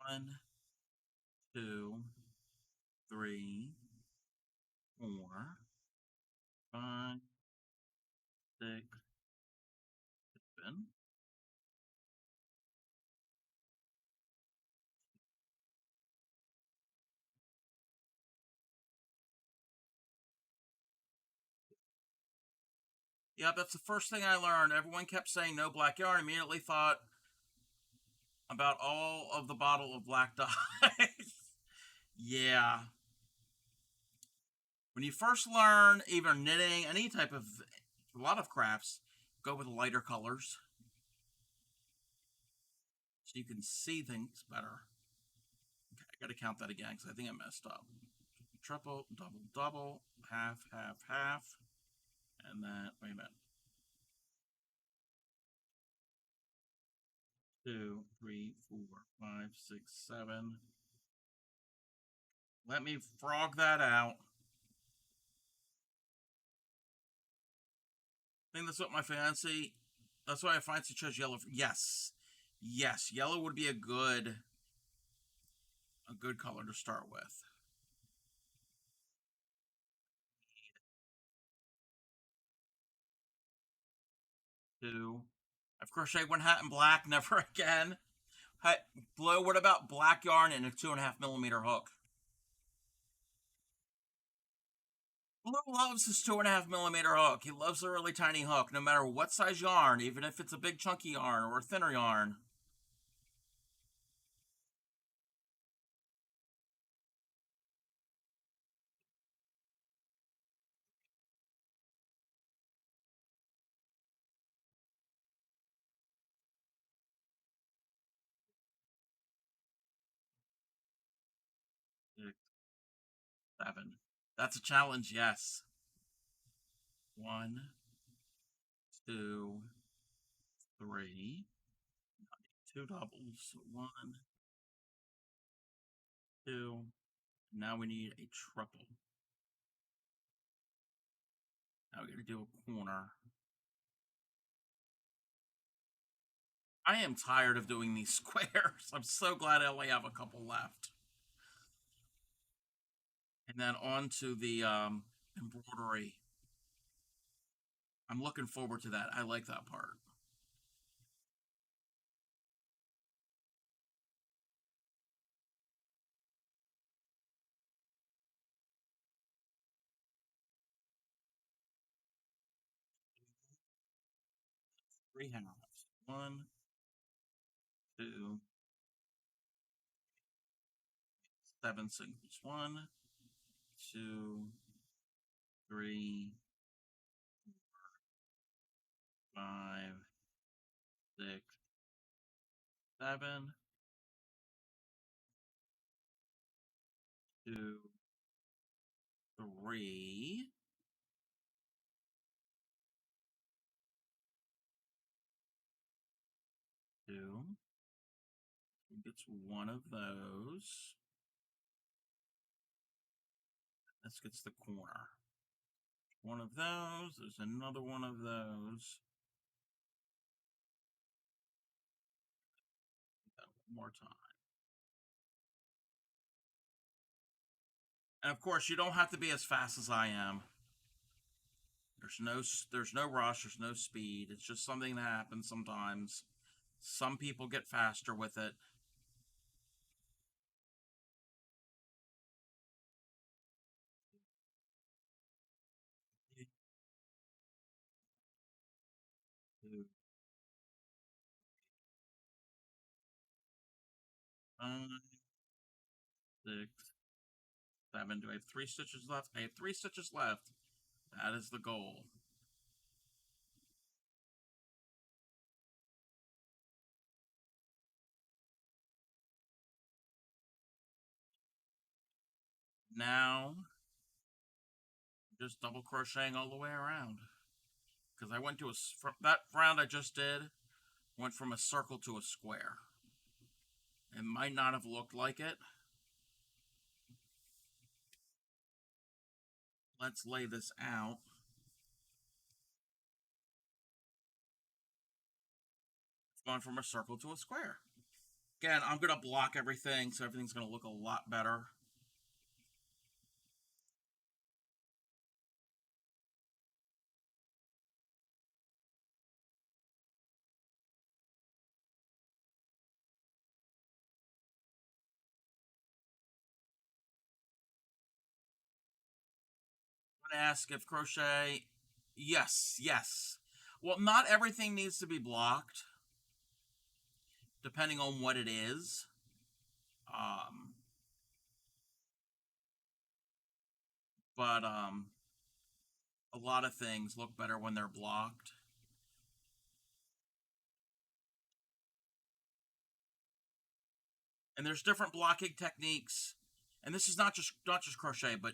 One, 2, 3, 4, 5, 6, 7. Yeah, that's the first thing I learned. Everyone kept saying no black yarn. Immediately thought about all of the bottle of black dye. Yeah. When you first learn even knitting, any type of, a lot of crafts, go with lighter colors. So you can see things better. Okay, I gotta count that again because I think I messed up. Triple, double, double, half, half, half. And then, wait a minute. 2, 3, 4, 5, 6, 7. Let me frog that out. I think that's what my fancy. That's why I fancy chose yellow. Yes, yes, yellow would be a good color to start with. 2. I've crocheted 1 hat in black. Never again. Hey, Blue, what about black yarn and a 2.5mm hook? Blue loves his 2.5mm hook. He loves a really tiny hook, no matter what size yarn, even if it's a big chunky yarn or a thinner yarn. Six, 7. That's a challenge, yes. 1, 2, 3. 2 doubles. 1, 2, Now we need a triple. Now we gotta do a corner. I am tired of doing these squares. I'm so glad I only have a couple left. And then on to the embroidery. I'm looking forward to that. I like that part. Three halves. One, two, seven singles. One, two, three, five, six, seven, two, three, two. Gets one of those. This gets the corner. One of those. There's another one of those. That one more time. And of course, you don't have to be as fast as I am. There's no rush. There's no speed. It's just something that happens sometimes. Some people get faster with it. Two, five, six, seven. Do I have 3 stitches left? I have 3 stitches left. That is the goal. Now, just double crocheting all the way around. Because I went to that round I just did went from a circle to a square. It might not have looked like it. Let's lay this out. It's gone from a circle to a square. Again, I'm going to block everything, so everything's going to look a lot better. I'm going to ask if crochet... Yes, yes. Well, not everything needs to be blocked, depending on what it is. But a lot of things look better when they're blocked. And there's different blocking techniques. And this is not just crochet, but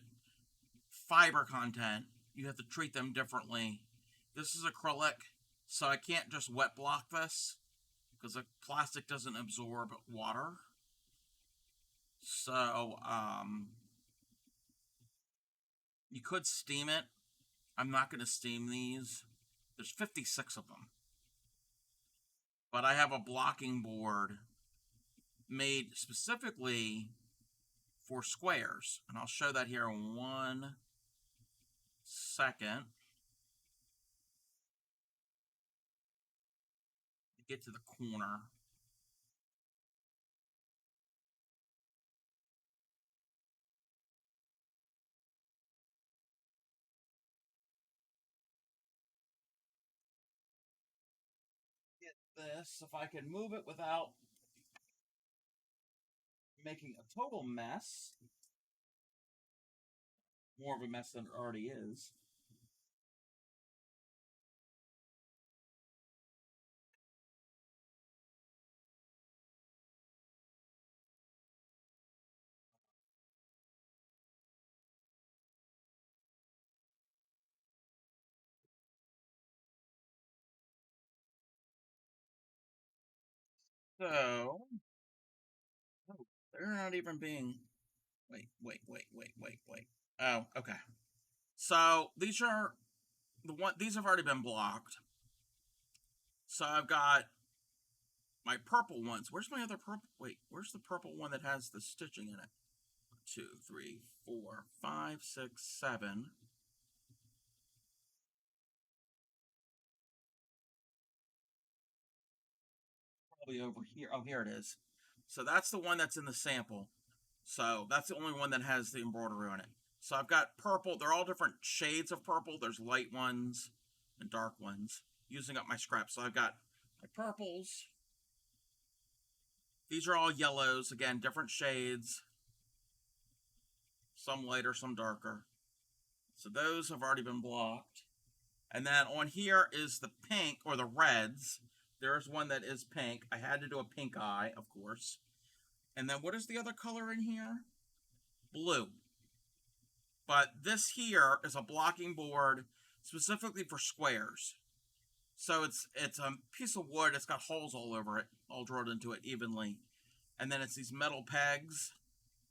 fiber content. You have to treat them differently. This is acrylic, so I can't just wet block this because the plastic doesn't absorb water. So, you could steam it. I'm not going to steam these. There's 56 of them. But I have a blocking board made specifically for squares. And I'll show that here in 1 second. To get to the corner. Get this, if I can move it without making a total mess. More of a mess than it already is. So, oh, they're not even being Wait. Oh, okay. So these are these have already been blocked. So I've got my purple ones. Where's my other purple? Wait, where's the purple one that has the stitching in it? 2, 3, 4, 5, 6, 7. Probably over here. Oh, here it is. So that's the one that's in the sample. So that's the only one that has the embroidery on it. So I've got purple. They're all different shades of purple. There's light ones and dark ones. Using up my scraps. So I've got my purples. These are all yellows. Again, different shades. Some lighter, some darker. So those have already been blocked. And then on here is the pink, or the reds. There's one that is pink. I had to do a pink eye, of course. And then what is the other color in here? Blue. But this here is a blocking board specifically for squares. So it's a piece of wood. It's got holes all over it, all drilled into it evenly. And then it's these metal pegs,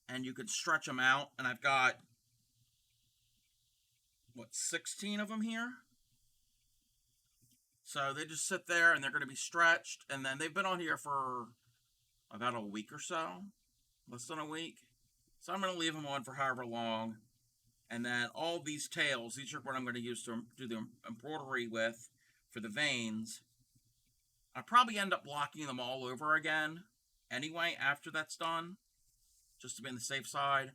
and you could stretch them out. And I've got, what, 16 of them here? So they just sit there, and they're going to be stretched. And then they've been on here for about a week or so. Less than a week. So I'm going to leave them on for however long. And then all these tails, these are what I'm going to use to do the embroidery with for the veins. I'll probably end up blocking them all over again anyway after that's done, just to be on the safe side.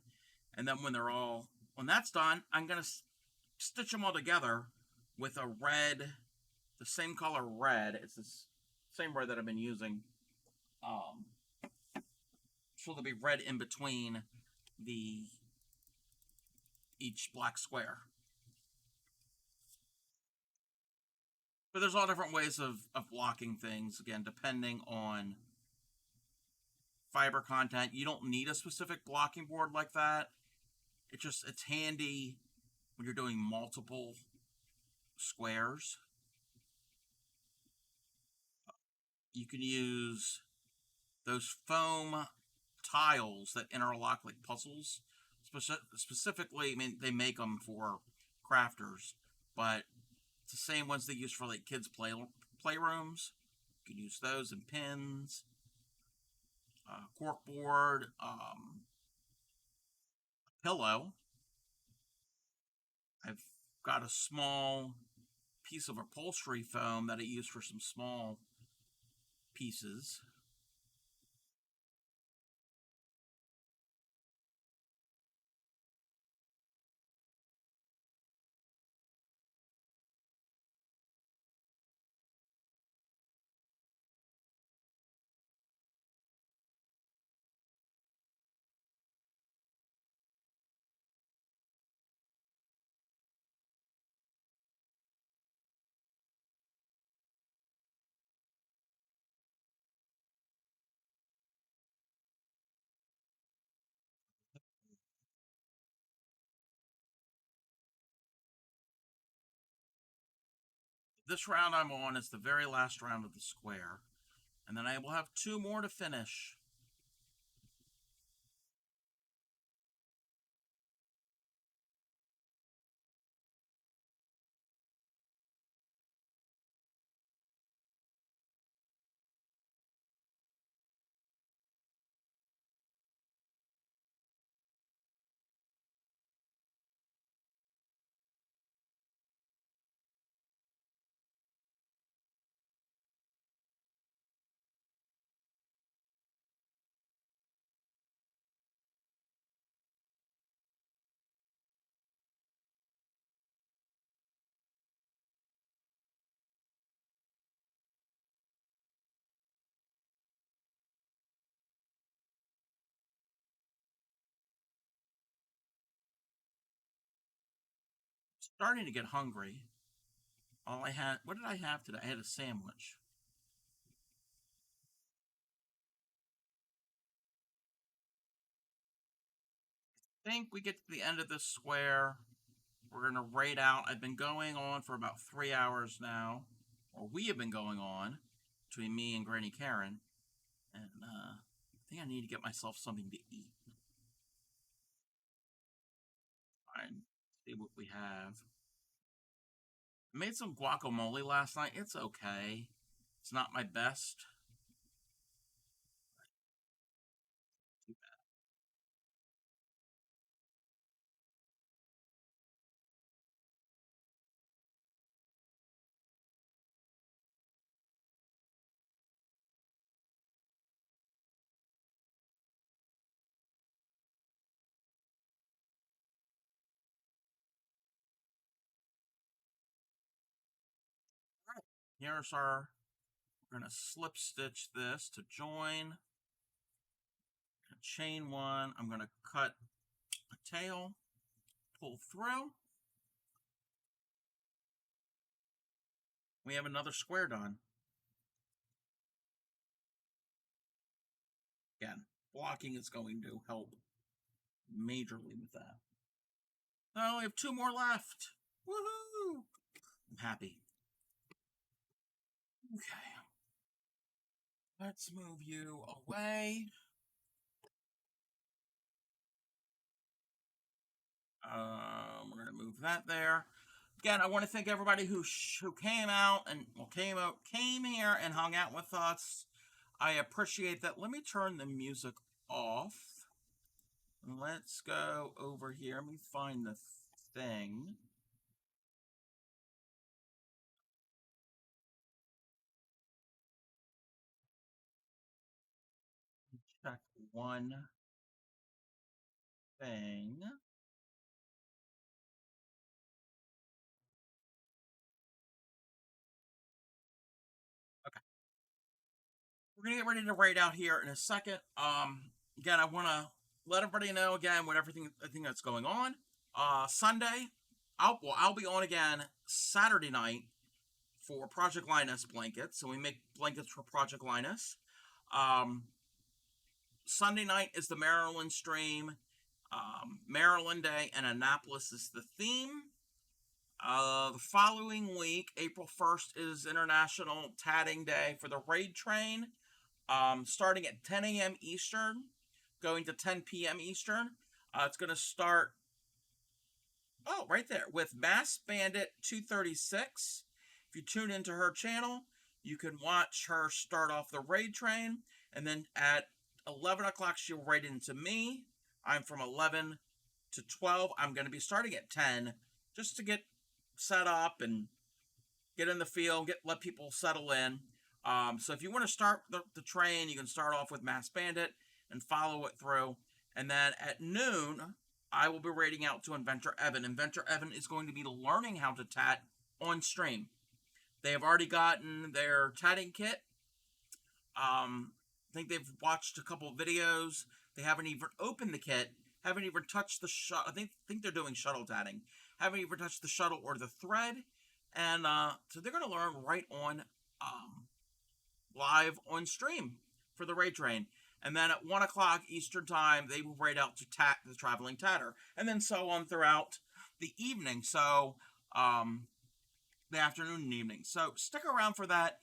And then when that's done, I'm going to stitch them all together with a red, the same color red. It's the same red that I've been using. So there'll be red in between each black square. But there's all different ways of blocking things, again, depending on fiber content. You don't need a specific blocking board like that. It's handy when you're doing multiple squares. You can use those foam tiles that interlock like puzzles. Specifically, I mean, they make them for crafters, but it's the same ones they use for like kids' playrooms. You can use those and pins, corkboard, pillow. I've got a small piece of upholstery foam that I use for some small pieces. This round I'm on is the very last round of the square, and then I will have 2 more to finish. Starting to get hungry. What did I have today? I had a sandwich. I think we get to the end of this square. We're going to rate out. I've been going on for about 3 hours now, or we have been going on between me and Granny Caron, and I think I need to get myself something to eat. See what we have. I made some guacamole last night. It's okay. It's not my best. Too bad. Here's our, we're going to slip stitch this to join. Chain one. I'm going to cut a tail, pull through. We have another square done. Again, blocking is going to help majorly with that. So we have 2 more left. Woohoo! I'm happy. Okay. Let's move you away. We're going to move that there. Again, I want to thank everybody who came out and came here and hung out with us. I appreciate that. Let me turn the music off. Let's go over here. Let me find the thing. Check one thing. Okay. We're gonna get ready to raid out here in a second. Again, I want to let everybody know again what everything that's going on. Sunday, I'll be on again Saturday night for Project Linus blankets. So we make blankets for Project Linus. Sunday night is the Maryland stream. Maryland Day and Annapolis is the theme. The following week, April 1st, is International Tatting Day for the raid train. Starting at 10 a.m. Eastern, going to 10 p.m. Eastern. It's going to start, right there, with Mass Bandit 236. If you tune into her channel, you can watch her start off the raid train, and then at 11 o'clock, she'll raid into me. I'm from 11 to 12. I'm going to be starting at 10, just to get set up and get in the field, let people settle in. So if you want to start the train, you can start off with Mass Bandit and follow it through. And then at noon, I will be raiding out to Inventor Evan. Inventor Evan is going to be learning how to tat on stream. They have already gotten their tatting kit. I think they've watched a couple of videos. They haven't even opened the kit. Haven't even touched the shuttle. I think they're doing shuttle tatting. Haven't even touched the shuttle or the thread. And so they're going to learn right on live on stream for the raid train. And then at 1 o'clock Eastern time, they will raid out to tat the Traveling Tatter. And then so on throughout the evening. So the afternoon and evening. So stick around for that.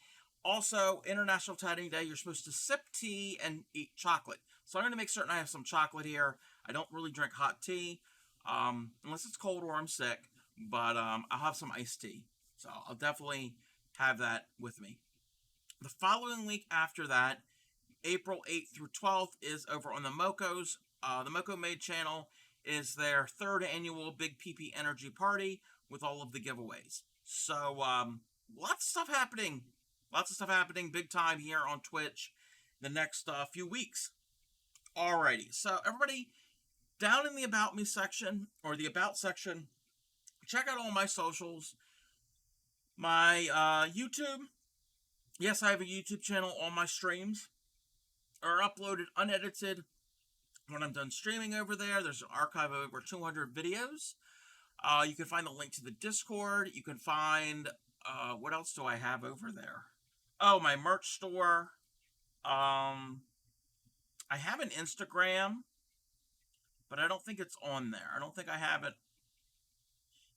Also, International Tatting Day, you're supposed to sip tea and eat chocolate. So I'm going to make certain I have some chocolate here. I don't really drink hot tea, unless it's cold or I'm sick. But I'll have some iced tea. So I'll definitely have that with me. The following week after that, April 8th through 12th, is over on the Mokos. The Moko Maid channel is their 3rd annual Big PP Energy Party with all of the giveaways. So, lots of stuff happening. Lots of stuff happening big time here on Twitch the next few weeks. Alrighty, so everybody, down in the About Me section, or the About section, check out all my socials. My YouTube. Yes, I have a YouTube channel. All my streams are uploaded unedited when I'm done streaming over there. There's an archive of over 200 videos. You can find the link to the Discord. You can find, what else do I have over there? Oh, my merch store. I have an Instagram, but I don't think it's on there. I don't think I have it.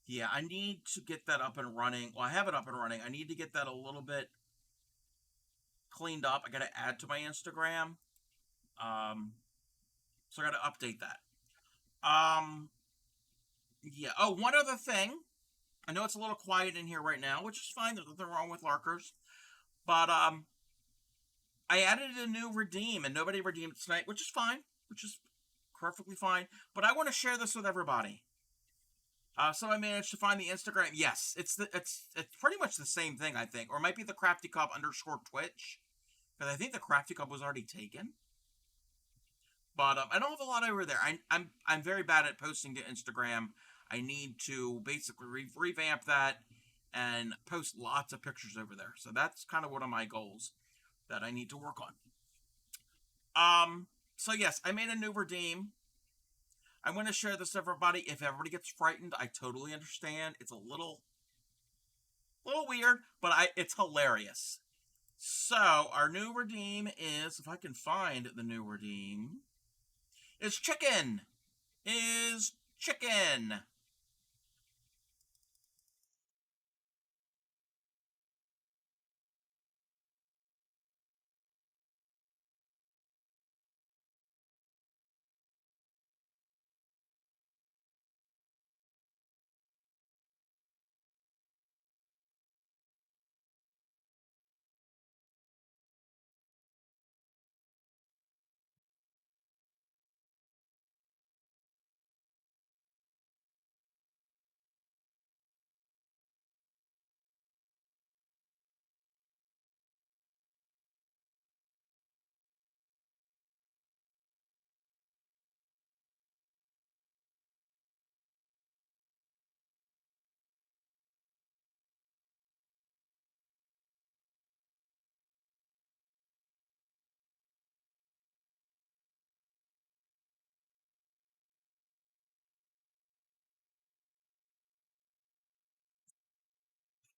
Yeah, I need to get that up and running. Well, I have it up and running. I need to get that a little bit cleaned up. I got to add to my Instagram. So I got to update that. Yeah. Oh, one other thing. I know it's a little quiet in here right now, which is fine. There's nothing wrong with lurkers. But I added a new redeem, and nobody redeemed tonight, which is fine, which is perfectly fine. But I want to share this with everybody. So I managed to find the Instagram. Yes, it's pretty much the same thing, I think, or it might be TheCraftyCub _ Twitch, because I think TheCraftyCub was already taken. But I don't have a lot over there. I'm very bad at posting to Instagram. I need to basically revamp that and post lots of pictures over there. So that's kind of one of my goals that I need to work on. So yes, I made a new redeem. I'm going to share this with everybody. If everybody gets frightened, I totally understand. It's a little weird, but it's hilarious. So our new redeem is, if I can find the new redeem, is chicken. Is chicken.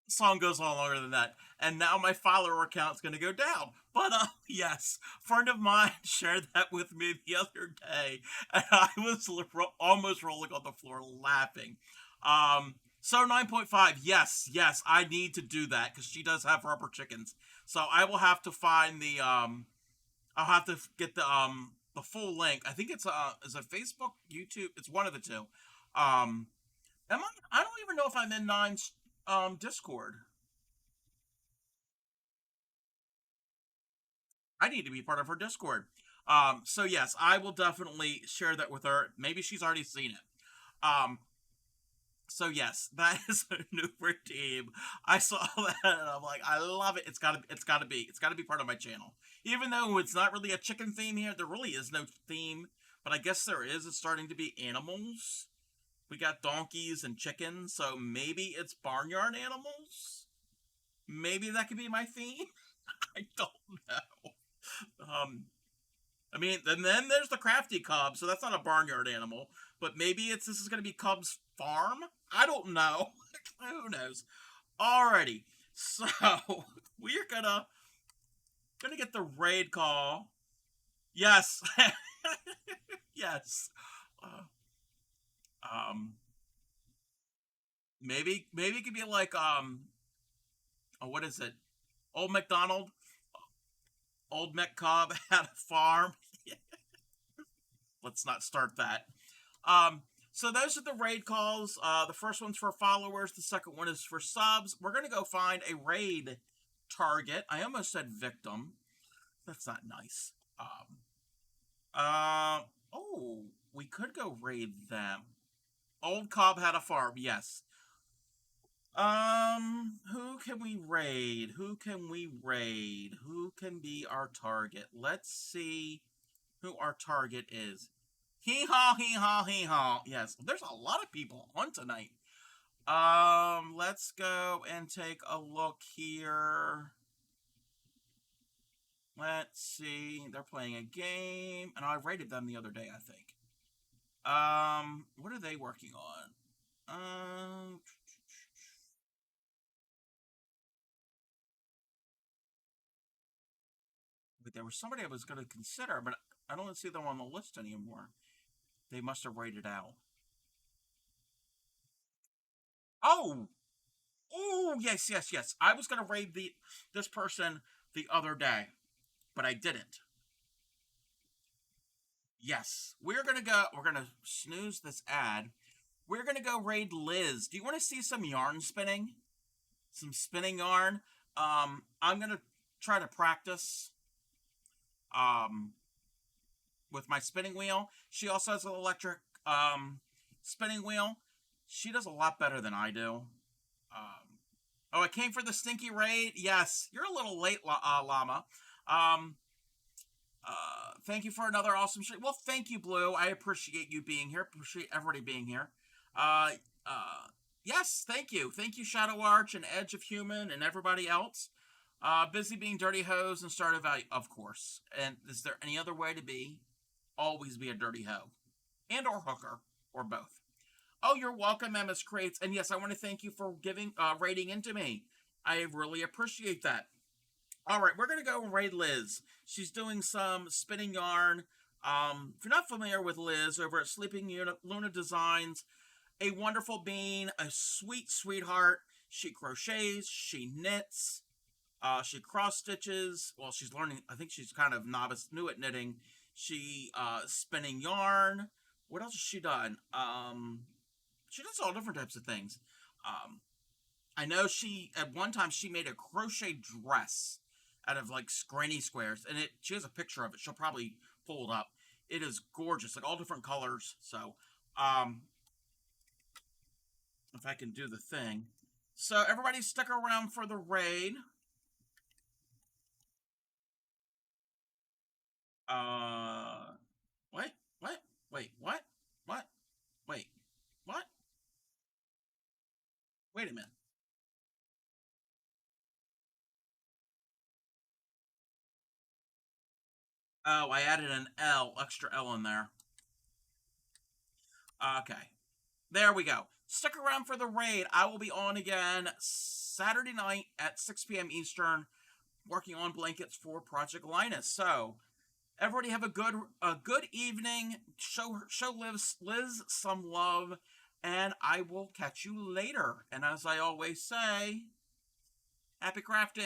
Song goes on longer than that, and now my follower count's going to go down. But yes, a friend of mine shared that with me the other day, and I was almost rolling on the floor laughing. So 9.5, yes, I need to do that because she does have rubber chickens. So I will have to find the I'll have to get the full link. I think it's is it Facebook, YouTube? It's one of the two. Um, I don't even know if I'm in Nine's Discord. I need to be part of her Discord. So yes, I will definitely share that with her. Maybe she's already seen it. So yes, that is a new redeem. I saw that and I'm like, I love it. It's gotta be part of my channel. Even though it's not really a chicken theme here, there really is no theme. But I guess there is. It's starting to be animals. We got donkeys and chickens, so maybe it's barnyard animals. Maybe that could be my theme. I don't know. Um, I mean, and then there's the crafty cub, so that's not a barnyard animal. But maybe this is gonna be Cub's farm. I don't know. Who knows? Alrighty, so we're gonna get the raid call. Yes, yes. Uh, um, maybe it could be like what is it? Old MacDonald, Old MacCobb had a farm. Let's not start that. Um, so those are the raid calls. The first one's for followers. The second one is for subs. We're gonna go find a raid target. I almost said victim. That's not nice. Oh, we could go raid them. Old Cobb had a farm. Yes. Who can we raid? Who can we raid? Who can be our target? Let's see who our target is. Hee haw, hee haw, hee haw. Yes, there's a lot of people on tonight. Let's go and take a look here. Let's see. They're playing a game, and I rated them the other day, I think. What are they working on? But there was somebody I was going to consider, but I don't see them on the list anymore. They must have rated out. Oh, oh, yes. I was going to raid this person the other day, but I didn't. Yes, we're gonna snooze this ad. we're going to go raid Liz. Do you want to see some yarn spinning? Some spinning yarn? I'm going to try to practice with my spinning wheel. She also has an electric spinning wheel. She does a lot better than I do. Oh, I came for the stinky raid? Yes, you're a little late, Llama. Thank you for another awesome stream. Well, thank you, Blue. I appreciate you being here. Appreciate everybody being here. Yes, thank you. Thank you, Shadow Arch and Edge of Human and everybody else. Busy being Dirty Hose and Stardew Valley, of course. And is there any other way to be? Always be a Dirty Hoe. And or Hooker. Or both. Oh, you're welcome, MS Crates. And yes, I want to thank you for raiding into me. I really appreciate that. All right, we're going to go raid Liz. She's doing some spinning yarn. If you're not familiar with Liz, over at Sleeping Luna Designs, a wonderful bean, a sweet sweetheart. She crochets, she knits, she cross stitches. Well, she's learning. I think she's kind of new at knitting. She spinning yarn. What else has she done? She does all different types of things. I know at one time she made a crochet dress out of like granny squares, and she has a picture of it. She'll probably pull it up. It is gorgeous, like all different colors. So, if I can do the thing. So everybody stick around for the raid. What? Wait, what? What? Wait, what? Wait a minute. Oh, I added an extra L in there. Okay. There we go. Stick around for the raid. I will be on again Saturday night at 6 p.m. Eastern, working on blankets for Project Linus. So, everybody have a good evening. Show Liz some love, and I will catch you later. And as I always say, happy crafting.